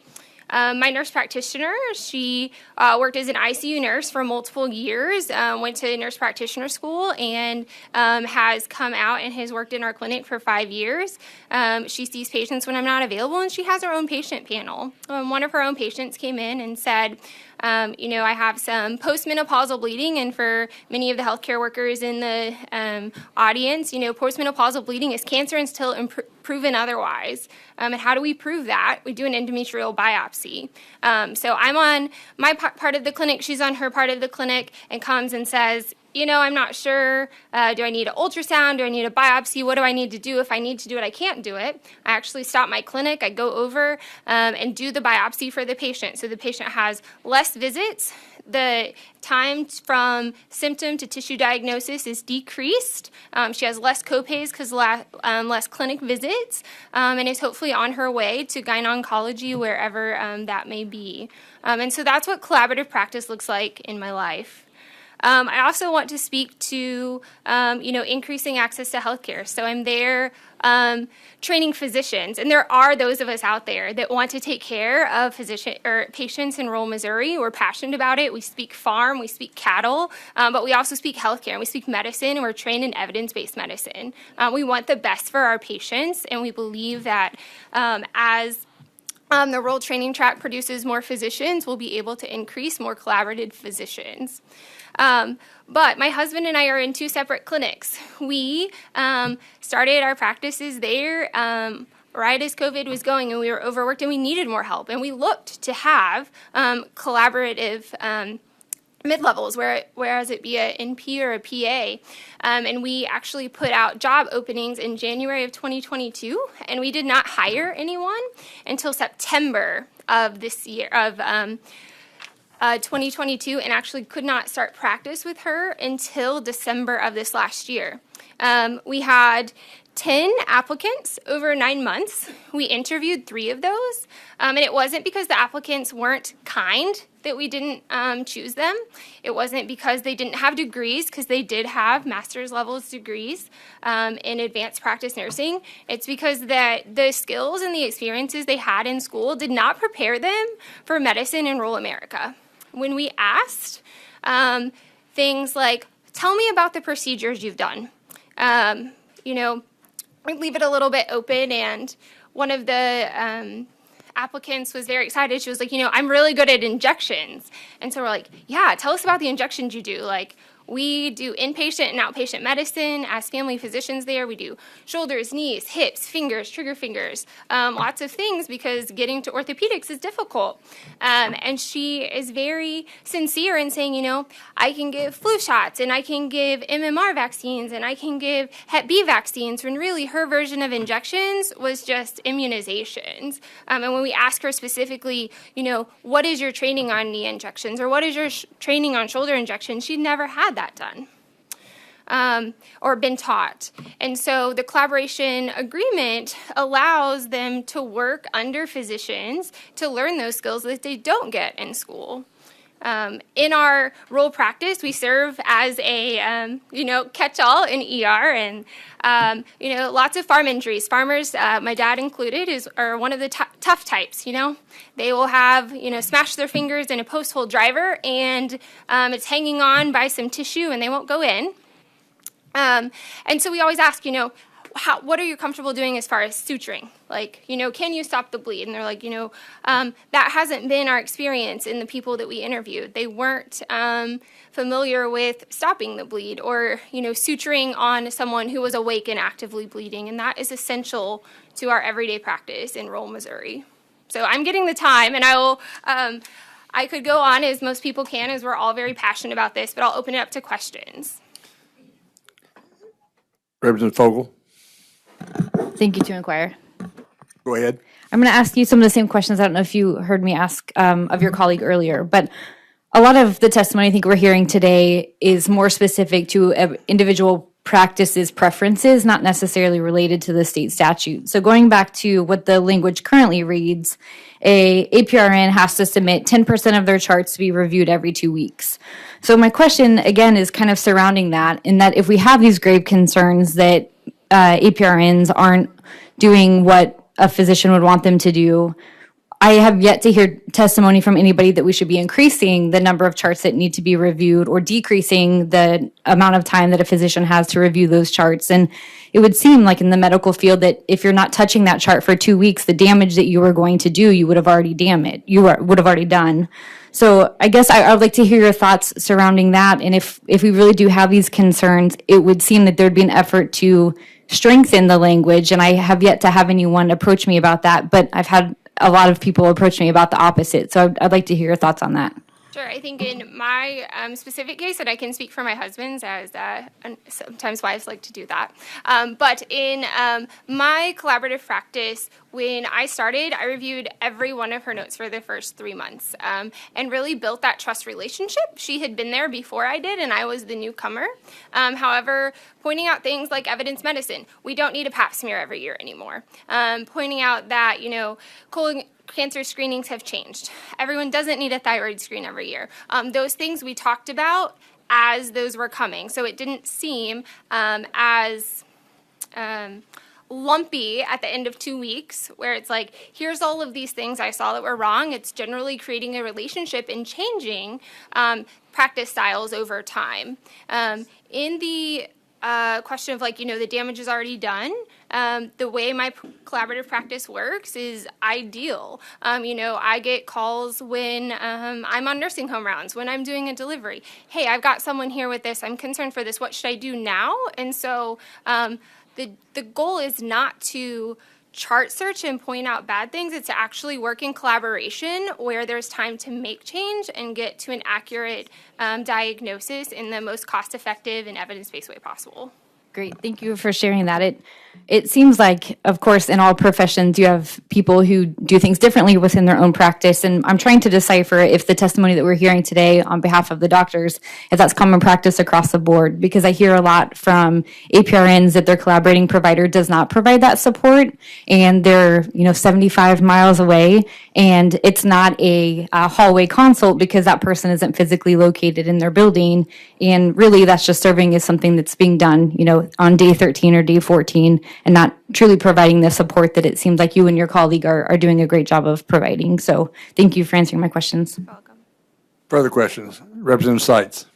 S: My nurse practitioner, she worked as an ICU nurse for multiple years, went to nurse practitioner school, and has come out and has worked in our clinic for 5 years. She sees patients when I'm not available, and she has her own patient panel. One of her own patients came in and said, I have some postmenopausal bleeding, and for many of the healthcare workers in the audience, postmenopausal bleeding is cancer until proven otherwise. And how do we prove that? We do an endometrial biopsy. So I'm on my part of the clinic, she's on her part of the clinic, and comes and says, I'm not sure, do I need an ultrasound, do I need a biopsy, what do I need to do? If I need to do it, I can't do it. I actually stop my clinic, I go over and do the biopsy for the patient. So the patient has less visits, the time from symptom to tissue diagnosis is decreased. She has less copays because less clinic visits, and is hopefully on her way to gyne-oncology wherever that may be. And so that's what collaborative practice looks like in my life. I also want to speak to, increasing access to healthcare. So I'm there training physicians, and there are those of us out there that want to take care of patients in rural Missouri. We're passionate about it. We speak farm, we speak cattle, but we also speak healthcare, and we speak medicine, and we're trained in evidence-based medicine. We want the best for our patients, and we believe that as the rural training track produces more physicians, we'll be able to increase more collaborative physicians. But my husband and I are in 2 separate clinics. We started our practices there right as COVID was going, and we were overworked, and we needed more help. And we looked to have collaborative mid-levels, whereas it be a NP or a PA. And we actually put out job openings in January of 2022, and we did not hire anyone until September of this year, of 2022, and actually could not start practice with her until December of this last year. We had 10 applicants over 9 months. We interviewed 3 of those, and it wasn't because the applicants weren't kind that we didn't choose them. It wasn't because they didn't have degrees, because they did have master's levels degrees in advanced practice nursing. It's because the skills and the experiences they had in school did not prepare them for medicine in rural America. When we asked things like, tell me about the procedures you've done, we leave it a little bit open, and one of the applicants was very excited. She was like, I'm really good at injections. And so we're like, yeah, tell us about the injections you do. Like, we do inpatient and outpatient medicine as family physicians there. We do shoulders, knees, hips, fingers, trigger fingers, lots of things, because getting to orthopedics is difficult. And she is very sincere in saying, I can give flu shots, and I can give MMR vaccines, and I can give Hep B vaccines, when really her version of injections was just immunizations. And when we ask her specifically, what is your training on knee injections, or what is your training on shoulder injections, she'd never had that done or been taught. And so the collaboration agreement allows them to work under physicians to learn those skills that they don't get in school. In our role practice, we serve as a, catch-all in ER and, lots of farm injuries. Farmers, my dad included, are one of the tough types, They will have, smash their fingers in a post hole driver and it's hanging on by some tissue and they won't go in. And so we always ask, what are you comfortable doing as far as suturing? Like, can you stop the bleed? And they're like, that hasn't been our experience in the people that we interviewed. They weren't familiar with stopping the bleed or, suturing on someone who was awake and actively bleeding. And that is essential to our everyday practice in rural Missouri. So I'm getting the time, and I could go on as most people can, as we're all very passionate about this, but I'll open it up to questions.
A: Representative Fogel.
K: Thank you to inquire.
A: Go ahead.
K: I'm going to ask you some of the same questions. I don't know if you heard me ask of your colleague earlier, but a lot of the testimony I think we're hearing today is more specific to individual practices preferences, not necessarily related to the state statute. So going back to what the language currently reads, a APRN has to submit 10% of their charts to be reviewed every 2 weeks. So my question, again, is kind of surrounding that, in that if we have these grave concerns that APRNs aren't doing what a physician would want them to do, I have yet to hear testimony from anybody that we should be increasing the number of charts that need to be reviewed or decreasing the amount of time that a physician has to review those charts. And it would seem like in the medical field that if you're not touching that chart for 2 weeks, the damage that you were going to do, you would have already would have already done. So I guess I would like to hear your thoughts surrounding that. And if we really do have these concerns, it would seem that there'd be an effort to strengthen the language. And I have yet to have anyone approach me about that, but I've had a lot of people approach me about the opposite. So I'd like to hear your thoughts on that.
S: Sure. I think in my specific case, and I can speak for my husband's, as sometimes wives like to do that. But in my collaborative practice, when I started, I reviewed every one of her notes for the first 3 months and really built that trust relationship. She had been there before I did, and I was the newcomer. However, pointing out things like evidence medicine, we don't need a pap smear every year anymore. Pointing out that, colon cancer screenings have changed. Everyone doesn't need a thyroid screen every year. Those things we talked about as those were coming. So it didn't seem as lumpy at the end of 2 weeks, where it's like, here's all of these things I saw that were wrong. It's generally creating a relationship and changing practice styles over time. In the question of the damage is already done, the way my collaborative practice works is ideal. I get calls when I'm on nursing home rounds, when I'm doing a delivery. Hey, I've got someone here with this. I'm concerned for this. What should I do now? And so the goal is not to chart search and point out bad things. It's to actually work in collaboration where there's time to make change and get to an accurate diagnosis in the most cost-effective and evidence-based way possible.
K: Great. Thank you for sharing that. It seems like, of course, in all professions, you have people who do things differently within their own practice. And I'm trying to decipher if the testimony that we're hearing today on behalf of the doctors, if that's common practice across the board, because I hear a lot from APRNs that their collaborating provider does not provide that support, and they're 75 miles away, and it's not a hallway consult because that person isn't physically located in their building. And really, that's just serving as something that's being done, on day 13 or day 14, and not truly providing the support that it seems like you and your colleague are doing a great job of providing. So thank you for answering my questions.
S: Welcome.
A: Further questions? Representative Seitz.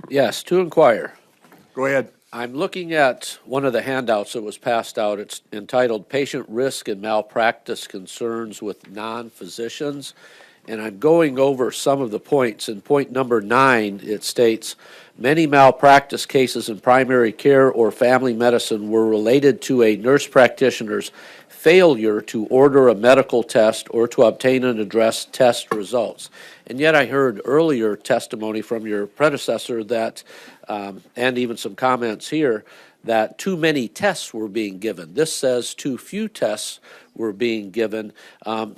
C: Yes, to inquire.
A: Go ahead.
C: I'm looking at one of the handouts that was passed out. It's entitled Patient Risk and Malpractice Concerns with Non-Physicians. And I'm going over some of the points. In point number 9, it states, many malpractice cases in primary care or family medicine were related to a nurse practitioner's failure to order a medical test or to obtain and address test results. And yet I heard earlier testimony from your predecessor that, and even some comments here, that too many tests were being given. This says too few tests were being given.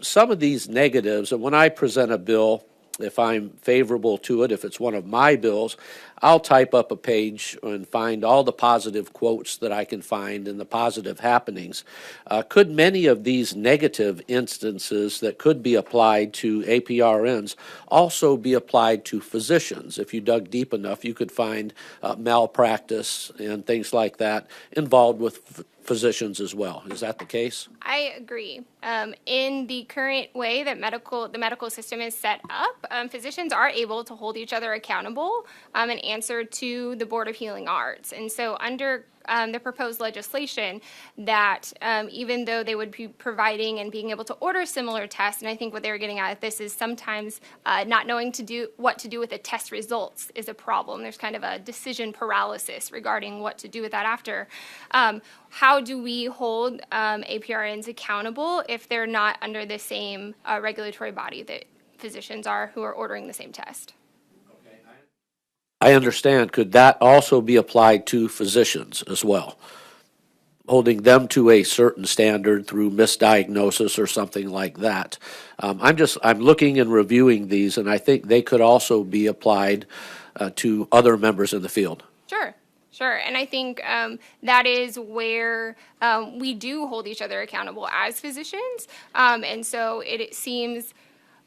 C: Some of these negatives, and when I present a bill, if I'm favorable to it, if it's one of my bills, I'll type up a page and find all the positive quotes that I can find and the positive happenings. Could many of these negative instances that could be applied to APRNs also be applied to physicians? If you dug deep enough, you could find malpractice and things like that involved with physicians as well. Is that the case?
S: I agree. In the current way that the medical system is set up, physicians are able to hold each other accountable and answer to the Board of Healing Arts. And so under the proposed legislation, that even though they would be providing and being able to order similar tests, and I think what they were getting at this is sometimes not knowing what to do with the test results is a problem. There's kind of a decision paralysis regarding what to do with that after. How do we hold APRNs accountable if they're not under the same regulatory body that physicians are who are ordering the same test?
C: I understand. Could that also be applied to physicians as well? Holding them to a certain standard through misdiagnosis or something like that. I'm looking and reviewing these, and I think they could also be applied to other members in the field.
S: Sure. And I think that is where we do hold each other accountable as physicians. And so it seems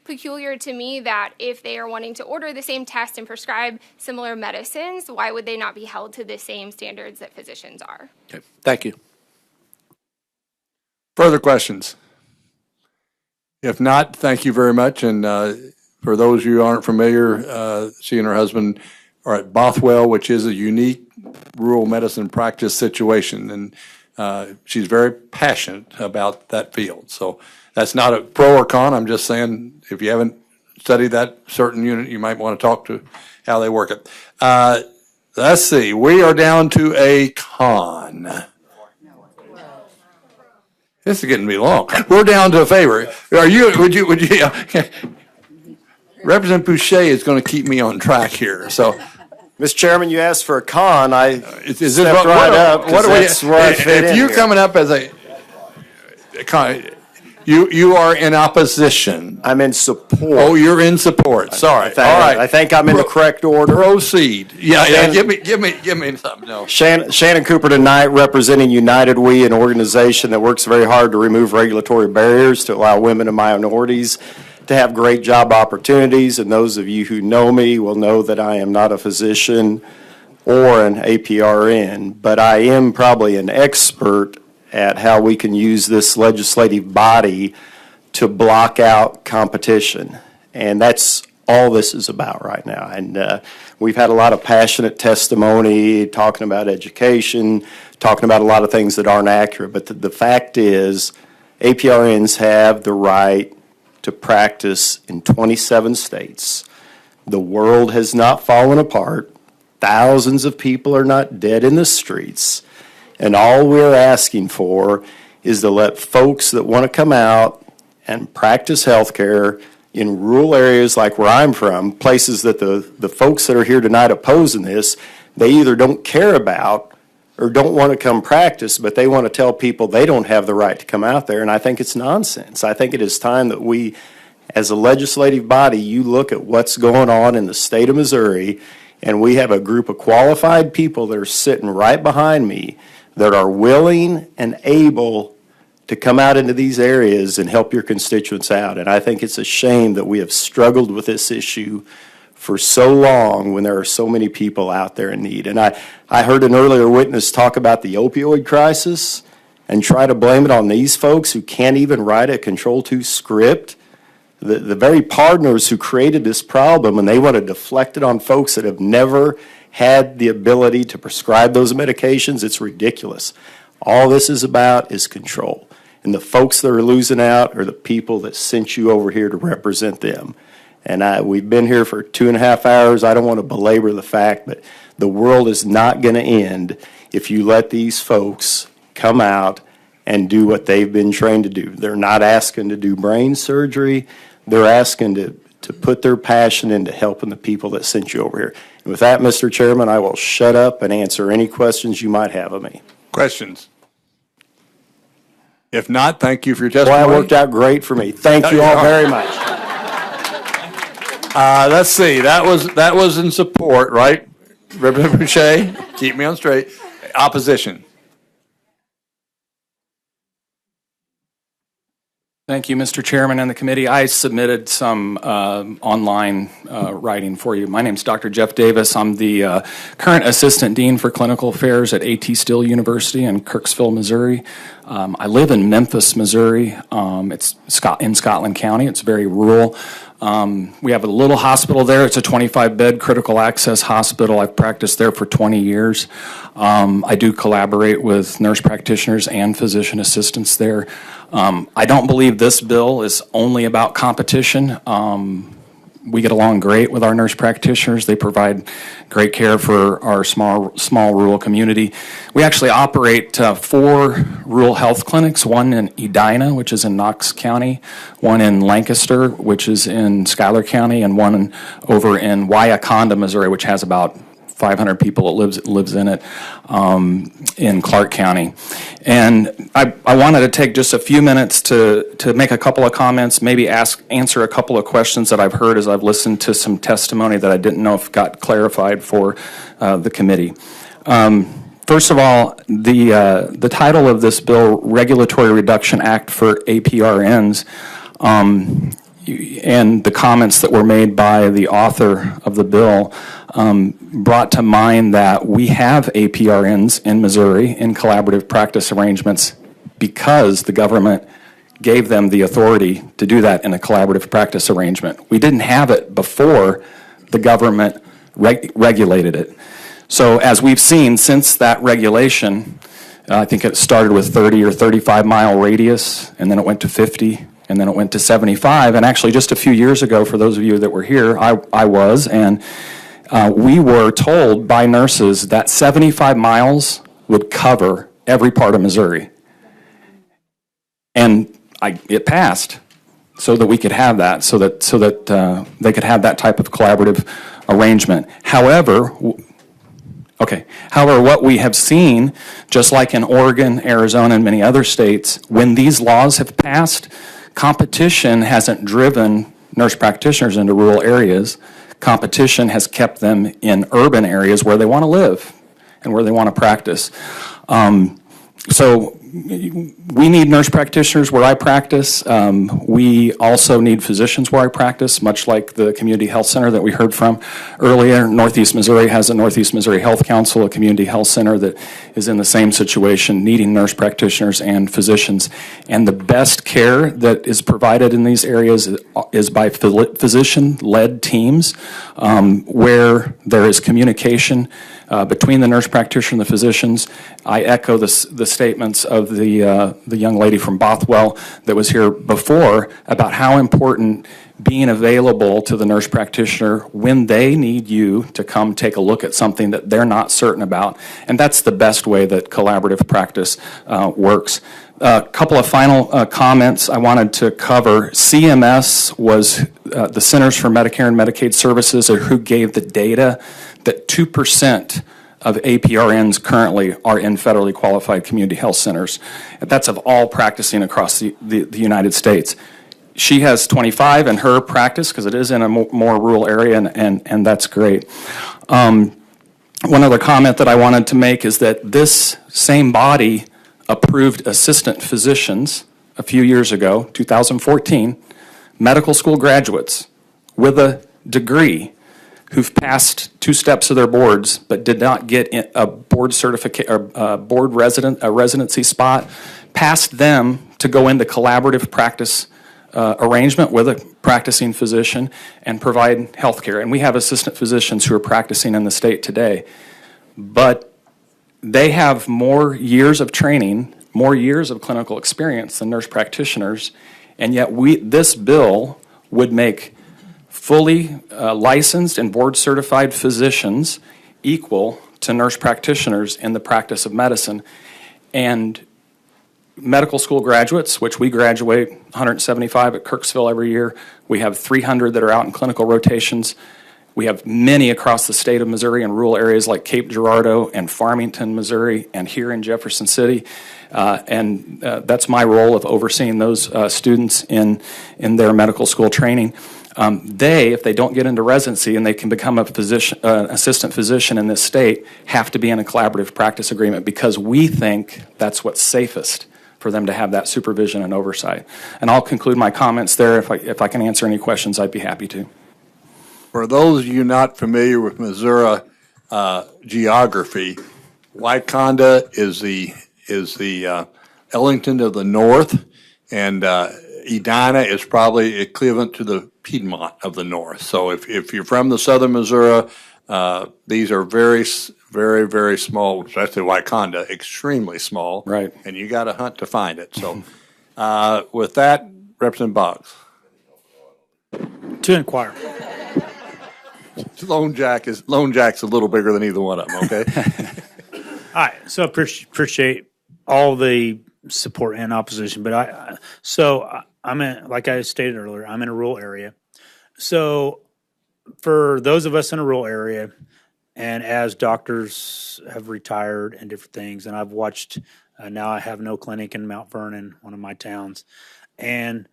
S: peculiar to me that if they are wanting to order the same test and prescribe similar medicines, why would they not be held to the same standards that physicians are?
C: Okay, thank you.
A: Further questions? If not, thank you very much. And for those of you who aren't familiar, she and her husband are at Bothwell, which is a unique rural medicine practice situation. And she's very passionate about that field. So that's not a pro or con. I'm just saying, if you haven't studied that certain unit, you might want to talk to how they work it. Let's see. We are down to a con. This is getting to be long. We're down to a favor. Would you? Representative Boucher is going to keep me on track here. So,
T: Mr. Chairman, you asked for a con. I
A: is
T: stepped right up.
A: What are we?
T: That's where I fit
A: if
T: in
A: you're
T: here.
A: coming up as a con, you are in opposition.
T: I'm in support.
A: Oh, you're in support. Sorry. All right.
T: I think I'm in the correct order.
A: Proceed. Yeah. Give me something else.
T: Shannon Cooper tonight, representing United We, an organization that works very hard to remove regulatory barriers to allow women and minorities to have great job opportunities. And those of you who know me will know that I am not a physician or an APRN, but I am probably an expert at how we can use this legislative body to block out competition. And that's all this is about right now. And we've had a lot of passionate testimony talking about education, talking about a lot of things that aren't accurate. But the fact is, APRNs have the right to practice in 27 states. The world has not fallen apart. Thousands of people are not dead in the streets. And all we're asking for is to let folks that want to come out and practice healthcare in rural areas like where I'm from, places that the folks that are here tonight opposing this, they either don't care about or don't want to come practice, but they want to tell people they don't have the right to come out there. And I think it's nonsense. I think it is time that we, as a legislative body, you look at what's going on in the state of Missouri, and we have a group of qualified people that are sitting right behind me that are willing and able to come out into these areas and help your constituents out. And I think it's a shame that we have struggled with this issue for so long when there are so many people out there in need. And I heard an earlier witness talk about the opioid crisis and try to blame it on these folks who can't even write a Control 2 script. The very partners who created this problem, and they want to deflect it on folks that have never had the ability to prescribe those medications. It's ridiculous. All this is about is control. And the folks that are losing out are the people that sent you over here to represent them. And we've been here for 2.5 hours. I don't want to belabor the fact, but the world is not going to end if you let these folks come out and do what they've been trained to do. They're not asking to do brain surgery. They're asking to put their passion into helping the people that sent you over here. And with that, Mr. Chairman, I will shut up and answer any questions you might have of me.
A: Questions? If not, thank you for your testimony.
T: Well, that worked out great for me. Thank you all very much.
A: Let's see, that was in support, right? Representative Boucher, keep me on straight. Opposition.
U: Thank you, Mr. Chairman and the committee. I submitted some online writing for you. My name is Dr. Jeff Davis. I'm the current Assistant Dean for Clinical Affairs at A.T. Still University in Kirksville, Missouri. I live in Memphis, Missouri. It's in Scotland County. It's very rural. We have a little hospital there. It's a 25-bed critical access hospital. I've practiced there for 20 years. I do collaborate with nurse practitioners and physician assistants there. I don't believe this bill is only about competition. We get along great with our nurse practitioners. They provide great care for our small rural community. We actually operate 4 rural health clinics, one in Edina, which is in Knox County, one in Lancaster, which is in Schuyler County, and one over in Wauconda, Missouri, which has about 500 people that lives in it, in Clark County. And I wanted to take just a few minutes to make a couple of comments, maybe answer a couple of questions that I've heard as I've listened to some testimony that I didn't know if got clarified for the committee. First of all, the title of this bill, Regulatory Reduction Act for APRNs, and the comments that were made by the author of the bill brought to mind that we have APRNs in Missouri in collaborative practice arrangements because the government gave them the authority to do that in a collaborative practice arrangement. We didn't have it before the government regulated it. So as we've seen since that regulation, I think it started with 30 or 35 mile radius, and then it went to 50, and then it went to 75. And actually just a few years ago, for those of you that were here, I was, and we were told by nurses that 75 miles would cover every part of Missouri. And it passed so that we could have that, so that they could have that type of collaborative arrangement. However, what we have seen, just like in Oregon, Arizona, and many other states, when these laws have passed, competition hasn't driven nurse practitioners into rural areas. Competition has kept them in urban areas where they want to live and where they want to practice. So we need nurse practitioners where I practice. We also need physicians where I practice, much like the community health center that we heard from earlier. Northeast Missouri has a Northeast Missouri Health Council, a community health center that is in the same situation, needing nurse practitioners and physicians. And the best care that is provided in these areas is by physician-led teams, where there is communication between the nurse practitioner and the physicians. I echo the statements of the young lady from Bothwell that was here before about how important being available to the nurse practitioner when they need you to come take a look at something that they're not certain about. And that's the best way that collaborative practice works. A couple of final comments I wanted to cover. CMS was the Centers for Medicare and Medicaid Services who gave the data that 2% of APRNs currently are in federally qualified community health centers. And that's of all practicing across the United States. She has 25 in her practice because it is in a more rural area, and that's great. One other comment that I wanted to make is that this same body approved assistant physicians a few years ago, 2014, medical school graduates with a degree who've passed 2 steps of their boards but did not get a board certificate or a residency spot, passed them to go into collaborative practice arrangement with a practicing physician and provide health care. And we have assistant physicians who are practicing in the state today. But they have more years of training, more years of clinical experience than nurse practitioners, and yet this bill would make fully licensed and board certified physicians equal to nurse practitioners in the practice of medicine. And medical school graduates, which we graduate 175 at Kirksville every year, we have 300 that are out in clinical rotations. We have many across the state of Missouri in rural areas like Cape Girardeau and Farmington, Missouri, and here in Jefferson City. That's my role of overseeing those students in their medical school training. They, if they don't get into residency and they can become a physician, assistant physician in this state, have to be in a collaborative practice agreement because we think that's what's safest for them to have that supervision and oversight. And I'll conclude my comments there. If I can answer any questions, I'd be happy to.
A: For those of you not familiar with Missouri geography, Wyconda is the Ellington of the north, and Edina is probably equivalent to the Piedmont of the north. So if you're from the southern Missouri, these are very, very, very small, especially Wyconda, extremely small.
U: Right.
A: And you got to hunt to find it. So with that, Representative Boggs.
N: To inquire.
A: Lone Jack's a little bigger than either one of them, okay?
N: All right, so I appreciate all the support and opposition, but I'm in, like I stated earlier, I'm in a rural area. So for those of us in a rural area, and as doctors have retired and different things, and I've watched, now I have no clinic in Mount Vernon, one of my towns, and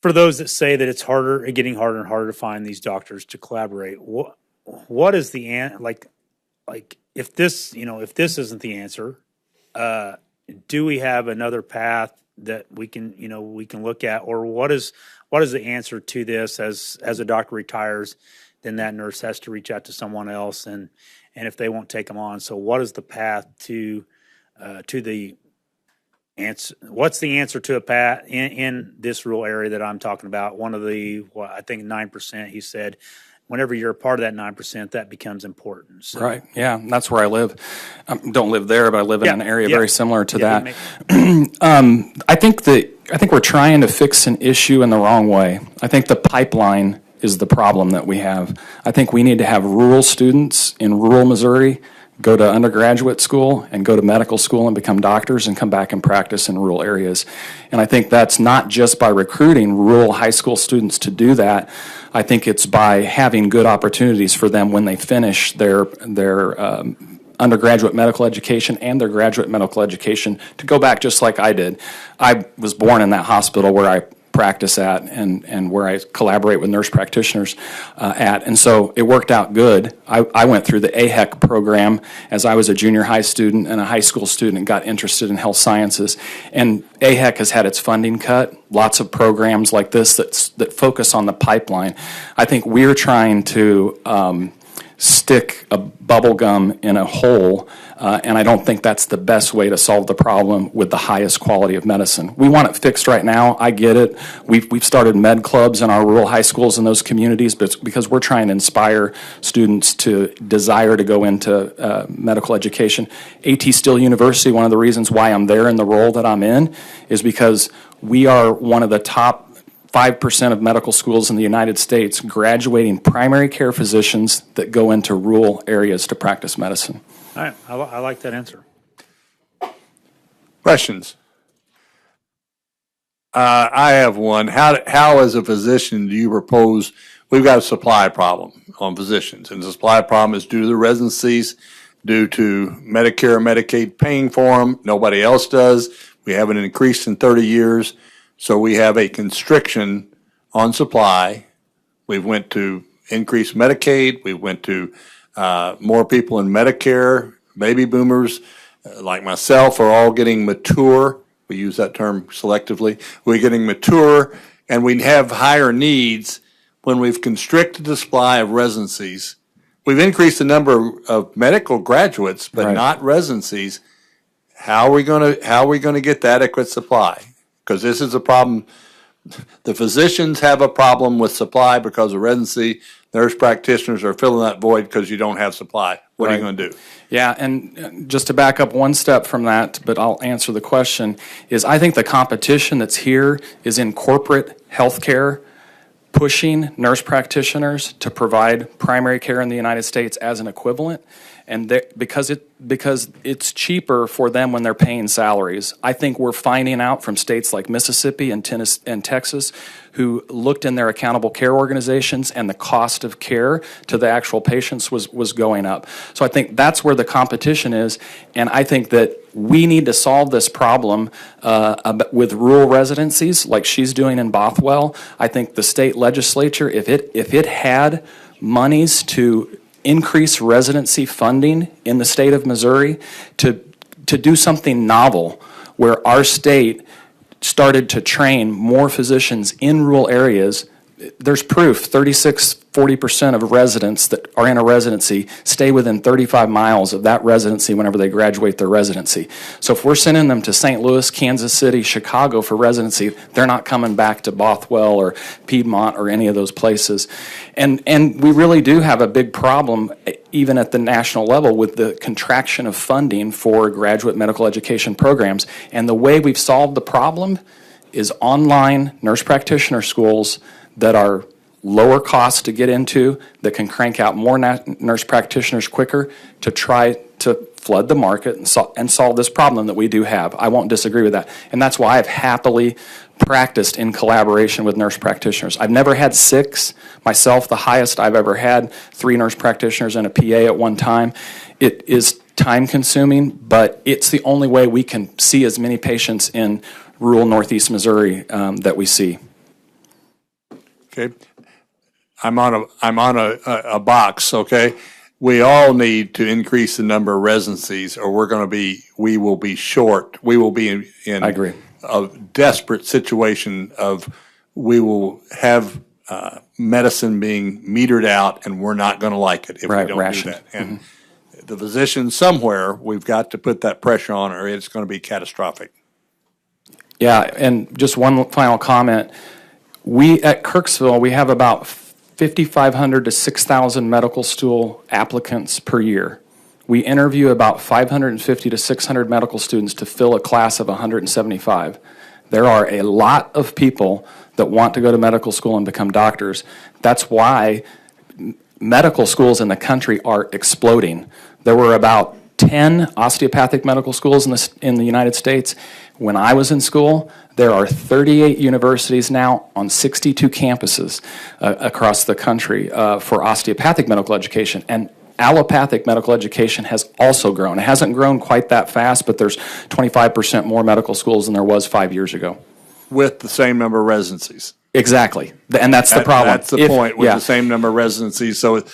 N: for those that say that it's getting harder and harder to find these doctors to collaborate, what is the like if this isn't the answer, do we have another path that we can look at, or what is the answer to this? As a doctor retires, then that nurse has to reach out to someone else, and if they won't take them on, so what is the path to the answer? What's the answer to a path in this rural area that I'm talking about? One of the, I think 9%, he said, whenever you're a part of that 9%, that becomes important. So.
U: Right. Yeah, that's where I live. Don't live there, but I live in an area very similar to that. I think we're trying to fix an issue in the wrong way. I think the pipeline is the problem that we have. I think we need to have rural students in rural Missouri go to undergraduate school and go to medical school and become doctors and come back and practice in rural areas. And I think that's not just by recruiting rural high school students to do that. I think it's by having good opportunities for them when they finish their undergraduate medical education and their graduate medical education to go back just like I did. I was born in that hospital where I practice at and where I collaborate with nurse practitioners at. And so it worked out good. I went through the AHEC program as I was a junior high student and a high school student and got interested in health sciences. And AHEC has had its funding cut. Lots of programs like this that focus on the pipeline. I think we're trying to stick a bubble gum in a hole, and I don't think that's the best way to solve the problem with the highest quality of medicine. We want it fixed right now. I get it. We've started med clubs in our rural high schools in those communities, but it's because we're trying to inspire students to desire to go into medical education. A.T. Still University, one of the reasons why I'm there in the role that I'm in is because we are one of the top 5% of medical schools in the United States graduating primary care physicians that go into rural areas to practice medicine.
N: All right, I like that answer.
A: Questions? I have one. How as a physician do you propose, we've got a supply problem on physicians, and the supply problem is due to the residencies, due to Medicare and Medicaid paying for them. Nobody else does. We haven't increased in 30 years. So we have a constriction on supply. We went to increased Medicaid. We went to more people in Medicare. Baby boomers like myself are all getting mature. We use that term selectively. We're getting mature, and we have higher needs when we've constricted the supply of residencies. We've increased the number of medical graduates, but not residencies. How are we going to get adequate supply? Because this is a problem. The physicians have a problem with supply because of residency. Nurse practitioners are filling that void because you don't have supply. What are you going to do?
U: Yeah, and just to back up one step from that, but I'll answer the question, is I think the competition that's here is in corporate healthcare, pushing nurse practitioners to provide primary care in the United States as an equivalent. And because it's cheaper for them when they're paying salaries. I think we're finding out from states like Mississippi and Tennessee and Texas, who looked in their accountable care organizations, and the cost of care to the actual patients was going up. So I think that's where the competition is, and I think that we need to solve this problem with rural residencies like she's doing in Bothwell. I think the state legislature, if it had monies to increase residency funding in the state of Missouri, to do something novel where our state started to train more physicians in rural areas. There's proof 40% of residents that are in a residency stay within 35 miles of that residency whenever they graduate their residency. So if we're sending them to St. Louis, Kansas City, Chicago for residency, they're not coming back to Bothwell or Piedmont or any of those places. And we really do have a big problem, even at the national level, with the contraction of funding for graduate medical education programs. And the way we've solved the problem is online nurse practitioner schools that are lower cost to get into, that can crank out more nurse practitioners quicker to try to flood the market and solve this problem that we do have. I won't disagree with that. And that's why I've happily practiced in collaboration with nurse practitioners. I've never had 6 myself. The highest I've ever had, 3 nurse practitioners and a PA at one time. It is time consuming, but it's the only way we can see as many patients in rural Northeast Missouri that we see.
A: Okay, I'm on a box. Okay, we all need to increase the number of residencies, or we will be short. We will be in
U: I agree.
A: A desperate situation we will have medicine being metered out, and we're not going to like it if we don't
U: rationed.
A: do that. And the physicians somewhere, we've got to put that pressure on, or it's going to be catastrophic.
U: Yeah, and just one final comment. We at Kirksville, we have about 5,500 to 6,000 medical school applicants per year. We interview about 550 to 600 medical students to fill a class of 175. There are a lot of people that want to go to medical school and become doctors. That's why medical schools in the country are exploding. There were about 10 osteopathic medical schools in the United States. When I was in school, there are 38 universities now on 62 campuses across the country for osteopathic medical education. And allopathic medical education has also grown. It hasn't grown quite that fast, but there's 25% more medical schools than there was 5 years ago.
A: With the same number of residencies.
U: Exactly. And that's the problem.
A: That's the point, with the same number of residencies. So,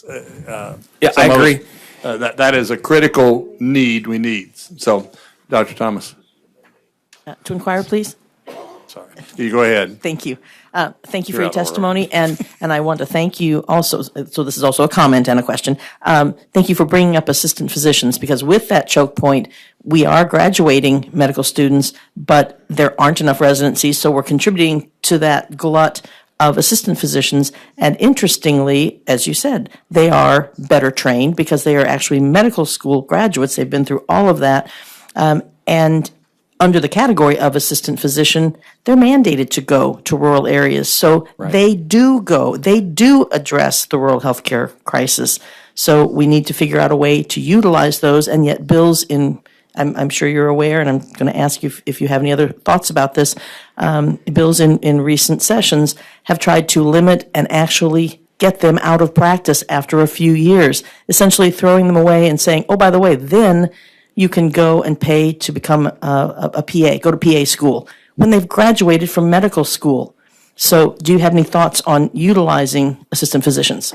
U: I agree.
A: That is a critical need we need. So, Dr. Thomas.
E: To inquire, please.
A: Sorry. You go ahead.
E: Thank you. Thank you for your testimony, and I want to thank you also, so this is also a comment and a question. Thank you for bringing up assistant physicians, because with that choke point, we are graduating medical students, but there aren't enough residencies, so we're contributing to that glut of assistant physicians. And interestingly, as you said, they are better trained because they are actually medical school graduates. They've been through all of that. And under the category of assistant physician, they're mandated to go to rural areas. So they do address the rural healthcare crisis. So we need to figure out a way to utilize those, and yet bills I'm sure you're aware, and I'm going to ask you if you have any other thoughts about this, bills in recent sessions have tried to limit and actually get them out of practice after a few years, essentially throwing them away and saying, oh, by the way, then you can go and pay to become a PA, go to PA school, when they've graduated from medical school. So do you have any thoughts on utilizing assistant physicians?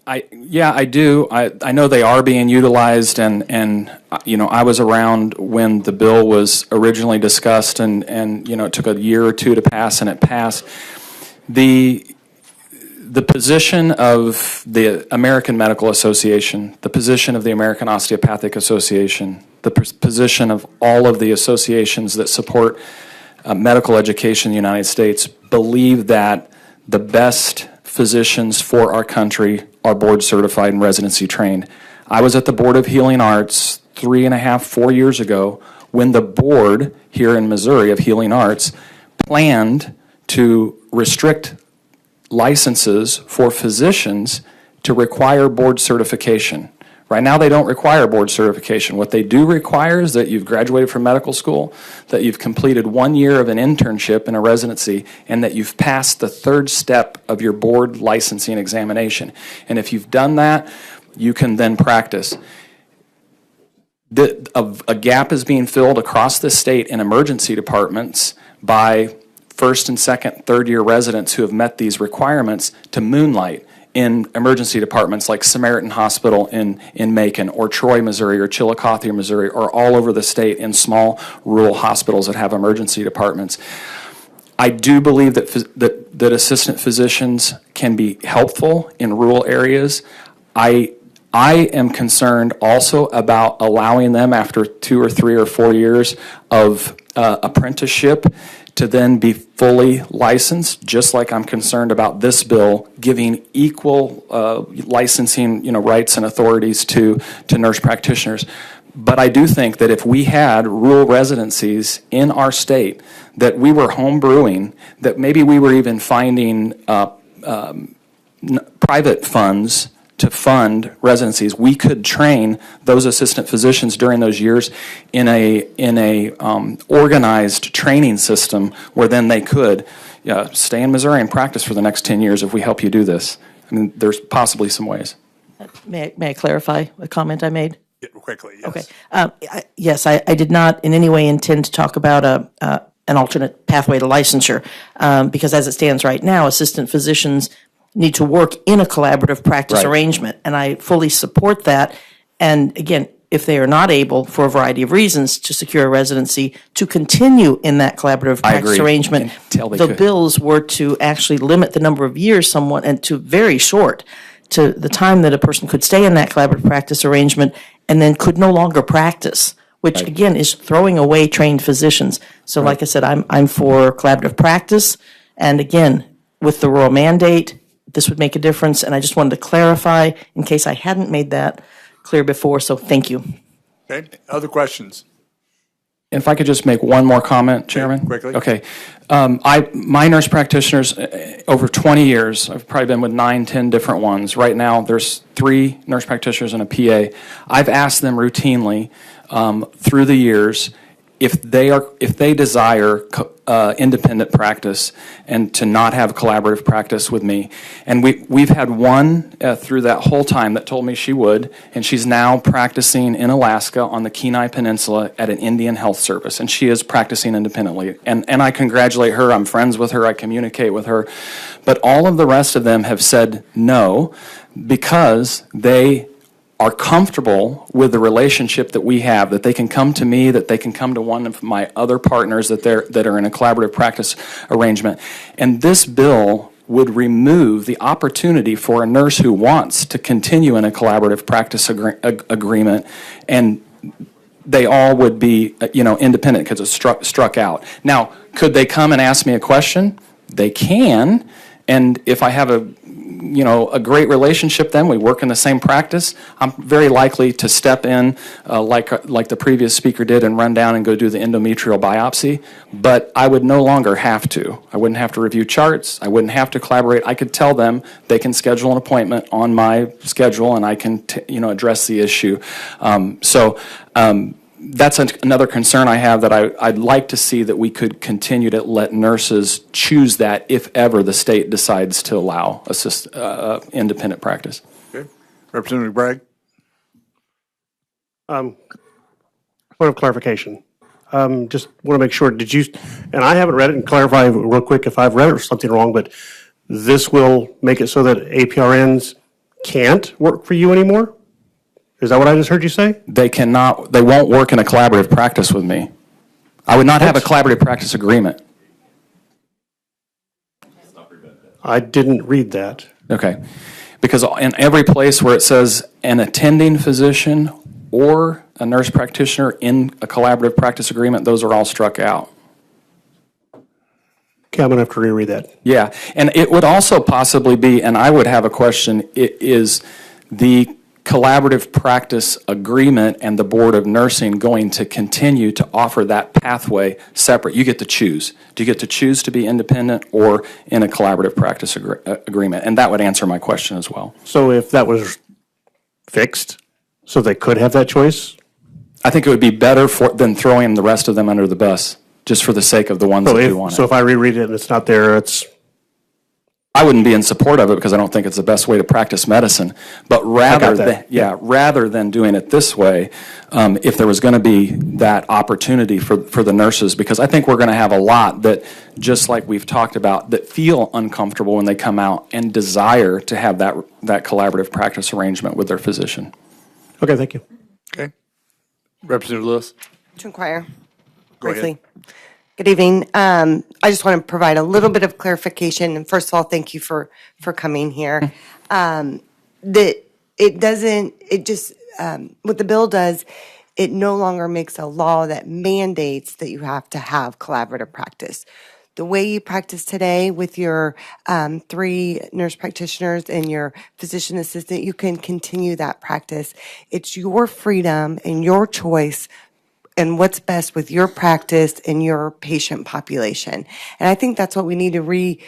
U: I do. I know they are being utilized, and I was around when the bill was originally discussed, and it took a year or two to pass, and it passed. The position of the American Medical Association, the position of the American Osteopathic Association, the position of all of the associations that support medical education in the United States believe that the best physicians for our country are board certified and residency trained. I was at the Board of Healing Arts 4 years ago when the board here in Missouri of Healing Arts planned to restrict licenses for physicians to require board certification. Right now, they don't require board certification. What they do require is that you've graduated from medical school, that you've completed 1 year of an internship in a residency, and that you've passed the third step of your board licensing examination. And if you've done that, you can then practice. A gap is being filled across the state in emergency departments by first and second, third year residents who have met these requirements to moonlight in emergency departments like Samaritan Hospital in Macon, or Troy, Missouri, or Chillicothe, Missouri, or all over the state in small rural hospitals that have emergency departments. I do believe that assistant physicians can be helpful in rural areas. I am concerned also about allowing them after 2 or 3 or 4 years of apprenticeship to then be fully licensed, just like I'm concerned about this bill giving equal licensing rights and authorities to nurse practitioners. But I do think that if we had rural residencies in our state, that we were home brewing, that maybe we were even finding private funds to fund residencies, we could train those assistant physicians during those years in a organized training system where then they could stay in Missouri and practice for the next 10 years if we help you do this. I mean, there's possibly some ways.
E: May I clarify a comment I made?
A: Yeah, quickly, yes.
E: Okay. Yes, I did not in any way intend to talk about an alternate pathway to licensure, because as it stands right now, assistant physicians need to work in a collaborative practice arrangement, and I fully support that. And again, if they are not able, for a variety of reasons, to secure a residency, to continue in that collaborative practice arrangement, the bills were to actually limit the number of years somewhat, and to very short, to the time that a person could stay in that collaborative practice arrangement and then could no longer practice, which again is throwing away trained physicians. So like I said, I'm for collaborative practice, and again, with the rural mandate, this would make a difference, and I just wanted to clarify in case I hadn't made that clear before, so thank you.
A: Okay, other questions?
U: If I could just make one more comment, Chairman?
A: Quickly.
U: Okay. My nurse practitioners, over 20 years, I've probably been with 9, 10 different ones. Right now, there's 3 nurse practitioners and a PA. I've asked them routinely through the years if they desire independent practice and to not have collaborative practice with me. And we've had one through that whole time that told me she would, and she's now practicing in Alaska on the Kenai Peninsula at an Indian health service, and she is practicing independently. And I congratulate her. I'm friends with her. I communicate with her. But all of the rest of them have said no because they are comfortable with the relationship that we have, that they can come to me, that they can come to one of my other partners that are in a collaborative practice arrangement. And this bill would remove the opportunity for a nurse who wants to continue in a collaborative practice agreement, and they all would be independent because it's struck out. Now, could they come and ask me a question? They can, and if I have a great relationship, then we work in the same practice, I'm very likely to step in like the previous speaker did and run down and go do the endometrial biopsy, but I would no longer have to. I wouldn't have to review charts. I wouldn't have to collaborate. I could tell them they can schedule an appointment on my schedule and I can address the issue. That's another concern I have, that I'd like to see that we could continue to let nurses choose that if ever the state decides to allow independent practice.
A: Okay. Representative Bragg?
Q: Point of clarification. Just want to make sure, did you, and I haven't read it, and clarify real quick if I've read it or something wrong, but this will make it so that APRNs can't work for you anymore? Is that what I just heard you say?
U: They won't work in a collaborative practice with me. I would not have a collaborative practice agreement.
Q: I didn't read that.
U: Okay. Because in every place where it says an attending physician or a nurse practitioner in a collaborative practice agreement, those are all struck out.
Q: Okay, I'm going to have to reread that.
U: Yeah. And it would also possibly be, and I would have a question, is the collaborative practice agreement and the Board of Nursing going to continue to offer that pathway separate? You get to choose. Do you get to choose to be independent or in a collaborative practice agreement? And that would answer my question as well.
Q: So if that was fixed, So they could have that choice?
U: I think it would be better than throwing the rest of them under the bus, just for the sake of the ones that do want it.
Q: So if I reread it and it's not there, it's...
U: I wouldn't be in support of it because I don't think it's the best way to practice medicine. But rather than doing it this way, if there was going to be that opportunity for the nurses, because I think we're going to have a lot that, just like we've talked about, that feel uncomfortable when they come out and desire to have that collaborative practice arrangement with their physician.
Q: Okay, thank you.
A: Okay. Representative Lewis.
H: To inquire
A: Go ahead.
H: briefly. Good evening. I just want to provide a little bit of clarification. And first of all, thank you for coming here. That it doesn't, it just, what the bill does, it no longer makes a law that mandates that you have to have collaborative practice. The way you practice today with your 3 nurse practitioners and your physician assistant, you can continue that practice. It's your freedom and your choice and what's best with your practice and your patient population. And I think that's what we need to kind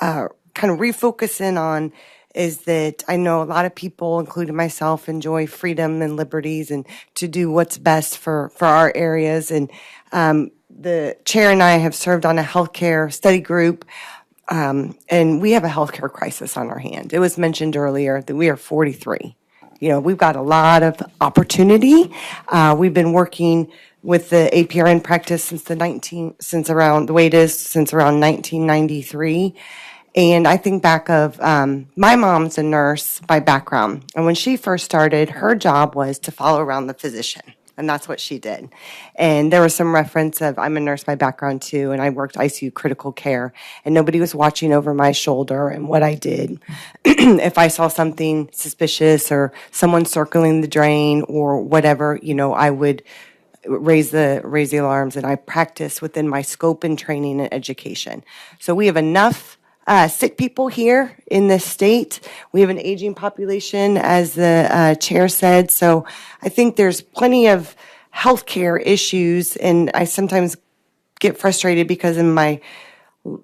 H: of refocus in on, is that I know a lot of people, including myself, enjoy freedom and liberties and to do what's best for our areas. And the chair and I have served on a healthcare study group, and we have a healthcare crisis on our hand. It was mentioned earlier that we are 43. You know, we've got a lot of opportunity. We've been working with the APRN practice since around 1993. And I think back of, my mom's a nurse by background. And when she first started, her job was to follow around the physician. And that's what she did. And there was some reference of, I'm a nurse by background too, and I worked ICU critical care, and nobody was watching over my shoulder and what I did. If I saw something suspicious or someone circling the drain or whatever, you know, I would raise the alarms, and I practice within my scope and training and education. So we have enough sick people here in this state. We have an aging population, as the chair said. So I think there's plenty of healthcare issues, and I sometimes get frustrated because in my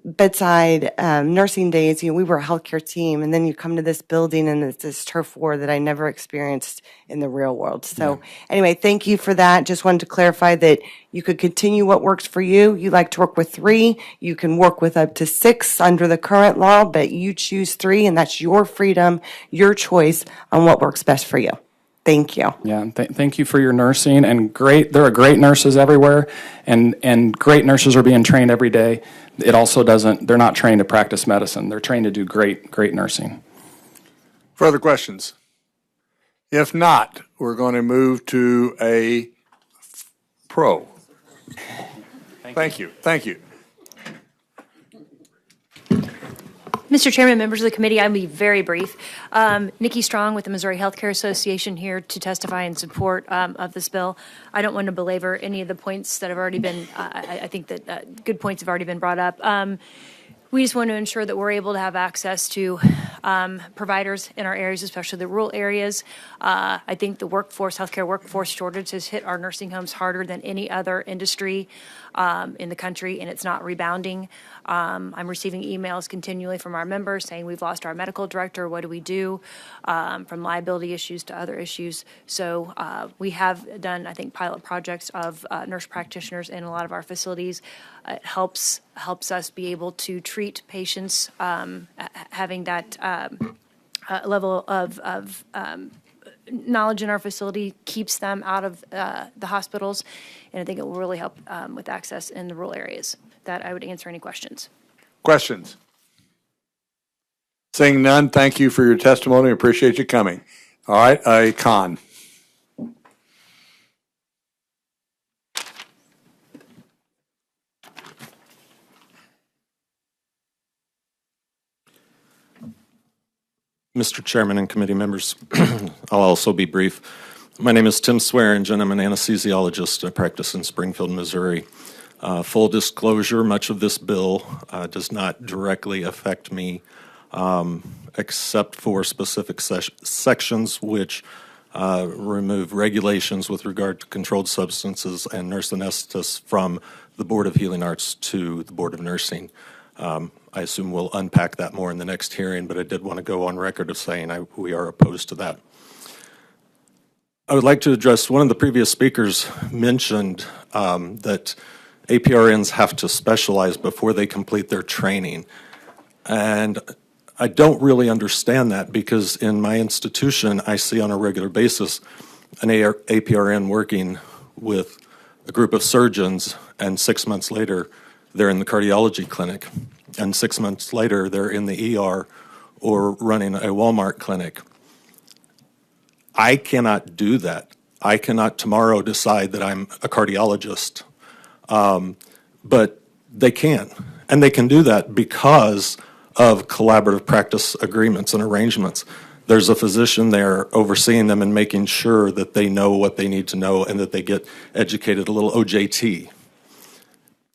H: bedside nursing days, you know, we were a healthcare team, and then you come to this building and it's this turf war that I never experienced in the real world. So anyway, thank you for that. Just wanted to clarify that you could continue what works for you. You like to work with 3. You can work with up to 6 under the current law, but you choose 3, and that's your freedom, your choice on what works best for you. Thank you.
U: Yeah, thank you for your nursing, and there are great nurses everywhere, and great nurses are being trained every day. It also they're not trained to practice medicine. They're trained to do great
A: Further
U: nursing.
A: questions? If not, we're going to move to a pro. Thank you.
B: Mr. Chairman, members of the committee, I'll be very brief. Nikki Strong with the Missouri Healthcare Association here to testify in support of this bill. I don't want to belabor any of the points that have already been, I think that good points have already been brought up. We just want to ensure that we're able to have access to providers in our areas, especially the rural areas. I think the healthcare workforce shortage has hit our nursing homes harder than any other industry in the country, and it's not rebounding. I'm receiving emails continually from our members saying we've lost our medical director. What do we do? From liability issues to other issues. So we have done, I think, pilot projects of nurse practitioners in a lot of our facilities. It helps us be able to treat patients having that level of knowledge in our facility keeps them out of the hospitals, and I think it will really help with access in the rural areas. That I would answer any questions.
A: Questions? Seeing none, thank you for your testimony. Appreciate you coming. All right, Con.
V: Mr. Chairman and committee members, I'll also be brief. My name is Tim Swearingen. I'm an anesthesiologist. I practice in Springfield, Missouri. Full disclosure, much of this bill does not directly affect me, except for specific sections which remove regulations with regard to controlled substances and nurse anesthetists from the Board of Healing Arts to the Board of Nursing. I assume we'll unpack that more in the next hearing, but I did want to go on record of saying we are opposed to that. I would like to address one of the previous speakers mentioned that APRNs have to specialize before they complete their training. And I don't really understand that because in my institution, I see on a regular basis an APRN working with a group of surgeons, and 6 months later, they're in the cardiology clinic. And 6 months later, they're in the ER or running a Walmart clinic. I cannot do that. I cannot tomorrow decide that I'm a cardiologist. But they can. And they can do that because of collaborative practice agreements and arrangements. There's a physician there overseeing them and making sure that they know what they need to know and that they get educated, a little OJT.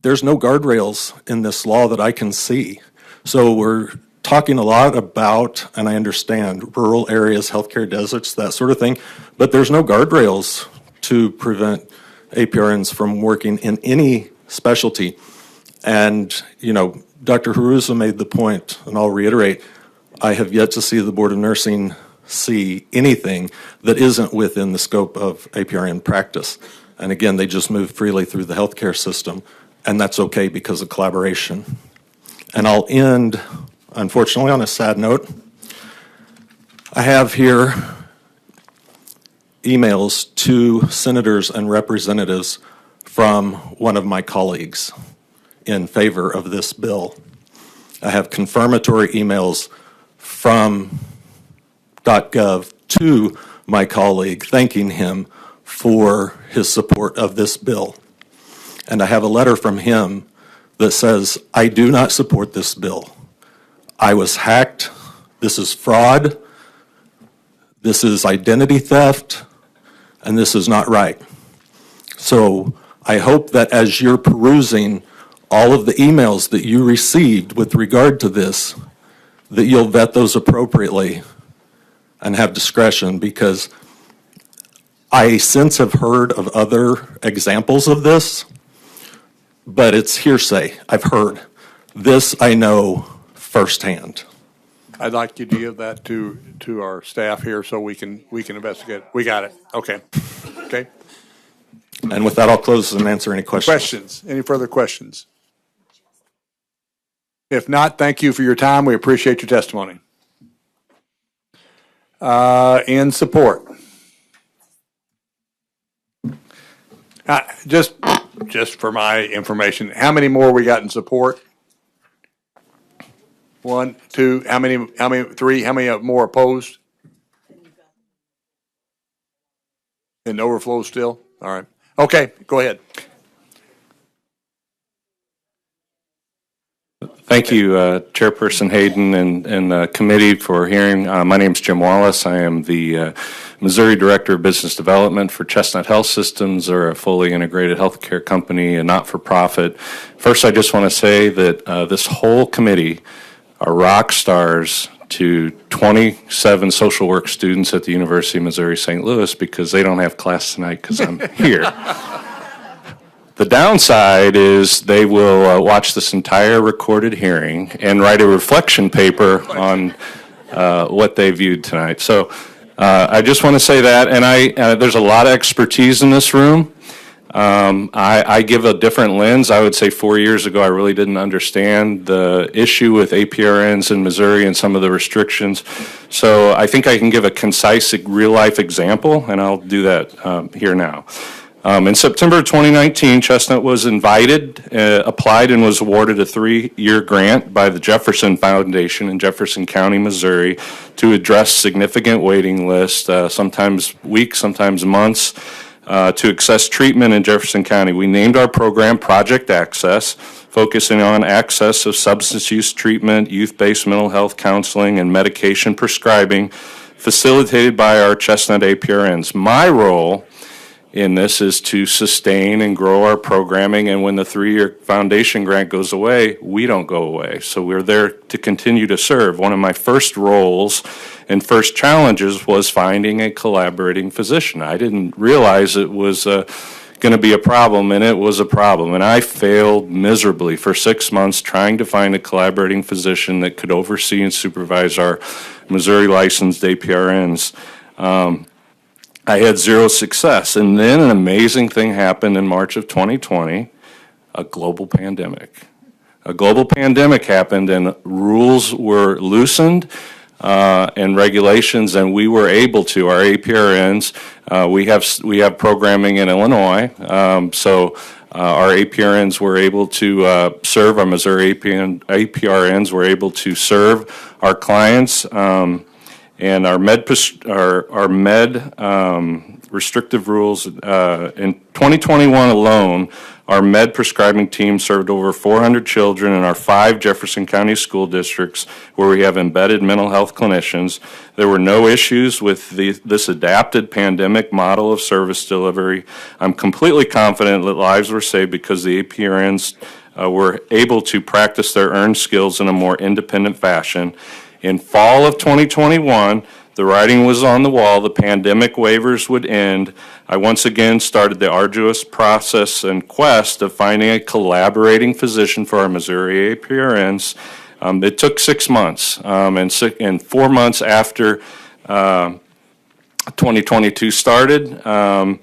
V: There's no guardrails in this law that I can see. So we're talking a lot about, and I understand, rural areas, healthcare deserts, that sort of thing, but there's no guardrails to prevent APRNs from working in any specialty. And, you know, Dr. Haruza made the point, and I'll reiterate, I have yet to see the Board of Nursing see anything that isn't within the scope of APRN practice. And again, they just move freely through the healthcare system, and that's okay because of collaboration. And I'll end, unfortunately, on a sad note. I have here emails to senators and representatives from one of my colleagues in favor of this bill. I have confirmatory emails from .gov to my colleague thanking him for his support of this bill. And I have a letter from him that says, I do not support this bill. I was hacked. This is fraud. This is identity theft. And this is not right. So I hope that as you're perusing all of the emails that you received with regard to this, that you'll vet those appropriately and have discretion, because I since have heard of other examples of this, but it's hearsay. I've heard. This I know firsthand.
A: I'd like you to give that to our staff here so we can investigate. We got it. Okay. Okay.
V: And with that, I'll close and answer any questions.
A: Questions? Any further questions? If not, thank you for your time. We appreciate your testimony. In support. Just for my information, how many more we got in support? 1, 2, how many, 3, how many more opposed? And overflow still? All right. Okay, go ahead.
J: Thank you, Chairperson Hayden and committee for hearing. My name is Jim Wallace. I am the Missouri Director of Business Development for Chestnut Health Systems. They're a fully integrated healthcare company and not-for-profit. First, I just want to say that this whole committee are rock stars to 27 social work students at the University of Missouri St. Louis because they don't have class tonight because I'm here. The downside is they will watch this entire recorded hearing and write a reflection paper on what they viewed tonight. So I just want to say that, and there's a lot of expertise in this room. I give a different lens. I would say 4 years ago I really didn't understand the issue with APRNs in Missouri and some of the restrictions. So I think I can give a concise real-life example, and I'll do that here now. In September 2019, Chestnut was invited, applied, and was awarded a 3-year grant by the Jefferson Foundation in Jefferson County, Missouri, to address significant waiting lists, sometimes weeks, sometimes months, to access treatment in Jefferson County. We named our program Project Access, focusing on access of substance use treatment, youth-based mental health counseling, and medication prescribing, facilitated by our Chestnut APRNs. My role in this is to sustain and grow our programming, and when the 3-year foundation grant goes away, we don't go away. So we're there to continue to serve. One of my first roles and first challenges was finding a collaborating physician. I didn't realize it was going to be a problem, and it was a problem. And I failed miserably for 6 months trying to find a collaborating physician that could oversee and supervise our Missouri licensed APRNs. I had zero success. And then an amazing thing happened in March of 2020, a global pandemic. A global pandemic happened and rules were loosened and regulations, and we were able to, our APRNs, we have programming in Illinois, so our APRNs were able to serve, our Missouri APRNs were able to serve our clients, and our med restrictive rules in 2021 alone, our med prescribing team served over 400 children in our 5 Jefferson County school districts where we have embedded mental health clinicians. There were no issues with this adapted pandemic model of service delivery. I'm completely confident that lives were saved because the APRNs were able to practice their earned skills in a more independent fashion. In fall of 2021, the writing was on the wall, the pandemic waivers would end. I once again started the arduous process and quest of finding a collaborating physician for our Missouri APRNs. It took 6 months, and 4 months after 2022 started, and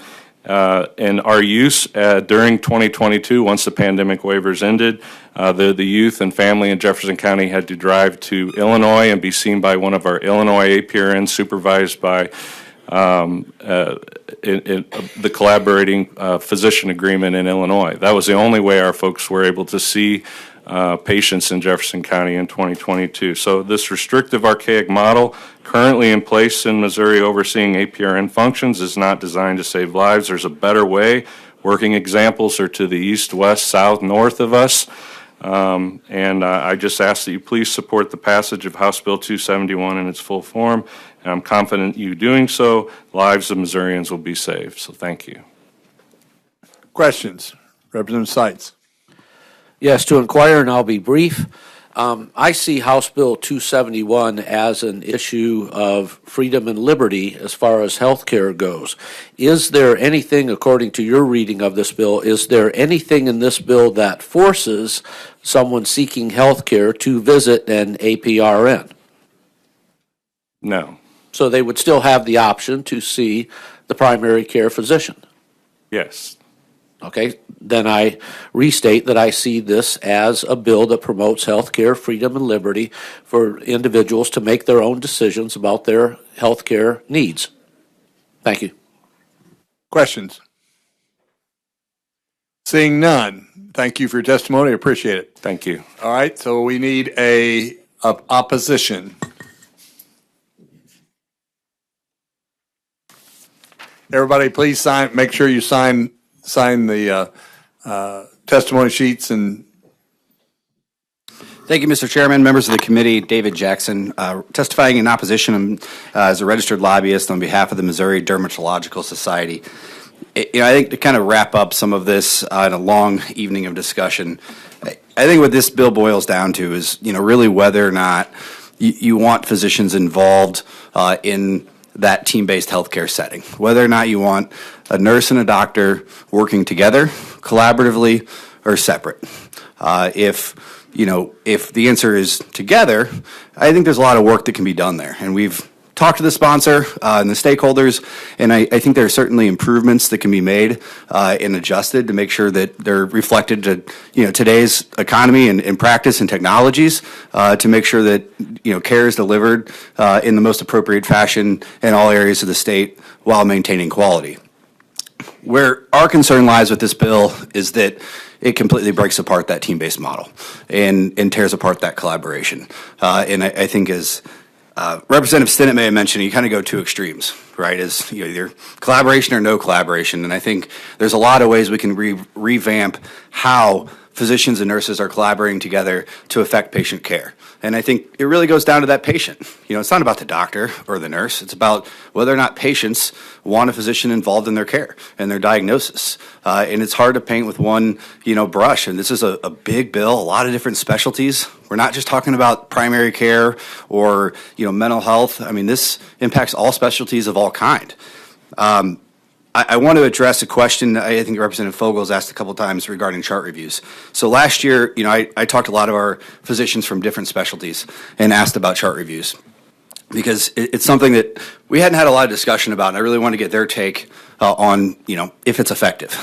J: our use during 2022, once the pandemic waivers ended, the youth and family in Jefferson County had to drive to Illinois and be seen by one of our Illinois APRNs supervised by the collaborating physician agreement in Illinois. That was the only way our folks were able to see patients in Jefferson County in 2022. So this restrictive, archaic model currently in place in Missouri overseeing APRN functions is not designed to save lives. There's a better way. Working examples are to the east, west, south, north of us. I just ask that you please support the passage of House Bill 271 in its full form. And I'm confident you doing so, lives of Missourians will be saved. So thank you.
A: Questions? Representative Seitz.
C: Yes, to inquire, and I'll be brief. I see House Bill 271 as an issue of freedom and liberty as far as health care goes. Is there anything, according to your reading of this bill, is there anything in this bill that forces someone seeking health care to visit an APRN?
J: No.
C: So they would still have the option to see the primary care physician?
J: Yes.
C: Okay, then I restate that I see this as a bill that promotes health care, freedom, and liberty for individuals to make their own decisions about their health care needs. Thank you.
A: Questions? Seeing none, thank you for your testimony. I appreciate it.
J: Thank you.
A: All right, so we need a opposition. Everybody, please sign. Make sure you sign the testimony sheets. And
P: thank you, Mr. Chairman, members of the committee. David Jackson, testifying in opposition as a registered lobbyist on behalf of the Missouri Dermatological Society. I think to kind of wrap up some of this in a long evening of discussion, I think what this bill boils down to is, really whether or not you want physicians involved in that team-based healthcare setting, whether or not you want a nurse and a doctor working together, collaboratively, or separate. If the answer is together, I think there's a lot of work that can be done there. And we've talked to the sponsor and the stakeholders, and I think there are certainly improvements that can be made and adjusted to make sure that they're reflected to today's economy and practice and technologies to make sure that care is delivered in the most appropriate fashion in all areas of the state while maintaining quality. Where our concern lies with this bill is that it completely breaks apart that team-based model and tears apart that collaboration. And I think as Representative Stinnett may have mentioned, you kind of go two extremes, right? As either collaboration or no collaboration. And I think there's a lot of ways we can revamp how physicians and nurses are collaborating together to affect patient care. And I think it really goes down to that patient. It's not about the doctor or the nurse. It's about whether or not patients want a physician involved in their care and their diagnosis. And it's hard to paint with one, brush. And this is a big bill, a lot of different specialties. We're not just talking about primary care or, mental health. I mean, this impacts all specialties of all kind. I want to address a question I think Representative Fogel has asked a couple times regarding chart reviews. So last year, I talked to a lot of our physicians from different specialties and asked about chart reviews. because it's something that we hadn't had a lot of discussion about, and I really want to get their take on, if it's effective.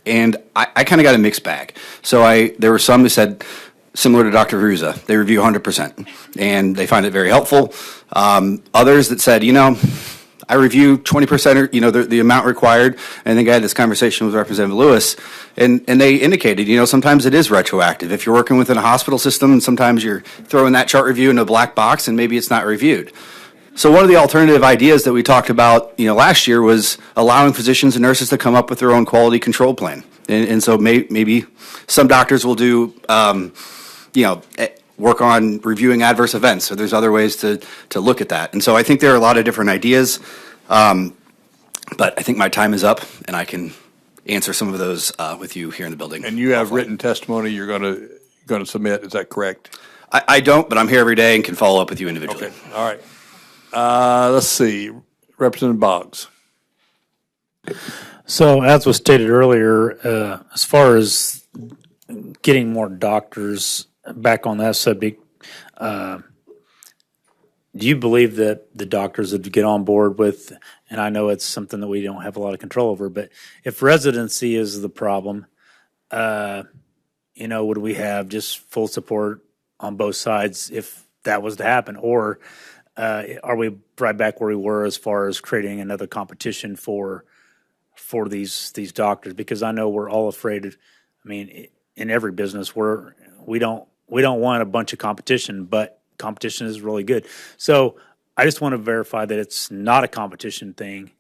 P: And I kind of got a mixed bag. So there were some who said, similar to Dr. Veruza, they review 100%, and they find it very helpful. Others that said, I review 20% or, the amount required. And I think I had this conversation with Representative Lewis, and they indicated, sometimes it is retroactive. If you're working within a hospital system, sometimes you're throwing that chart review in a black box and maybe it's not reviewed. So one of the alternative ideas that we talked about, last year was allowing physicians and nurses to come up with their own quality control plan. And so maybe some doctors will do, work on reviewing adverse events. So there's other ways to look at that. And so I think there are a lot of different ideas, but I think my time is up, and I can answer some of those with you here in the building.
A: And you have written testimony you're going to submit, is that correct?
P: I don't, but I'm here every day and can follow up with you individually.
A: Okay, all right. Let's see, Representative Boggs.
N: So as was stated earlier, as far as getting more doctors back on that subject, do you believe that the doctors would get on board with, and I know it's something that we don't have a lot of control over, but if residency is the problem, would we have just full support on both sides if that was to happen? Or are we right back where we were as far as creating another competition for these doctors? Because I know we're all afraid in every business we don't want a bunch of competition, but competition is really good. So I just want to verify that it's not a competition thing.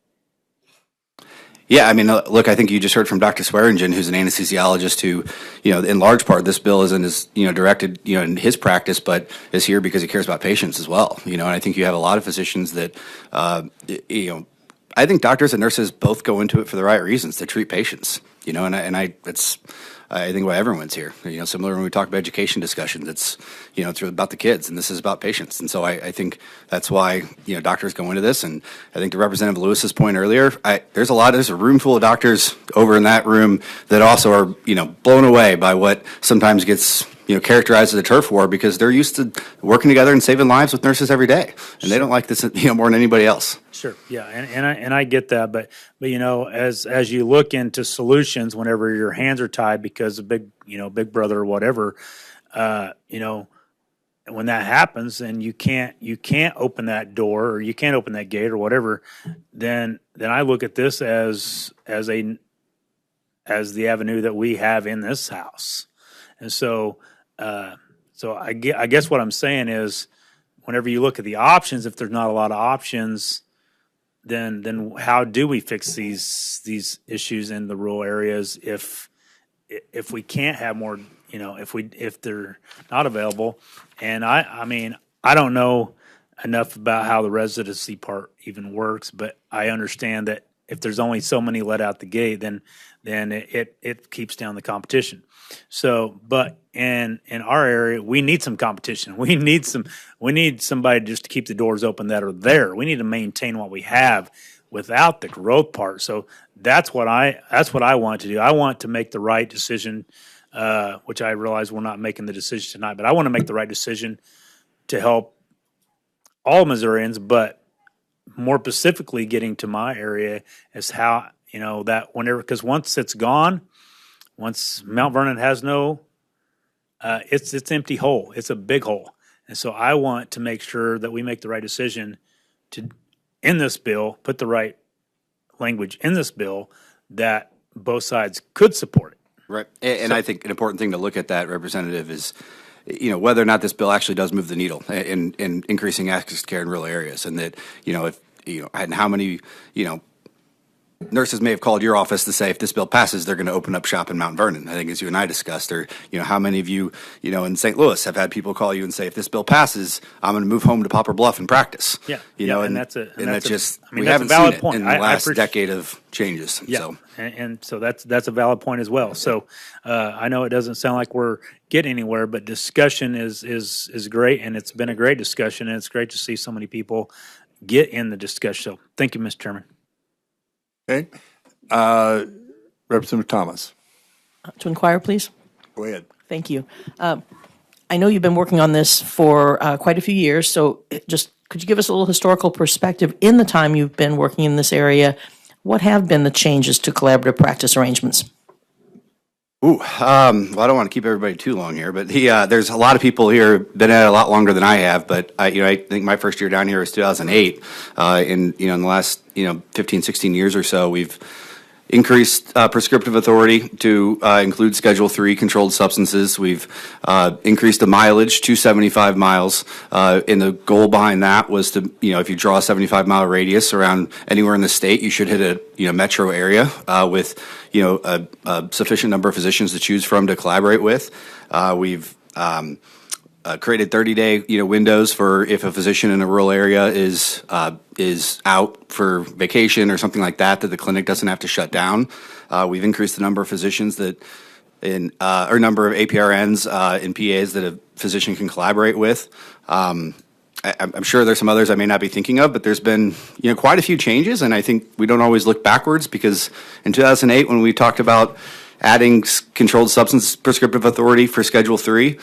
P: Yeah, look, I think you just heard from Dr. Swearingen, who's an anesthesiologist who, in large part, this bill isn't as, directed, in his practice, but is here because he cares about patients as well. And I think you have a lot of physicians that, I think doctors and nurses both go into it for the right reasons, to treat patients, I think why everyone's here. Similar when we talk about education discussions, it's about the kids, and this is about patients. And so I think that's why doctors go into this. And I think to Representative Lewis's point earlier, there's a room full of doctors over in that room that also are blown away by what sometimes gets characterized as a turf war, because they're used to working together and saving lives with nurses every day, and they don't like this more than anybody else.
N: Sure, yeah, and I get that, but as you look into solutions, whenever your hands are tied because of Big Brother or whatever, when that happens and you can't open that door, or you can't open that gate or whatever, then I look at this as the avenue that we have in this house, and so I guess what I'm saying is, whenever you look at the options, if there's not a lot of options, then how do we fix these issues in the rural areas if we can't have more, if they're not available? And I don't know enough about how the residency part even works, but I understand that if there's only so many let out the gate, then it keeps down the competition. So, but in our area, we need some competition. We need somebody just to keep the doors open that are there. We need to maintain what we have without the growth part. So that's what I want to do. I want to make the right decision, which I realize we're not making the decision tonight, but I want to make the right decision to help all Missourians, but more specifically getting to my area is how, that whenever, because once it's gone, once Mount Vernon has no, it's empty hole. It's a big hole. And so I want to make sure that we make the right decision to, in this bill, put the right language in this bill that both sides could support it.
P: Right. And I think an important thing to look at that, Representative, is whether or not this bill actually does move the needle in increasing access to care in rural areas. And that, and how many, nurses may have called your office to say if this bill passes, they're going to open up shop in Mount Vernon. I think as you and I discussed, or how many of you, in St. Louis have had people call you and say, if this bill passes, I'm going to move home to Poplar Bluff and practice.
N: Yeah,
P: and
N: that's a
P: we haven't seen it
N: point.
P: in the last decade of changes.
N: Yeah,
P: so.
N: And so that's a valid point as well. So I know it doesn't sound like we're getting anywhere, but discussion is great, and it's been a great discussion, and it's great to see so many people get in the discussion. So thank you, Mr. Chairman.
A: Okay. Representative Thomas.
E: To inquire, please.
A: Go ahead.
E: Thank you. I know you've been working on this for quite a few years, so just could you give us a little historical perspective in the time you've been working in this area? What have been the changes to collaborative practice arrangements?
P: Well, I don't want to keep everybody too long here, but there's a lot of people here been at it a lot longer than I have. But I think my first year down here was 2008. In the last 15, 16 years or so, we've increased prescriptive authority to include Schedule III controlled substances. We've increased the mileage to 75 miles. And the goal behind that was to, if you draw a 75-mile radius around anywhere in the state, you should hit a metro area with a sufficient number of physicians to choose from to collaborate with. We've created 30-day windows for if a physician in a rural area is out for vacation or something like that the clinic doesn't have to shut down. We've increased the number of physicians or number of APRNs and PAs that a physician can collaborate with. I'm sure there's some others I may not be thinking of, but there's been quite a few changes, and I think we don't always look backwards, because in 2008 when we talked about adding controlled substance prescriptive authority for Schedule III,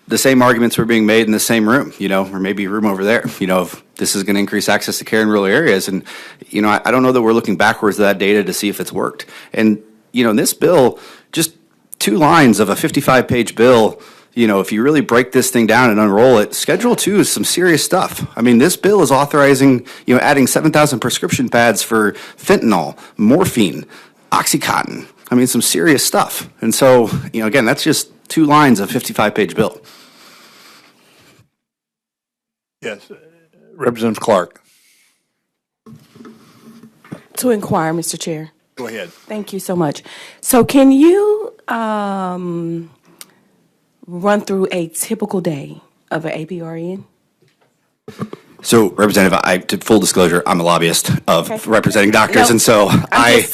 P: the same arguments were being made in the same room, or maybe a room over there, if this is going to increase access to care in rural areas. And, I don't know that we're looking backwards to that data to see if it's worked. And, in this bill, just 2 lines of a 55-page bill, if you really break this thing down and unroll it, Schedule II is some serious stuff. I mean, this bill is authorizing, adding 7,000 prescription pads for fentanyl, morphine, OxyContin. I mean, some serious stuff. And so, again, that's just 2 lines of a 55-page bill.
A: Yes, Representative Clark.
G: To inquire, Mr. Chair.
A: Go ahead.
G: Thank you so much. So can you run through a typical day of an APRN?
P: So, Representative, to full disclosure, I'm a lobbyist of representing doctors, and so I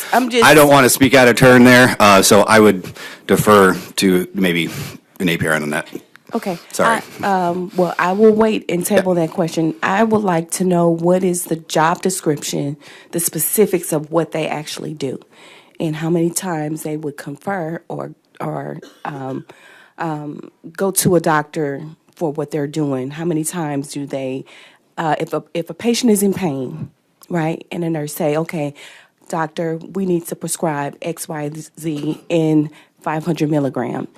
P: don't want to speak out of turn there. So I would defer to maybe an APRN on that.
G: Okay.
P: Sorry.
G: Well, I will wait and table that question. I would like to know what is the job description, the specifics of what they actually do, and how many times they would confer or go to a doctor for what they're doing. How many times do they, if a patient is in pain, right, and a nurse say, okay, doctor, we need to prescribe X, Y, Z in 500 milligram.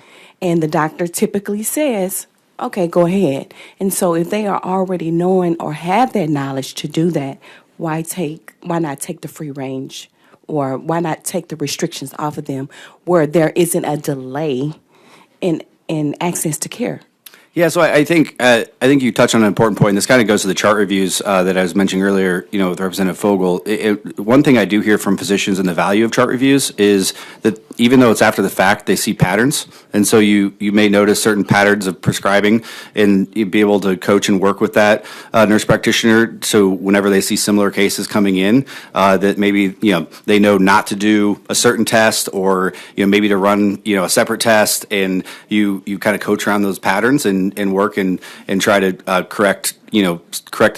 G: And the doctor typically says, okay, go ahead. And so if they are already knowing or have that knowledge to do that, why not take the free range, or why not take the restrictions off of them where there isn't a delay in access to care?
P: Yeah, so I think you touched on an important point. And this kind of goes to the chart reviews that I was mentioning earlier, with Representative Fogel. One thing I do hear from physicians and the value of chart reviews is that even though it's after the fact, they see patterns. And so you may notice certain patterns of prescribing, and you'd be able to coach and work with that nurse practitioner. So whenever they see similar cases coming in, that maybe, they know not to do a certain test, or, maybe to run, a separate test, and you kind of coach around those patterns and work and try to correct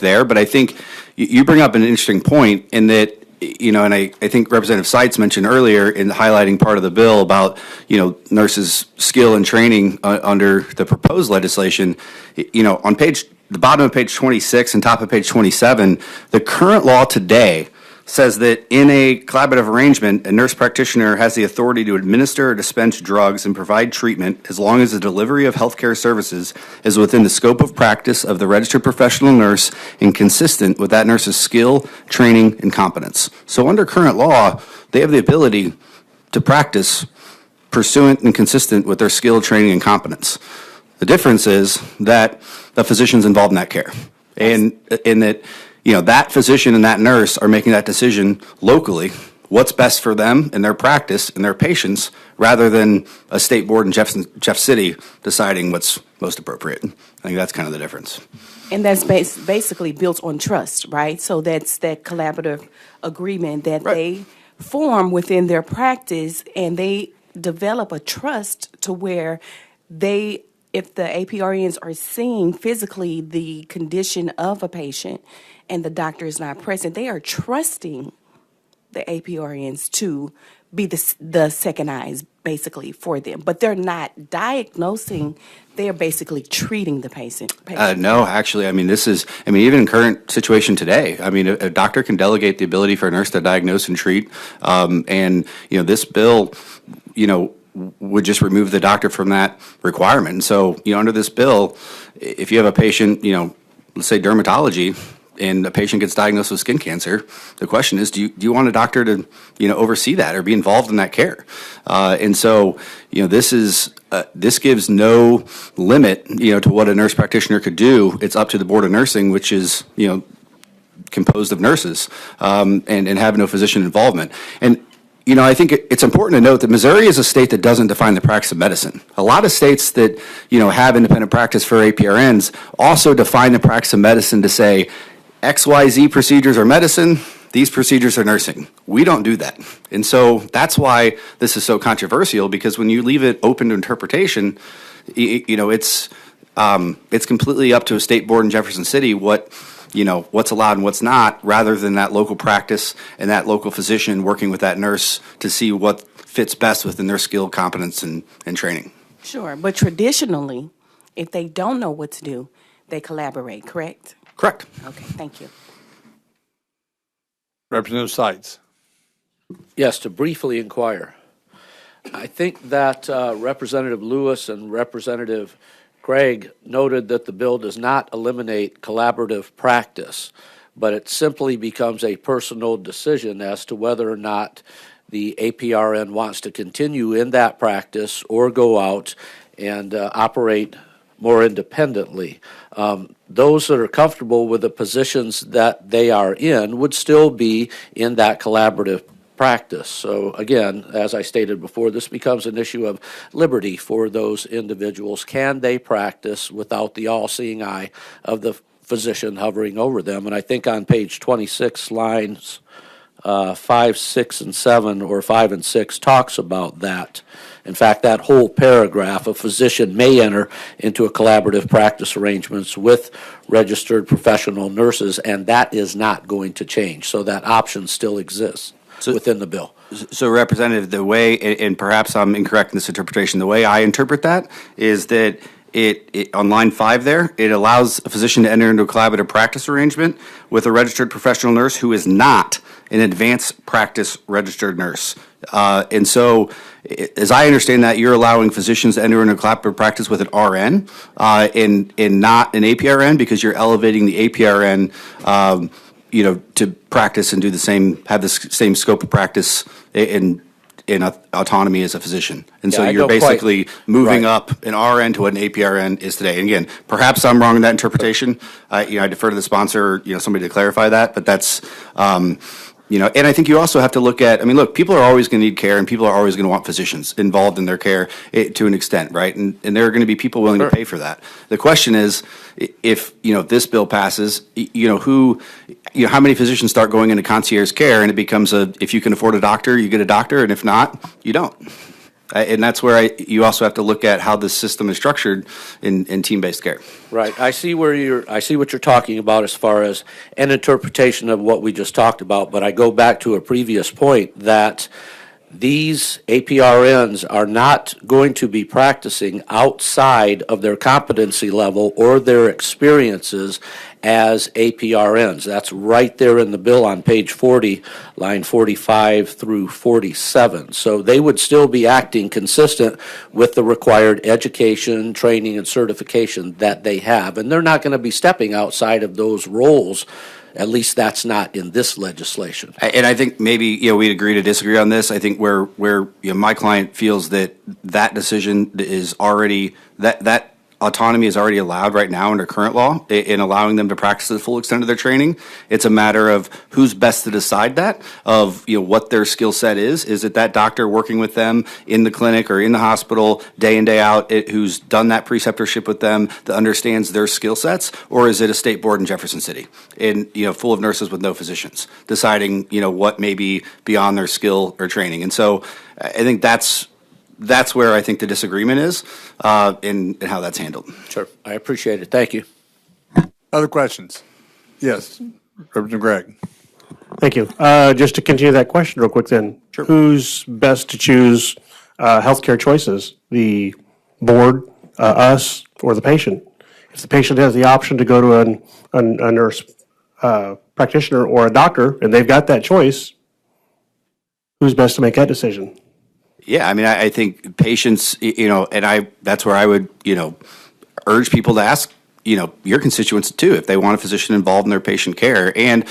P: there. But I think you bring up an interesting point in that, and I think Representative Seitz mentioned earlier in highlighting part of the bill about, nurses' skill and training under the proposed legislation. On the bottom of page 26 and top of page 27, the current law today says that in a collaborative arrangement, a nurse practitioner has the authority to administer or dispense drugs and provide treatment as long as the delivery of healthcare services is within the scope of practice of the registered professional nurse and consistent with that nurse's skill, training, and competence. So under current law, they have the ability to practice pursuant and consistent with their skill, training, and competence. The difference is that the physician's involved in that care, and in that that physician and that nurse are making that decision locally, what's best for them and their practice and their patients, rather than a state board in Jeff City deciding what's most appropriate. I think that's kind of the difference.
G: And that's basically built on trust, right? So that's that collaborative agreement that they form within their practice, and they develop a trust to where if the APRNs are seeing physically the condition of a patient and the doctor is not present, they are trusting the APRNs to be the second eyes basically for them, but they're not diagnosing. They're basically treating the patient.
P: No, actually, I mean, even in current situation today, I mean, a doctor can delegate the ability for a nurse to diagnose and treat. And, this bill, would just remove the doctor from that requirement. And so, under this bill, if you have a patient, let's say dermatology, and a patient gets diagnosed with skin cancer, the question is, do you want a doctor to, oversee that or be involved in that care? And so, this gives no limit, to what a nurse practitioner could do. It's up to the Board of Nursing, which is, composed of nurses, and have no physician involvement. And I think it's important to note that Missouri is a state that doesn't define the practice of medicine. A lot of states that, have independent practice for APRNs also define the practice of medicine to say XYZ procedures are medicine, these procedures are nursing. We don't do that. And so that's why this is so controversial, because when you leave it open to interpretation, it's completely up to a state board in Jefferson City what's allowed and what's not, rather than that local practice and that local physician working with that nurse to see what fits best within their skill, competence, and training.
G: Sure, but traditionally, if they don't know what to do, they collaborate, correct?
P: Correct.
G: Okay, thank you.
A: Representative Sides.
C: Yes, to briefly inquire. I think that Representative Lewis and Representative Gregg noted that the bill does not eliminate collaborative practice, but it simply becomes a personal decision as to whether or not the APRN wants to continue in that practice or go out and operate more independently. Those that are comfortable with the positions that they are in would still be in that collaborative practice. So again, as I stated before, this becomes an issue of liberty for those individuals. Can they practice without the all-seeing eye of the physician hovering over them? And I think on page 26, lines 5, 6, and 7, or 5 and 6 talks about that. In fact, that whole paragraph, a physician may enter into a collaborative practice arrangements with registered professional nurses, and that is not going to change. So that option still exists within the bill.
P: So, Representative, the way, and perhaps I'm incorrect in this interpretation, the way I interpret that is that it on line 5 there, it allows a physician to enter into a collaborative practice arrangement with a registered professional nurse who is not an advanced practice registered nurse. And so, as I understand that, you're allowing physicians to enter into a collaborative practice with an RN and not an APRN, because you're elevating the APRN to practice and have the same scope of practice in autonomy as a physician. And so you're basically moving up an RN to what an APRN is today. And again, perhaps I'm wrong in that interpretation. I defer to the sponsor, somebody to clarify that, but that's, and I think you also have to look at, look, people are always going to need care, and people are always going to want physicians involved in their care to an extent, right? And there are going to be people willing to pay for that. The question is, if, this bill passes, how many physicians start going into concierge care, and it becomes if you can afford a doctor, you get a doctor, and if not, you don't. And that's where you also have to look at how the system is structured in team-based care.
C: Right. I see what you're talking about as far as an interpretation of what we just talked about, but I go back to a previous point that these APRNs are not going to be practicing outside of their competency level or their experiences as APRNs. That's right there in the bill on page 40, line 45 through 47. So they would still be acting consistent with the required education, training, and certification that they have. And they're not going to be stepping outside of those roles. At least that's not in this legislation.
P: And I think maybe we'd agree to disagree on this. I think where my client feels that decision is already that autonomy is already allowed right now under current law in allowing them to practice to the full extent of their training. It's a matter of who's best to decide that, of what their skill set is. Is it that doctor working with them in the clinic or in the hospital day in, day out, who's done that preceptorship with them, that understands their skill sets? Or is it a state board in Jefferson City full of nurses with no physicians deciding what may be beyond their skill or training? And so I think that's where I think the disagreement is in how that's handled.
C: Sure. I appreciate it. Thank you.
A: Other questions? Yes, Representative Gregg.
Q: Thank you. Just to continue that question real quick then, who's best to choose healthcare choices? The board, us, or the patient? If the patient has the option to go to a nurse practitioner or a doctor, and they've got that choice, who's best to make that decision?
P: Yeah, I mean, I think patients, and that's where I would, urge people to ask, your constituents too, if they want a physician involved in their patient care. And,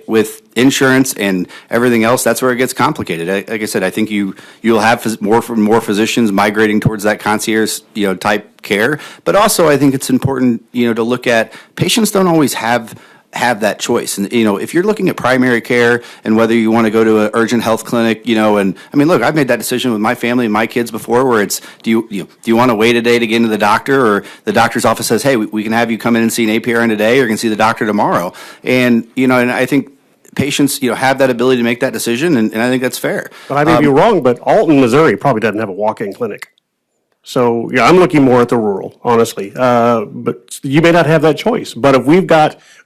P: with insurance and everything else, that's where it gets complicated. Like I said, I think you'll have more physicians migrating towards that concierge, type care. But also, I think it's important, to look at patients don't always have that choice. And, if you're looking at primary care and whether you want to go to an urgent health clinic, and I mean, look, I've made that decision with my family and my kids before where it's, do you want to wait a day to get into the doctor, or the doctor's office says, hey, we can have you come in and see an APRN today, or you can see the doctor tomorrow. And, and I think patients, have that ability to make that decision, and I think that's fair.
Q: But I may be wrong, but Alton, Missouri probably doesn't have a walk-in clinic. So, yeah, I'm looking more at the rural, honestly. But you may not have that choice. But if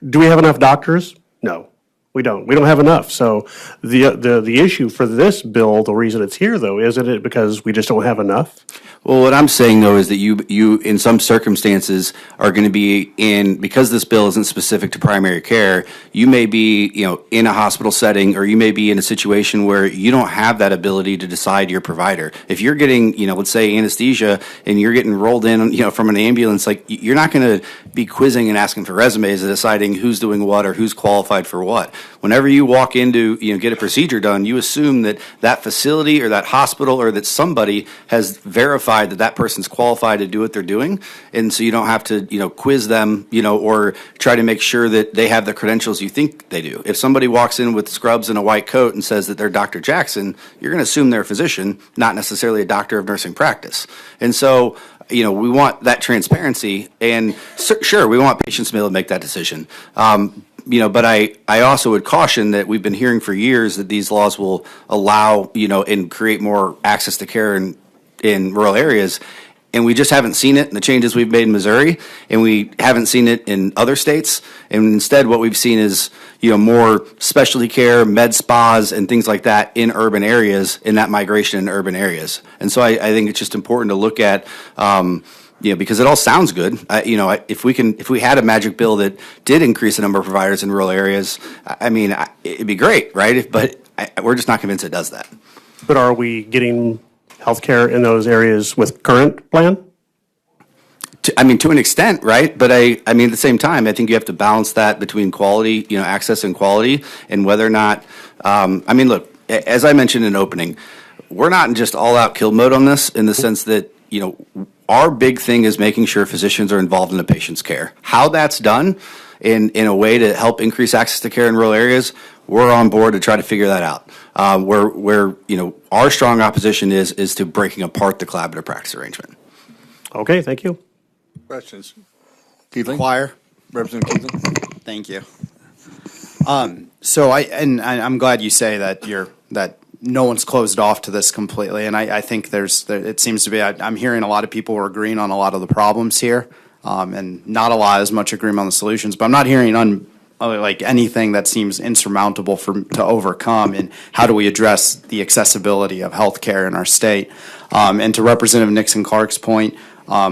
Q: do we have enough doctors? No, we don't. We don't have enough. So the issue for this bill, the reason it's here, though, isn't it because we just don't have enough?
P: Well, what I'm saying, though, is that you in some circumstances are going to be because this bill isn't specific to primary care, you may be, in a hospital setting, or you may be in a situation where you don't have that ability to decide your provider. If you're getting, let's say anesthesia, and you're getting rolled in, from an ambulance, like, you're not going to be quizzing and asking for resumes and deciding who's doing what or who's qualified for what. Whenever you walk into, get a procedure done, you assume that facility or that hospital or that somebody has verified that person's qualified to do what they're doing, and so you don't have to quiz them or try to make sure that they have the credentials you think they do. If somebody walks in with scrubs and a white coat and says that they're Dr. Jackson, you're going to assume they're a physician, not necessarily a doctor of nursing practice. And so we want that transparency, and sure, we want patients to be able to make that decision. But I also would caution that we've been hearing for years that these laws will allow, and create more access to care in rural areas, and we just haven't seen it in the changes we've made in Missouri, and we haven't seen it in other states. And instead, what we've seen is, more specialty care, med spas, and things like that in urban areas, in that migration in urban areas. And so I think it's just important to look at, because it all sounds good. If we had a magic bill that did increase the number of providers in rural areas, I mean, it'd be great, right? But we're just not convinced it does that.
Q: But are we getting healthcare in those areas with current plan?
P: To an extent, right? But I mean, at the same time, I think you have to balance that between quality, access and quality, and whether or not, look, as I mentioned in opening, we're not in just all-out kill mode on this, in the sense that, our big thing is making sure physicians are involved in the patient's care. How that's done in a way to help increase access to care in rural areas, we're on board to try to figure that out. Where our strong opposition is to breaking apart the collaborative practice arrangement.
Q: Okay, thank you.
A: Questions? Keithley?
L: Choir.
A: Representative Keithley?
L: Thank you. So I'm glad you say that no one's closed off to this completely, and I think it seems to be, I'm hearing a lot of people are agreeing on a lot of the problems here, and not a lot as much agreement on the solutions, but I'm not hearing like anything that seems insurmountable to overcome, and how do we address the accessibility of healthcare in our state. And to Representative Nixon Clark's point,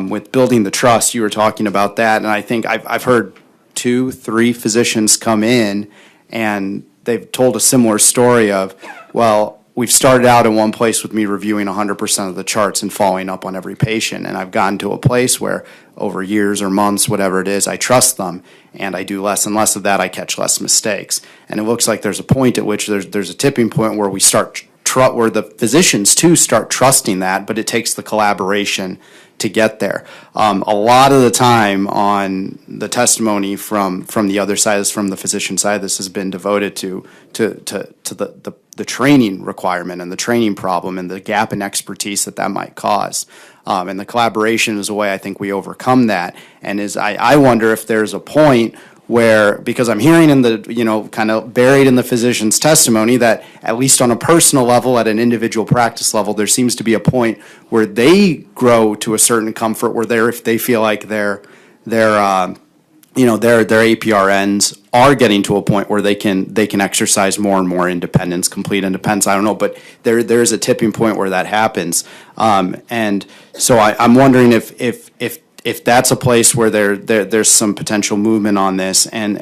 L: with building the trust, you were talking about that, and I think I've heard 2-3 physicians come in and they've told a similar story of, well, we've started out in one place with me reviewing 100% of the charts and following up on every patient, and I've gotten to a place where over years or months, whatever it is, I trust them, and I do less and less of that. I catch less mistakes, and it looks like there's a point at which there's a tipping point where we start where the physicians too start trusting that, but it takes the collaboration to get there. A lot of the time on the testimony from the other side, from the physician side, this has been devoted to the training requirement and the training problem and the gap in expertise that might cause. And the collaboration is a way I think we overcome that. And I wonder if there's a point where, because I'm hearing in the, kind of buried in the physician's testimony, that at least on a personal level, at an individual practice level, there seems to be a point where they grow to a certain comfort where if they feel like their their APRNs are getting to a point where they can exercise more and more independence, complete independence. I don't know, but there is a tipping point where that happens, and so I'm wondering if that's a place where there's some potential movement on this, and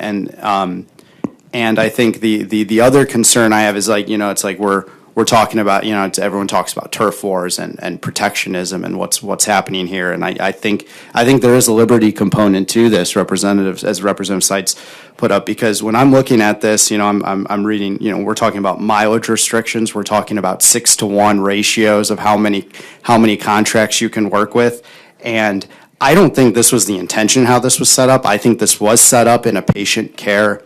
L: I think the other concern I have is it's like we're talking about, everyone talks about turf wars and protectionism and what's happening here. And I think there is a liberty component to this, as Representative Seitz put up, because when I'm looking at this, I'm reading, we're talking about mileage restrictions. We're talking about 6-to-1 ratios of how many contracts you can work with. And I don't think this was the intention how this was set up. I think this was set up in a patient care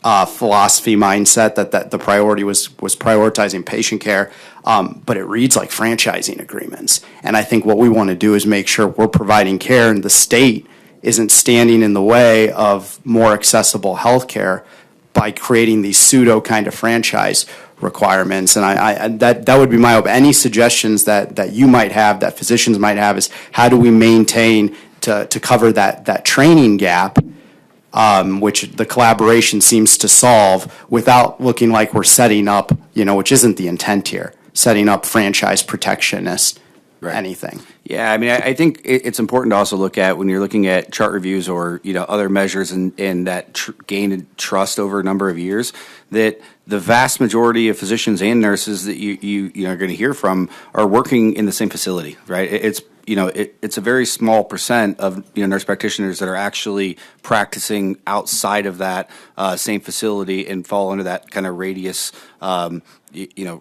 L: philosophy mindset that the priority was prioritizing patient care, but it reads like franchising agreements. And I think what we want to do is make sure we're providing care and the state isn't standing in the way of more accessible health care by creating these pseudo kind of franchise requirements. And that would be my hope. Any suggestions that you might have, that physicians might have, is how do we maintain to cover that training gap, which the collaboration seems to solve, without looking like we're setting up, which isn't the intent here, setting up franchise protectionist anything.
P: Yeah, I mean, I think it's important to also look at, when you're looking at chart reviews or other measures and that gain trust over a number of years, that the vast majority of physicians and nurses that you are going to hear from are working in the same facility, right? It's a very small percent of nurse practitioners that are actually practicing outside of that same facility and fall under that kind of radius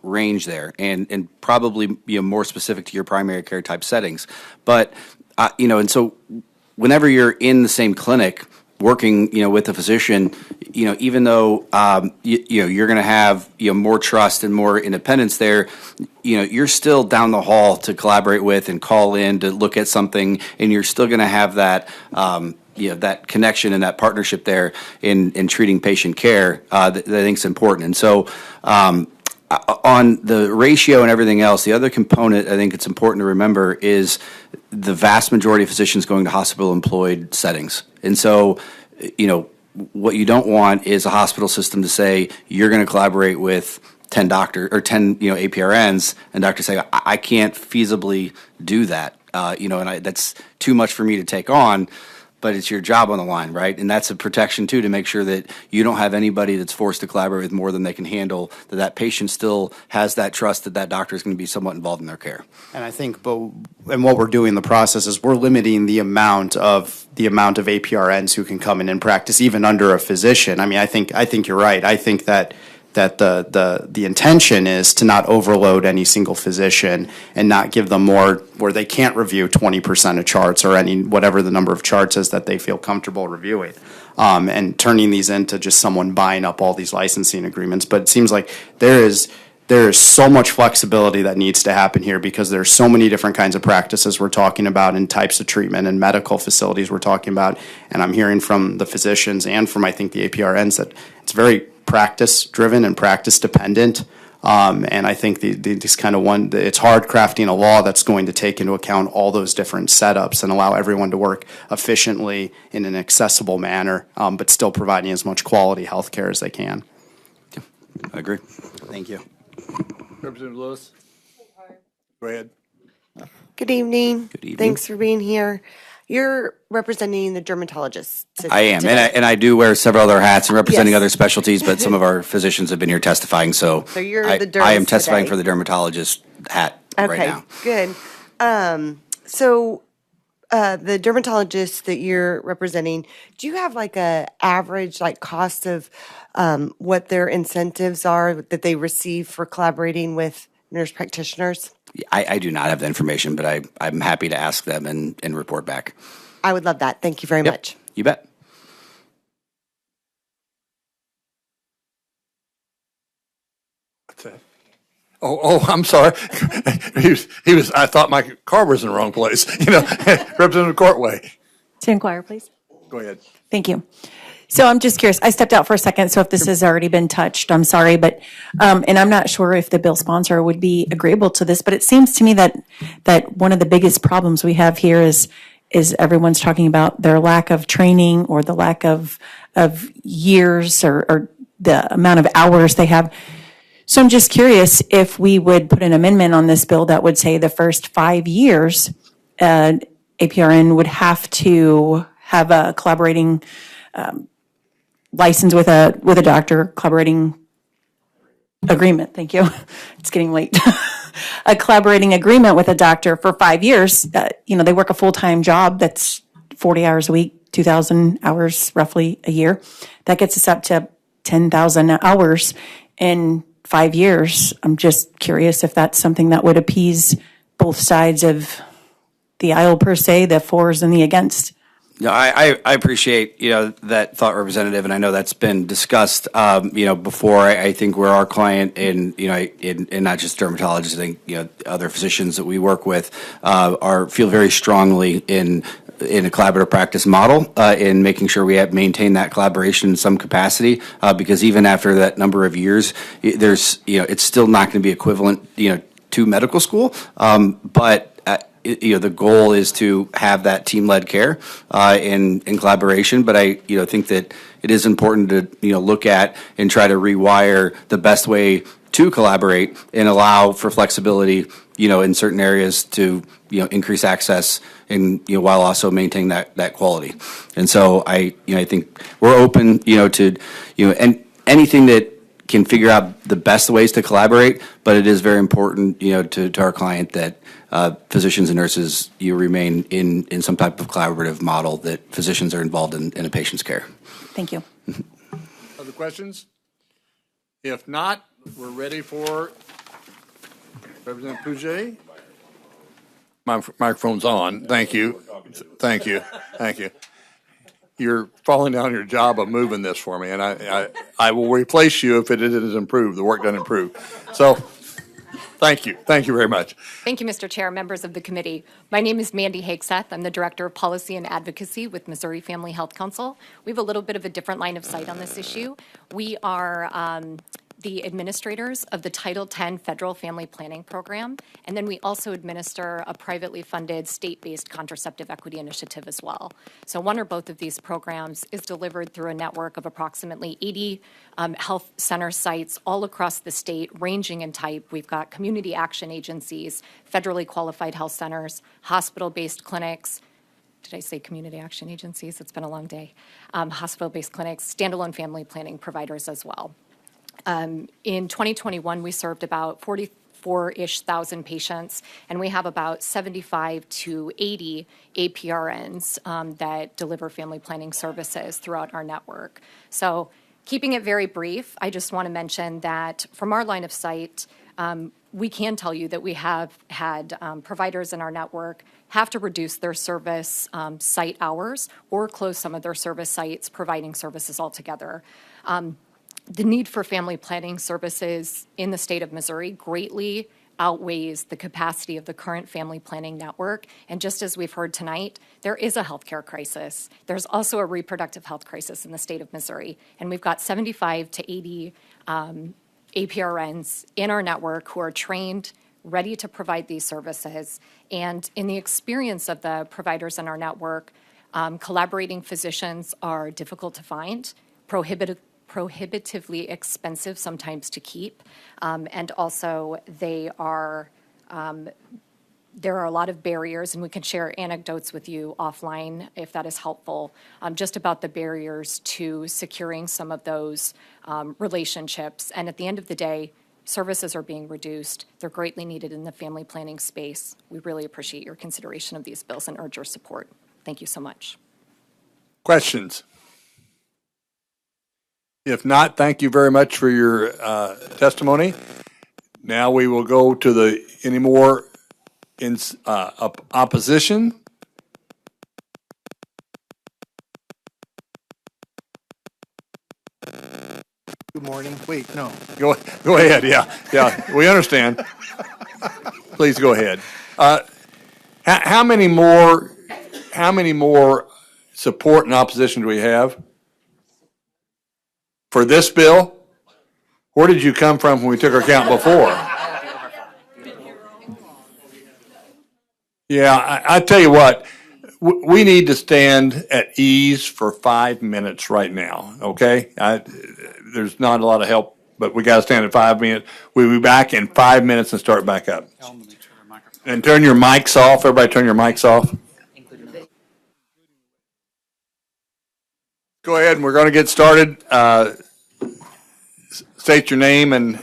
P: range there, and probably more specific to your primary care type settings. But and so whenever you're in the same clinic working with a physician, even though you're going to have more trust and more independence there, you're still down the hall to collaborate with and call in to look at something, and you're still going to have that that connection and that partnership there in treating patient care that I think is important. And so on the ratio and everything else, the other component I think it's important to remember is the vast majority of physicians going to hospital-employed settings. And so, what you don't want is a hospital system to say, you're going to collaborate with 10 doctors or 10, APRNs, and doctors say, I can't feasibly do that, and that's too much for me to take on. But it's your job on the line, right? And that's a protection, too, to make sure that you don't have anybody that's forced to collaborate with more than they can handle, that patient still has that trust that doctor is going to be somewhat involved in their care.
L: And I think, and what we're doing in the process is we're limiting the amount of APRNs who can come in and practice, even under a physician. I mean, I think you're right. I think that the intention is to not overload any single physician and not give them more where they can't review 20% of charts or whatever the number of charts is that they feel comfortable reviewing, and turning these into just someone buying up all these licensing agreements. But it seems like there is so much flexibility that needs to happen here, because there's so many different kinds of practices we're talking about and types of treatment and medical facilities we're talking about. And I'm hearing from the physicians and from, I think, the APRNs that it's very practice-driven and practice-dependent. And I think it's hard crafting a law that's going to take into account all those different setups and allow everyone to work efficiently in an accessible manner, but still providing as much quality health care as they can.
P: I agree.
L: Thank you.
A: Representative Lewis? Go ahead.
H: Good evening.
P: Good evening.
H: Thanks for being here. You're representing the dermatologists.
P: I am, and I do wear several other hats and representing
H: Yes.
P: other specialties, but some of our physicians have been here testifying, so
H: you're the derms
P: I am testifying
H: today.
P: for the dermatologist hat right now.
H: Good. So the dermatologists that you're representing, do you have like a average cost of what their incentives are that they receive for collaborating with nurse practitioners?
P: I do not have the information, but I'm happy to ask them and report back.
H: I would love that. Thank you very much.
P: You bet.
A: What's that? Oh, I'm sorry. he was. I thought my car was in the wrong place. Representative Courtway.
I: To inquire, please.
A: Go ahead.
I: Thank you. So I'm just curious, I stepped out for a second, so if this has already been touched, I'm sorry, but, and I'm not sure if the bill sponsor would be agreeable to this, but it seems to me that one of the biggest problems we have here is is everyone's talking about their lack of training or the lack of years or the amount of hours they have. So I'm just curious if we would put an amendment on this bill that would say the first 5 years, APRN would have to have a collaborating license with a doctor, collaborating agreement. Thank you. It's getting late. A collaborating agreement with a doctor for 5 years. They work a full-time job that's 40 hours a week, 2,000 hours roughly a year. That gets us up to 10,000 hours in 5 years. I'm just curious if that's something that would appease both sides of the aisle per se, the fors and the against.
P: No, I appreciate, that thought, Representative, and I know that's been discussed, before. I think we're our client in not just dermatologists, I think, other physicians that we work with, feel very strongly in a collaborative practice model, in making sure we maintain that collaboration in some capacity, because even after that number of years, it's still not going to be equivalent, to medical school, but the goal is to have that team-led care in collaboration. But I think that it is important to look at and try to rewire the best way to collaborate and allow for flexibility in certain areas to increase access and while also maintaining that quality. And so I think we're open to and anything that can figure out the best ways to collaborate, but it is very important to our client that physicians and nurses remain in some type of collaborative model, that physicians are involved in a patient's care.
I: Thank you.
A: Other questions? If not, we're ready for Representative Pouget. My microphone's on. Thank you. Thank you. Thank you. You're falling down your job of moving this for me, and I will replace you if it isn't improved, the work doesn't improve. So thank you. Thank you very much.
D: Thank you, Mr. Chair, members of the committee. My name is Mandy Hagseth. I'm the Director of Policy and Advocacy with Missouri Family Health Council. We have a little bit of a different line of sight on this issue. We are the administrators of the Title X Federal Family Planning Program, and then we also administer a privately funded state-based contraceptive equity initiative as well. So one or both of these programs is delivered through a network of approximately 80 health center sites all across the state, ranging in type. We've got community action agencies, federally qualified health centers, hospital-based clinics. Did I say community action agencies? It's been a long day. Hospital-based clinics, standalone family planning providers as well. In 2021, we served about 44-ish thousand patients, and we have about 75 to 80 APRNs that deliver family planning services throughout our network. So keeping it very brief, I just want to mention that from our line of sight, we can tell you that we have had providers in our network have to reduce their service site hours or close some of their service sites, providing services altogether. The need for family planning services in the state of Missouri greatly outweighs the capacity of the current family planning network. And just as we've heard tonight, there is a healthcare crisis. There's also a reproductive health crisis in the state of Missouri. And we've got 75 to 80 APRNs in our network who are trained, ready to provide these services. And in the experience of the providers in our network, collaborating physicians are difficult to find, prohibitively expensive sometimes to keep, and also there are a lot of barriers, and we can share anecdotes with you offline if that is helpful, just about the barriers to securing some of those relationships. And at the end of the day, services are being reduced. They're greatly needed in the family planning space. We really appreciate your consideration of these bills and urge your support. Thank you so much.
A: Questions? If not, thank you very much for your testimony. Now we will go to any more opposition.
M: Good morning. Wait, no.
A: Go ahead. Yeah. We understand. Please go ahead. How many more support and opposition do we have for this bill? Where did you come from when we took our count before? Yeah, I tell you what, we need to stand at ease for 5 minutes right now, okay? There's not a lot of help, but we got to stand at 5 minutes. We'll be back in 5 minutes and start back up. And turn your mics off. Everybody turn your mics off. Go ahead, and we're going to get started. State your name, and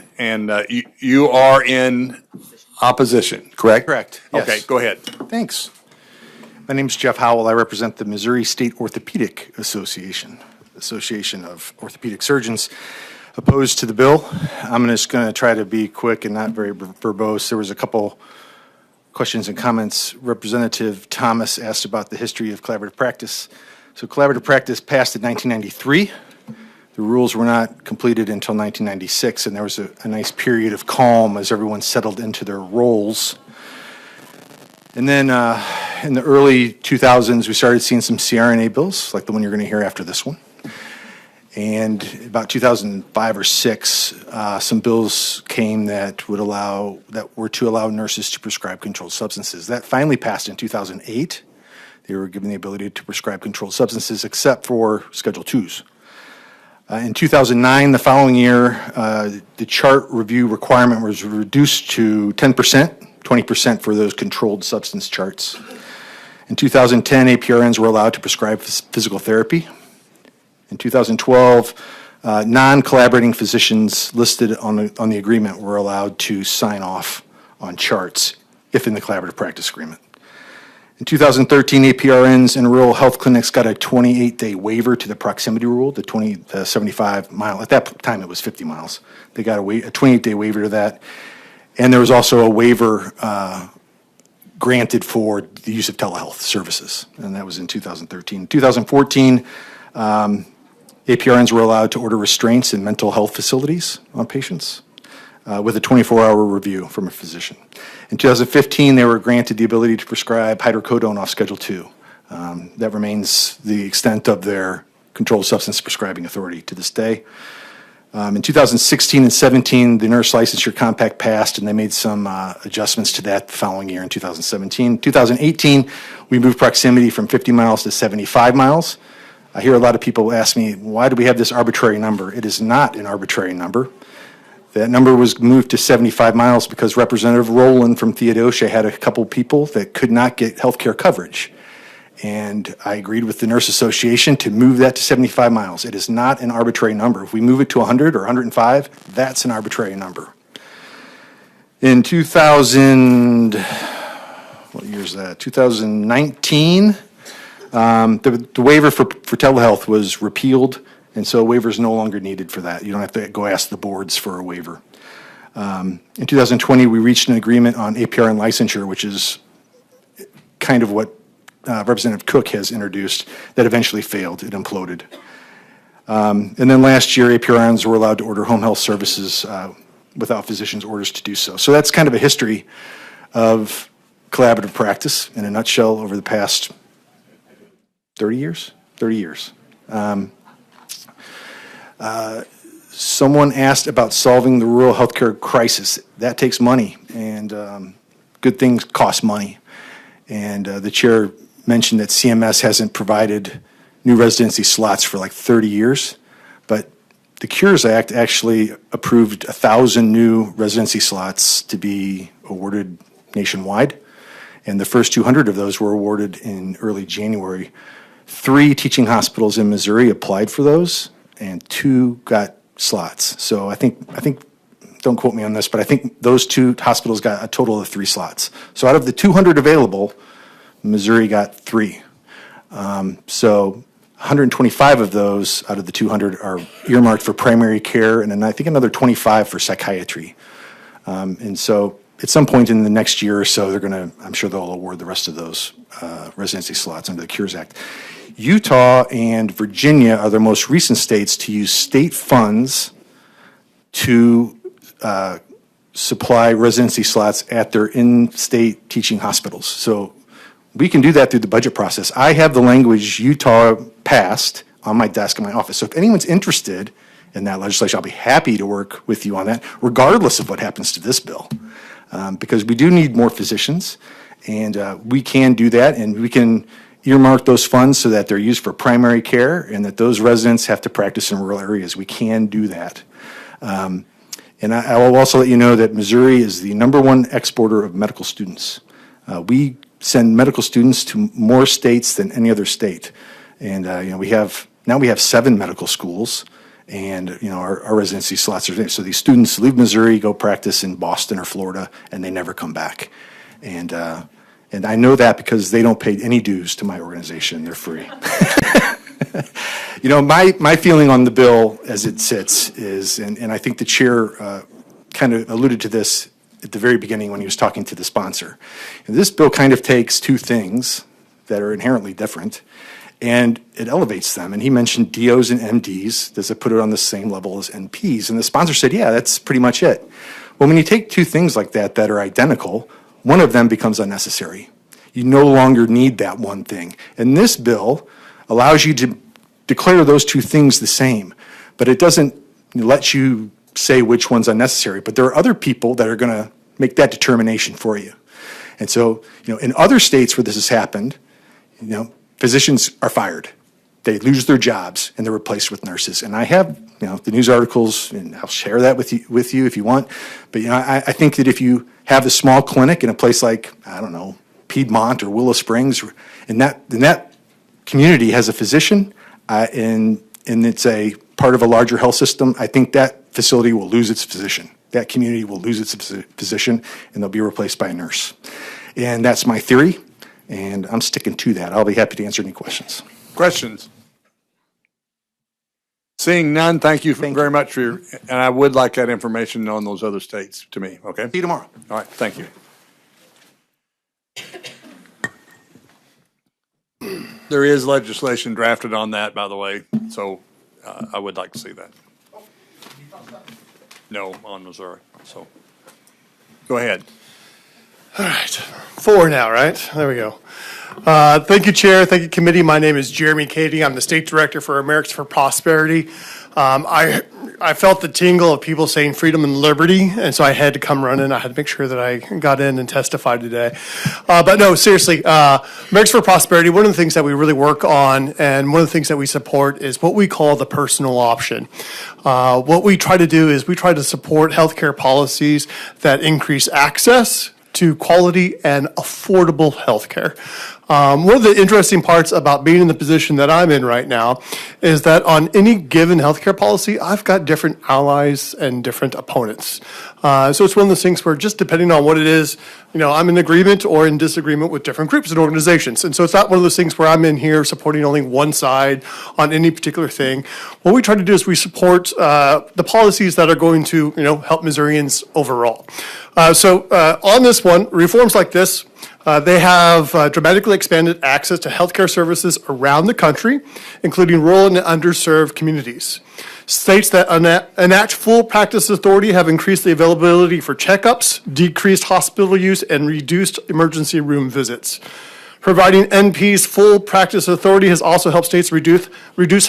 A: you are in opposition, correct?
M: Correct, yes.
A: Okay, go ahead.
M: Thanks. My name is Jeff Howell. I represent the Missouri State Orthopedic Association of Orthopedic Surgeons opposed to the bill. I'm just going to try to be quick and not very verbose. There was a couple questions and comments. Representative Thomas asked about the history of collaborative practice. So collaborative practice passed in 1993. The rules were not completed until 1996, and there was a nice period of calm as everyone settled into their roles. And then in the early 2000s, we started seeing some CRNA bills, like the one you're going to hear after this one. And about 2005 or 6, some bills came that were to allow nurses to prescribe controlled substances. That finally passed in 2008. They were given the ability to prescribe controlled substances except for Schedule IIs. In 2009, the following year, the chart review requirement was reduced to 10%, 20% for those controlled substance charts. In 2010, APRNs were allowed to prescribe physical therapy. In 2012, non-collaborating physicians listed on the agreement were allowed to sign off on charts if in the collaborative practice agreement. In 2013, APRNs in rural health clinics got a 28-day waiver to the proximity rule, the 75 mile. At that time, it was 50 miles. They got a 28-day waiver to that. And there was also a waiver granted for the use of telehealth services, and that was in 2013. In 2014, APRNs were allowed to order restraints in mental health facilities on patients with a 24-hour review from a physician. In 2015, they were granted the ability to prescribe hydrocodone off Schedule II. That remains the extent of their controlled substance prescribing authority to this day. In 2016 and 17, the nurse licensure compact passed, and they made some adjustments to that the following year in 2017. 2018, we moved proximity from 50 miles to 75 miles. I hear a lot of people ask me, why do we have this arbitrary number? It is not an arbitrary number. That number was moved to 75 miles because Representative Rowland from Theodosia had a couple people that could not get health care coverage. And I agreed with the Nurse Association to move that to 75 miles. It is not an arbitrary number. If we move it to 100 or 105, that's an arbitrary number. In 2019, the waiver for telehealth was repealed, and so a waiver is no longer needed for that. You don't have to go ask the boards for a waiver. In 2020, we reached an agreement on APRN licensure, which is kind of what Representative Cook has introduced, that eventually failed. It imploded. And then last year, APRNs were allowed to order home health services without physicians' orders to do so. So that's kind of a history of collaborative practice in a nutshell over the past 30 years? 30 years. Someone asked about solving the rural healthcare crisis. That takes money, and good things cost money. And the chair mentioned that CMS hasn't provided new residency slots for like 30 years, but the Cures Act actually approved 1,000 new residency slots to be awarded nationwide, and the first 200 of those were awarded in early January. 3 teaching hospitals in Missouri applied for those, and 2 got slots. So I think, don't quote me on this, but I think those 2 hospitals got a total of 3 slots. So out of the 200 available, Missouri got 3. So 125 of those out of the 200 are earmarked for primary care, and then I think another 25 for psychiatry. And so at some point in the next year or so, I'm sure they'll award the rest of those residency slots under the Cures Act. Utah and Virginia are the most recent states to use state funds to supply residency slots at their in-state teaching hospitals. So we can do that through the budget process. I have the language Utah passed on my desk in my office. So if anyone's interested in that legislation, I'll be happy to work with you on that, regardless of what happens to this bill. Because we do need more physicians, and we can do that, and we can earmark those funds so that they're used for primary care and that those residents have to practice in rural areas. We can do that. And I will also let you know that Missouri is the #1 exporter of medical students. We send medical students to more states than any other state. And we have 7 medical schools, and our residency slots are there. So these students leave Missouri, go practice in Boston or Florida, and they never come back. And I know that because they don't pay any dues to my organization. They're free. My feeling on the bill as it sits is, and I think the chair kind of alluded to this at the very beginning when he was talking to the sponsor. And this bill kind of takes two things that are inherently different, and it elevates them. And he mentioned DOs and MDs. Does it put it on the same level as NPs? And the sponsor said, yeah, that's pretty much it. Well, when you take two things like that are identical, one of them becomes unnecessary. You no longer need that one thing. And this bill allows you to declare those two things the same, but it doesn't let you say which one's unnecessary. But there are other people that are going to make that determination for you. And so, in other states where this has happened, physicians are fired. They lose their jobs and they're replaced with nurses. And I have, the news articles, and I'll share that with you if you want. But I think that if you have a small clinic in a place like, I don't know, Piedmont or Willow Springs, and that community has a physician, and it's a part of a larger health system, I think that facility will lose its physician. That community will lose its physician, and they'll be replaced by a nurse. And that's my theory, and I'm sticking to that. I'll be happy to answer any questions.
A: Questions? Seeing none, thank you very much for your, and I would like that information on those other states to me, okay?
M: See you tomorrow.
A: All right, thank you. There is legislation drafted on that, by the way, so I would like to see that. No, on Missouri, so go ahead.
F: All right, 4 now, right? There we go. Thank you, Chair. Thank you, Committee. My name is Jeremy Cady. I'm the State Director for Americans for Prosperity. I felt the tingle of people saying freedom and liberty, and so I had to come running. I had to make sure that I got in and testified today. But no, seriously, Americans for Prosperity, one of the things that we really work on and one of the things that we support is what we call the personal option. What we try to do is we try to support healthcare policies that increase access to quality and affordable healthcare. One of the interesting parts about being in the position that I'm in right now is that on any given healthcare policy, I've got different allies and different opponents. So it's one of those things where just depending on what it is, I'm in agreement or in disagreement with different groups and organizations. And so it's not one of those things where I'm in here supporting only one side on any particular thing. What we try to do is we support the policies that are going to, help Missourians overall. So on this one, reforms like this, they have dramatically expanded access to healthcare services around the country, including rural and underserved communities. States that enact full practice authority have increased the availability for checkups, decreased hospital use, and reduced emergency room visits. Providing NPs full practice authority has also helped states reduce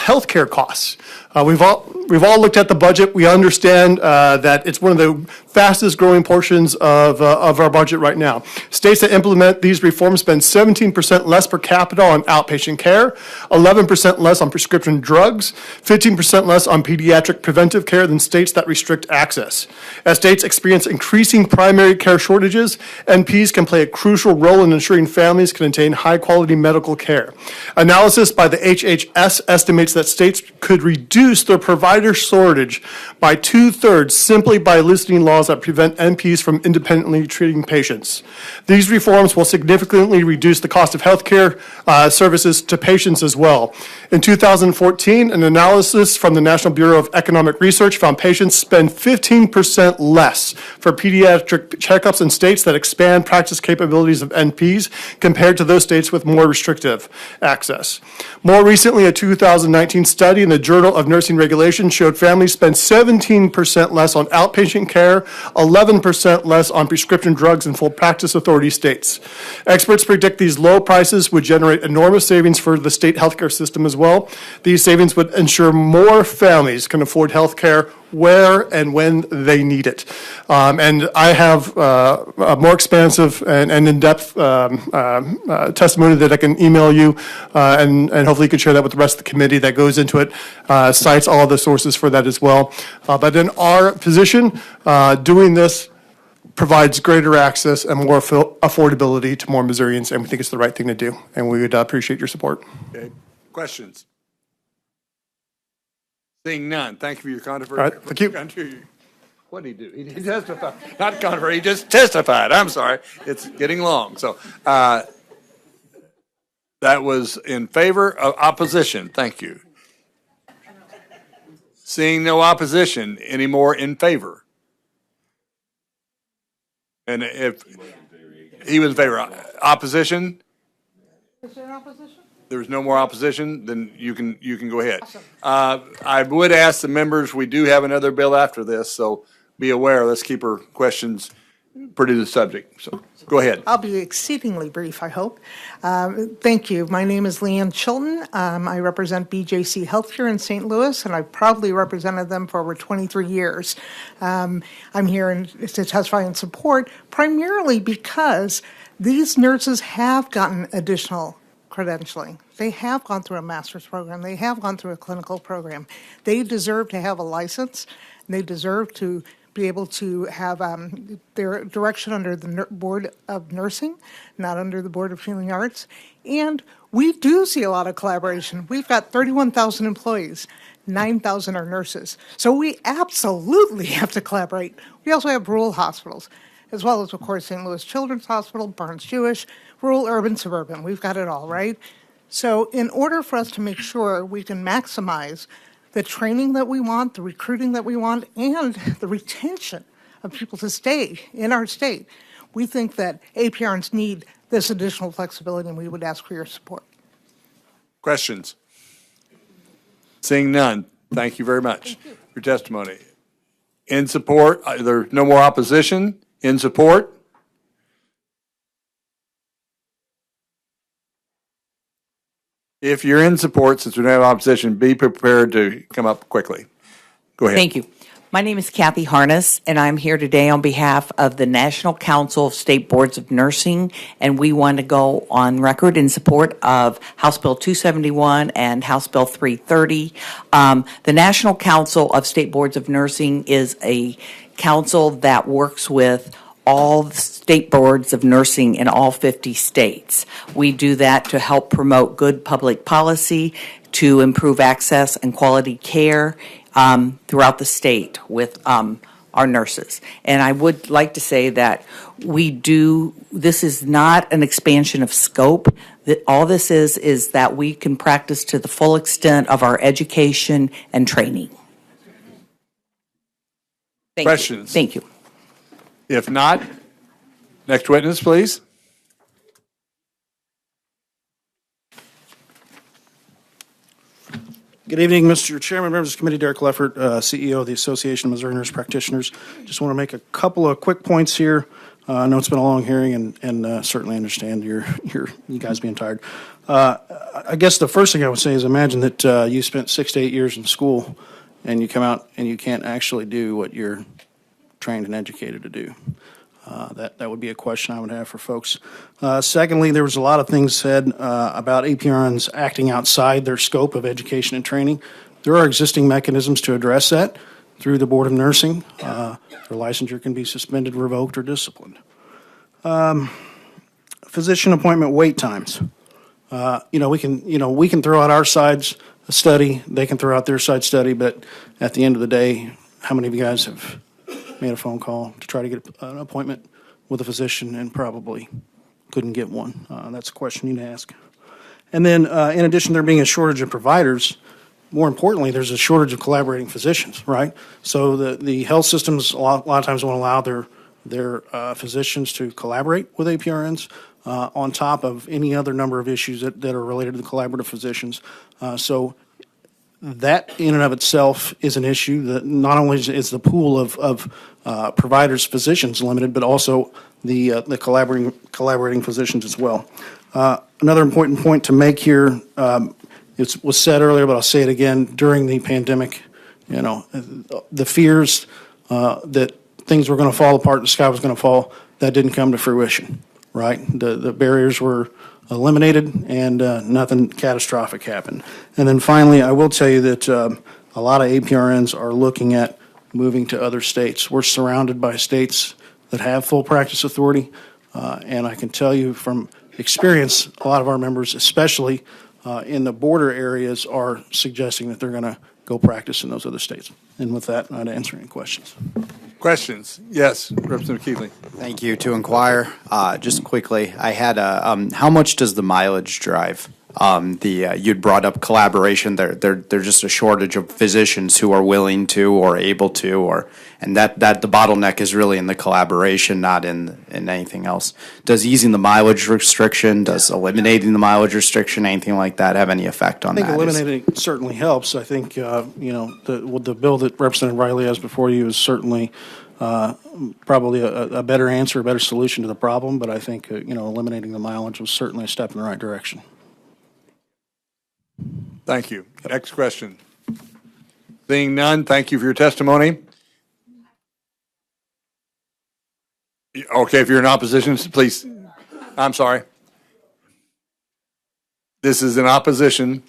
F: healthcare costs. We've all looked at the budget. We understand that it's one of the fastest growing portions of our budget right now. States that implement these reforms spend 17% less per capita on outpatient care, 11% less on prescription drugs, 15% less on pediatric preventive care than states that restrict access. As states experience increasing primary care shortages, NPs can play a crucial role in ensuring families can obtain high-quality medical care. Analysis by the HHS estimates that states could reduce their provider shortage by 2/3 simply by listing laws that prevent NPs from independently treating patients. These reforms will significantly reduce the cost of healthcare services to patients as well. In 2014, an analysis from the National Bureau of Economic Research found patients spend 15% less for pediatric checkups in states that expand practice capabilities of NPs compared to those states with more restrictive access. More recently, a 2019 study in the Journal of Nursing Regulation showed families spend 17% less on outpatient care, 11% less on prescription drugs in full practice authority states. Experts predict these low prices would generate enormous savings for the state healthcare system as well. These savings would ensure more families can afford healthcare where and when they need it. And I have a more expansive and in-depth testimony that I can email you, and hopefully you can share that with the rest of the committee that goes into it, cites all the sources for that as well. But in our position, doing this provides greater access and more affordability to more Missourians, and we think it's the right thing to do. And we would appreciate your support.
A: Okay. Questions? Seeing none, thank you for your controversy.
F: All right, thank you.
A: What did he do? He testified. Not controversy, he just testified. I'm sorry. It's getting long. So that was in favor of opposition. Thank you. Seeing no opposition, any more in favor? And if he was in favor, opposition?
O: Is there opposition?
A: There's no more opposition, then you can go ahead. I would ask the members, we do have another bill after this, so be aware. Let's keep our questions pretty to the subject. So go ahead.
O: I'll be exceedingly brief, I hope. Thank you. My name is Leanne Chilton. I represent BJC Healthcare in St. Louis, and I've proudly represented them for over 23 years. I'm here to testify in support, primarily because these nurses have gotten additional credentialing. They have gone through a master's program. They have gone through a clinical program. They deserve to have a license. They deserve to be able to have their direction under the Board of Nursing, not under the Board of Healing Arts. And we do see a lot of collaboration. We've got 31,000 employees. 9,000 are nurses. So we absolutely have to collaborate. We also have rural hospitals, as well as, of course, St. Louis Children's Hospital, Burns Jewish, rural, urban, suburban. We've got it all, right? So in order for us to make sure we can maximize the training that we want, the recruiting that we want, and the retention of people to stay in our state, we think that APRNs need this additional flexibility, and we would ask for your support.
A: Questions? Seeing none, thank you very much for your testimony. In support, there's no more opposition. In support? If you're in support, since we don't have opposition, be prepared to come up quickly. Go ahead.
R: Thank you. My name is Kathy Harness, and I'm here today on behalf of the National Council of State Boards of Nursing, and we want to go on record in support of House Bill 271 and House Bill 330. The National Council of State Boards of Nursing is a council that works with all the state boards of nursing in all 50 states. We do that to help promote good public policy, to improve access and quality care throughout the state with our nurses. And I would like to say that this is not an expansion of scope. All this is that we can practice to the full extent of our education and training.
A: Questions?
R: Thank you.
A: If not, next witness, please.
W: Good evening, Mr. Chairman, members of the committee. Derek Leffert, CEO of the Association of Missouri Nurse Practitioners. Just want to make a couple of quick points here. I know it's been a long hearing, and certainly understand you guys being tired. I guess the first thing I would say is imagine that you spent 6 to 8 years in school, and you come out and you can't actually do what you're trained and educated to do. That would be a question I would have for folks. Secondly, there was a lot of things said about APRNs acting outside their scope of education and training. There are existing mechanisms to address that through the Board of Nursing. Their licensure can be suspended, revoked, or disciplined. Physician appointment wait times. We can throw out our side's study. They can throw out their side study. But at the end of the day, how many of you guys have made a phone call to try to get an appointment with a physician and probably couldn't get one? That's a question you need to ask. And then in addition to there being a shortage of providers, more importantly, there's a shortage of collaborating physicians, right? So the health systems a lot of times won't allow their physicians to collaborate with APRNs on top of any other number of issues that are related to the collaborative physicians. So that in and of itself is an issue that not only is the pool of providers, physicians limited, but also the collaborating physicians as well. Another important point to make here, it was said earlier, but I'll say it again, during the pandemic, You know, the fears that things were going to fall apart, the sky was going to fall, that didn't come to fruition, right? The barriers were eliminated and nothing catastrophic happened. And then finally, I will tell you that a lot of APRNs are looking at moving to other states. We're surrounded by states that have full practice authority, and I can tell you from experience, a lot of our members, especially in the border areas, are suggesting that they're going to go practice in those other states. And with that, I'd answer any questions.
A: Questions? Yes, Representative Keeley.
L: Thank you. To inquire, just quickly, I had how much does the mileage drive? You'd brought up collaboration. There's just a shortage of physicians who are willing to or able to, and that the bottleneck is really in the collaboration, not in anything else. Does easing the mileage restriction, does eliminating the mileage restriction, anything like that have any effect on that?
W: I think eliminating it certainly helps. I think the bill that Representative Riley has before you is certainly probably a better answer, a better solution to the problem. But I think eliminating the mileage was certainly a step in the right direction.
A: Thank you. Next question. Seeing none, thank you for your testimony. Okay, if you're in opposition, please. I'm sorry. This is in opposition.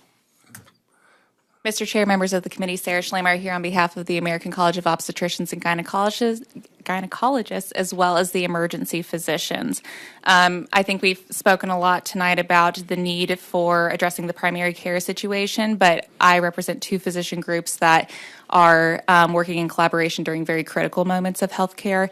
K: Mr. Chair, members of the committee, Sarah Schlemer here on behalf of the American College of Obstetricians and Gynecologists, as well as the emergency physicians. I think we've spoken a lot tonight about the need for addressing the primary care situation, but I represent two physician groups that are working in collaboration during very critical moments of healthcare,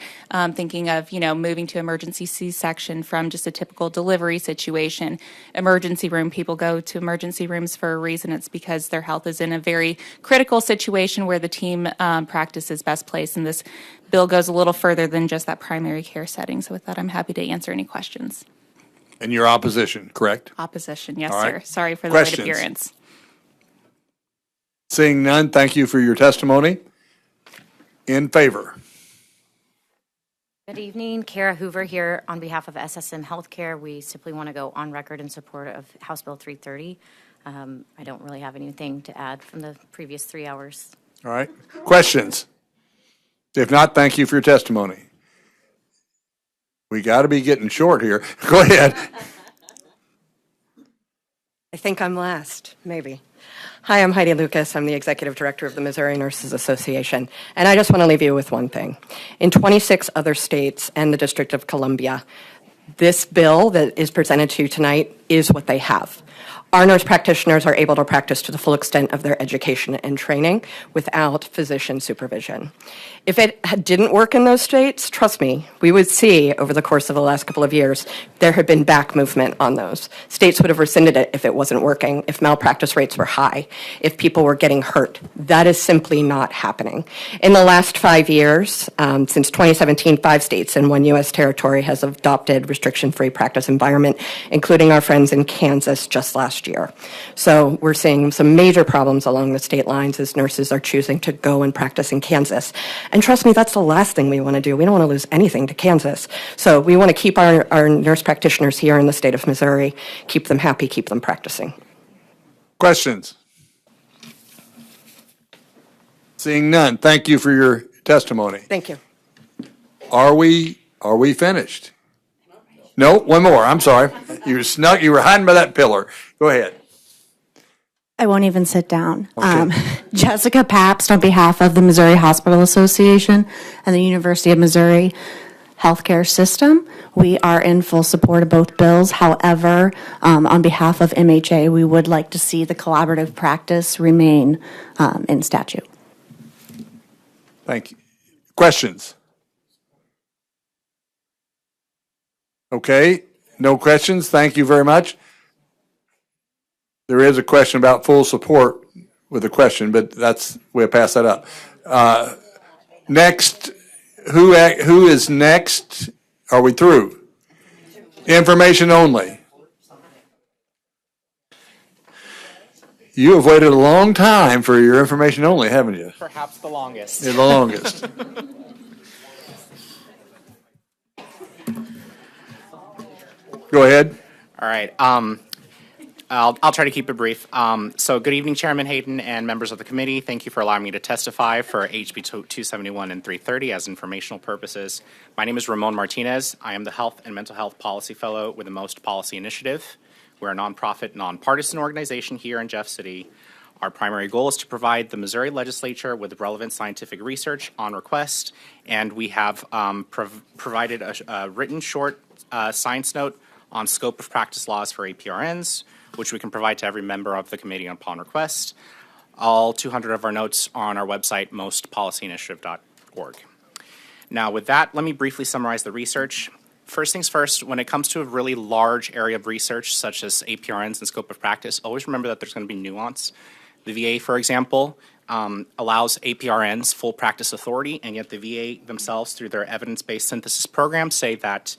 K: thinking of, moving to emergency C-section from just a typical delivery situation. Emergency room, people go to emergency rooms for a reason. It's because their health is in a very critical situation where the team practice is best placed, and this bill goes a little further than just that primary care setting. So with that, I'm happy to answer any questions.
A: And your opposition, correct?
K: Opposition, yes,
A: All right.
K: sir. Sorry for the
A: Questions?
K: late appearance.
A: Seeing none, thank you for your testimony. In favor?
S: Good evening, Kara Hoover here on behalf of SSM Healthcare. We simply want to go on record in support of House Bill 330. I don't really have anything to add from the previous 3 hours.
A: All right. Questions? If not, thank you for your testimony. We got to be getting short here. Go ahead.
T: I think I'm last, maybe. Hi, I'm Heidi Lucas. I'm the Executive Director of the Missouri Nurses Association. And I just want to leave you with one thing. In 26 other states and the District of Columbia, this bill that is presented to you tonight is what they have. Our nurse practitioners are able to practice to the full extent of their education and training without physician supervision. If it didn't work in those states, trust me, we would see over the course of the last couple of years, there had been back movement on those. States would have rescinded it if it wasn't working, if malpractice rates were high, if people were getting hurt. That is simply not happening. In the last 5 years, since 2017, 5 states and 1 U.S. territory has adopted restriction-free practice environment, including our friends in Kansas just last year. So we're seeing some major problems along the state lines as nurses are choosing to go and practice in Kansas. And trust me, that's the last thing we want to do. We don't want to lose anything to Kansas. So we want to keep our nurse practitioners here in the state of Missouri, keep them happy, keep them practicing.
A: Questions? Seeing none, thank you for your testimony.
T: Thank you.
A: Are we finished? No, one more. I'm sorry. You were hiding by that pillar. Go ahead.
X: I won't even sit down.
A: Okay.
X: Jessica Pabst on behalf of the Missouri Hospital Association and the University of Missouri Healthcare System. We are in full support of both bills. However, on behalf of MHA, we would like to see the collaborative practice remain in statute.
A: Thank you. Questions? Okay, no questions. Thank you very much. There is a question about full support with a question, but we'll pass that up. Next, who is next? Are we through? Information only. You have waited a long time for your information only, haven't you?
Y: Perhaps the longest.
A: The longest. Go ahead.
Y: All right.
B: I'll try to keep it brief. So good evening, Chairman Hayden and members of the committee. Thank you for allowing me to testify for HB 271 and 330 as informational purposes. My name is Ramon Martinez. I am the Health and Mental Health Policy Fellow with the Most Policy Initiative. We're a nonprofit, nonpartisan organization here in Jeff City. Our primary goal is to provide the Missouri legislature with relevant scientific research on request, and we have provided a written short science note on scope of practice laws for APRNs, which we can provide to every member of the committee upon request. All 200 of our notes are on our website, mostpolicyinitiative.org. Now, with that, let me briefly summarize the research. First things first, when it comes to a really large area of research, such as APRNs and scope of practice, always remember that there's going to be nuance. The VA, for example, allows APRNs full practice authority, and yet the VA themselves, through their evidence-based synthesis program, say that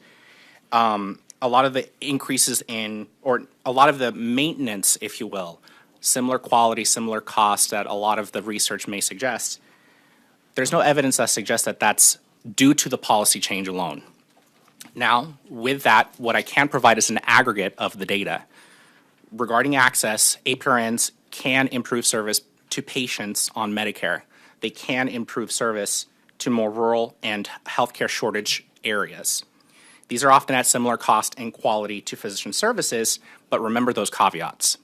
B: a lot of the increases in, or a lot of the maintenance, if you will, similar quality, similar cost that a lot of the research may suggest, there's no evidence that suggests that that's due to the policy change alone. Now, with that, what I can provide is an aggregate of the data. Regarding access, APRNs can improve service to patients on Medicare. They can improve service to more rural and healthcare shortage areas. These are often at similar cost and quality to physician services, but remember those caveats.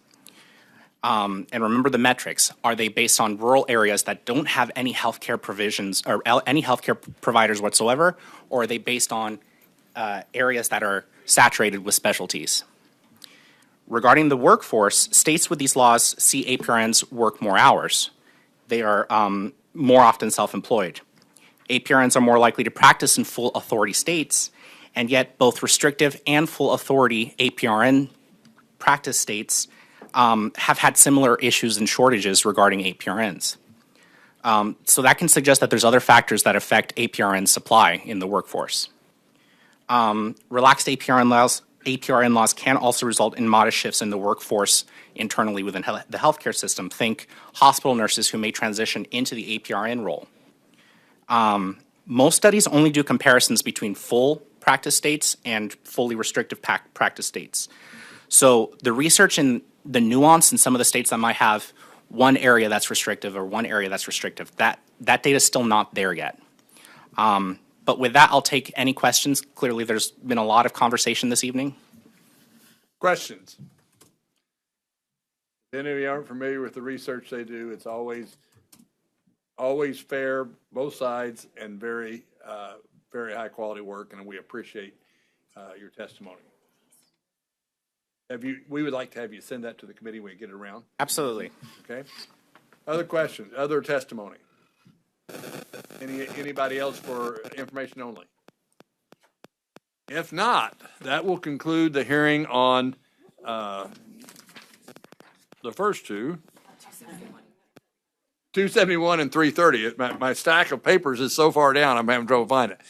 B: And remember the metrics. Are they based on rural areas that don't have any healthcare provisions or any healthcare providers whatsoever, or are they based on areas that are saturated with specialties? Regarding the workforce, states with these laws see APRNs work more hours. They are more often self-employed. APRNs are more likely to practice in full authority states, and yet both restrictive and full authority APRN practice states have had similar issues and shortages regarding APRNs. So that can suggest that there's other factors that affect APRN supply in the workforce. Relaxed APRN laws can also result in modest shifts in the workforce internally within the healthcare system. Think hospital nurses who may transition into the APRN role. Most studies only do comparisons between full practice states and fully restrictive practice states. So the research and the nuance in some of the states that might have one area that's restrictive or one area that's restrictive, that data is still not there yet. But with that, I'll take any questions. Clearly, there's been a lot of conversation this evening.
A: Questions? If any of you aren't familiar with the research they do, it's always fair, both sides, and very high quality work, and we appreciate your testimony. We would like to have you send that to the committee when you get it around.
B: Absolutely.
A: Okay. Other questions? Other testimony? Anybody else for information only? If not, that will conclude the hearing on the first two. 271 and 330. My stack of papers is so far down, I'm having trouble finding it.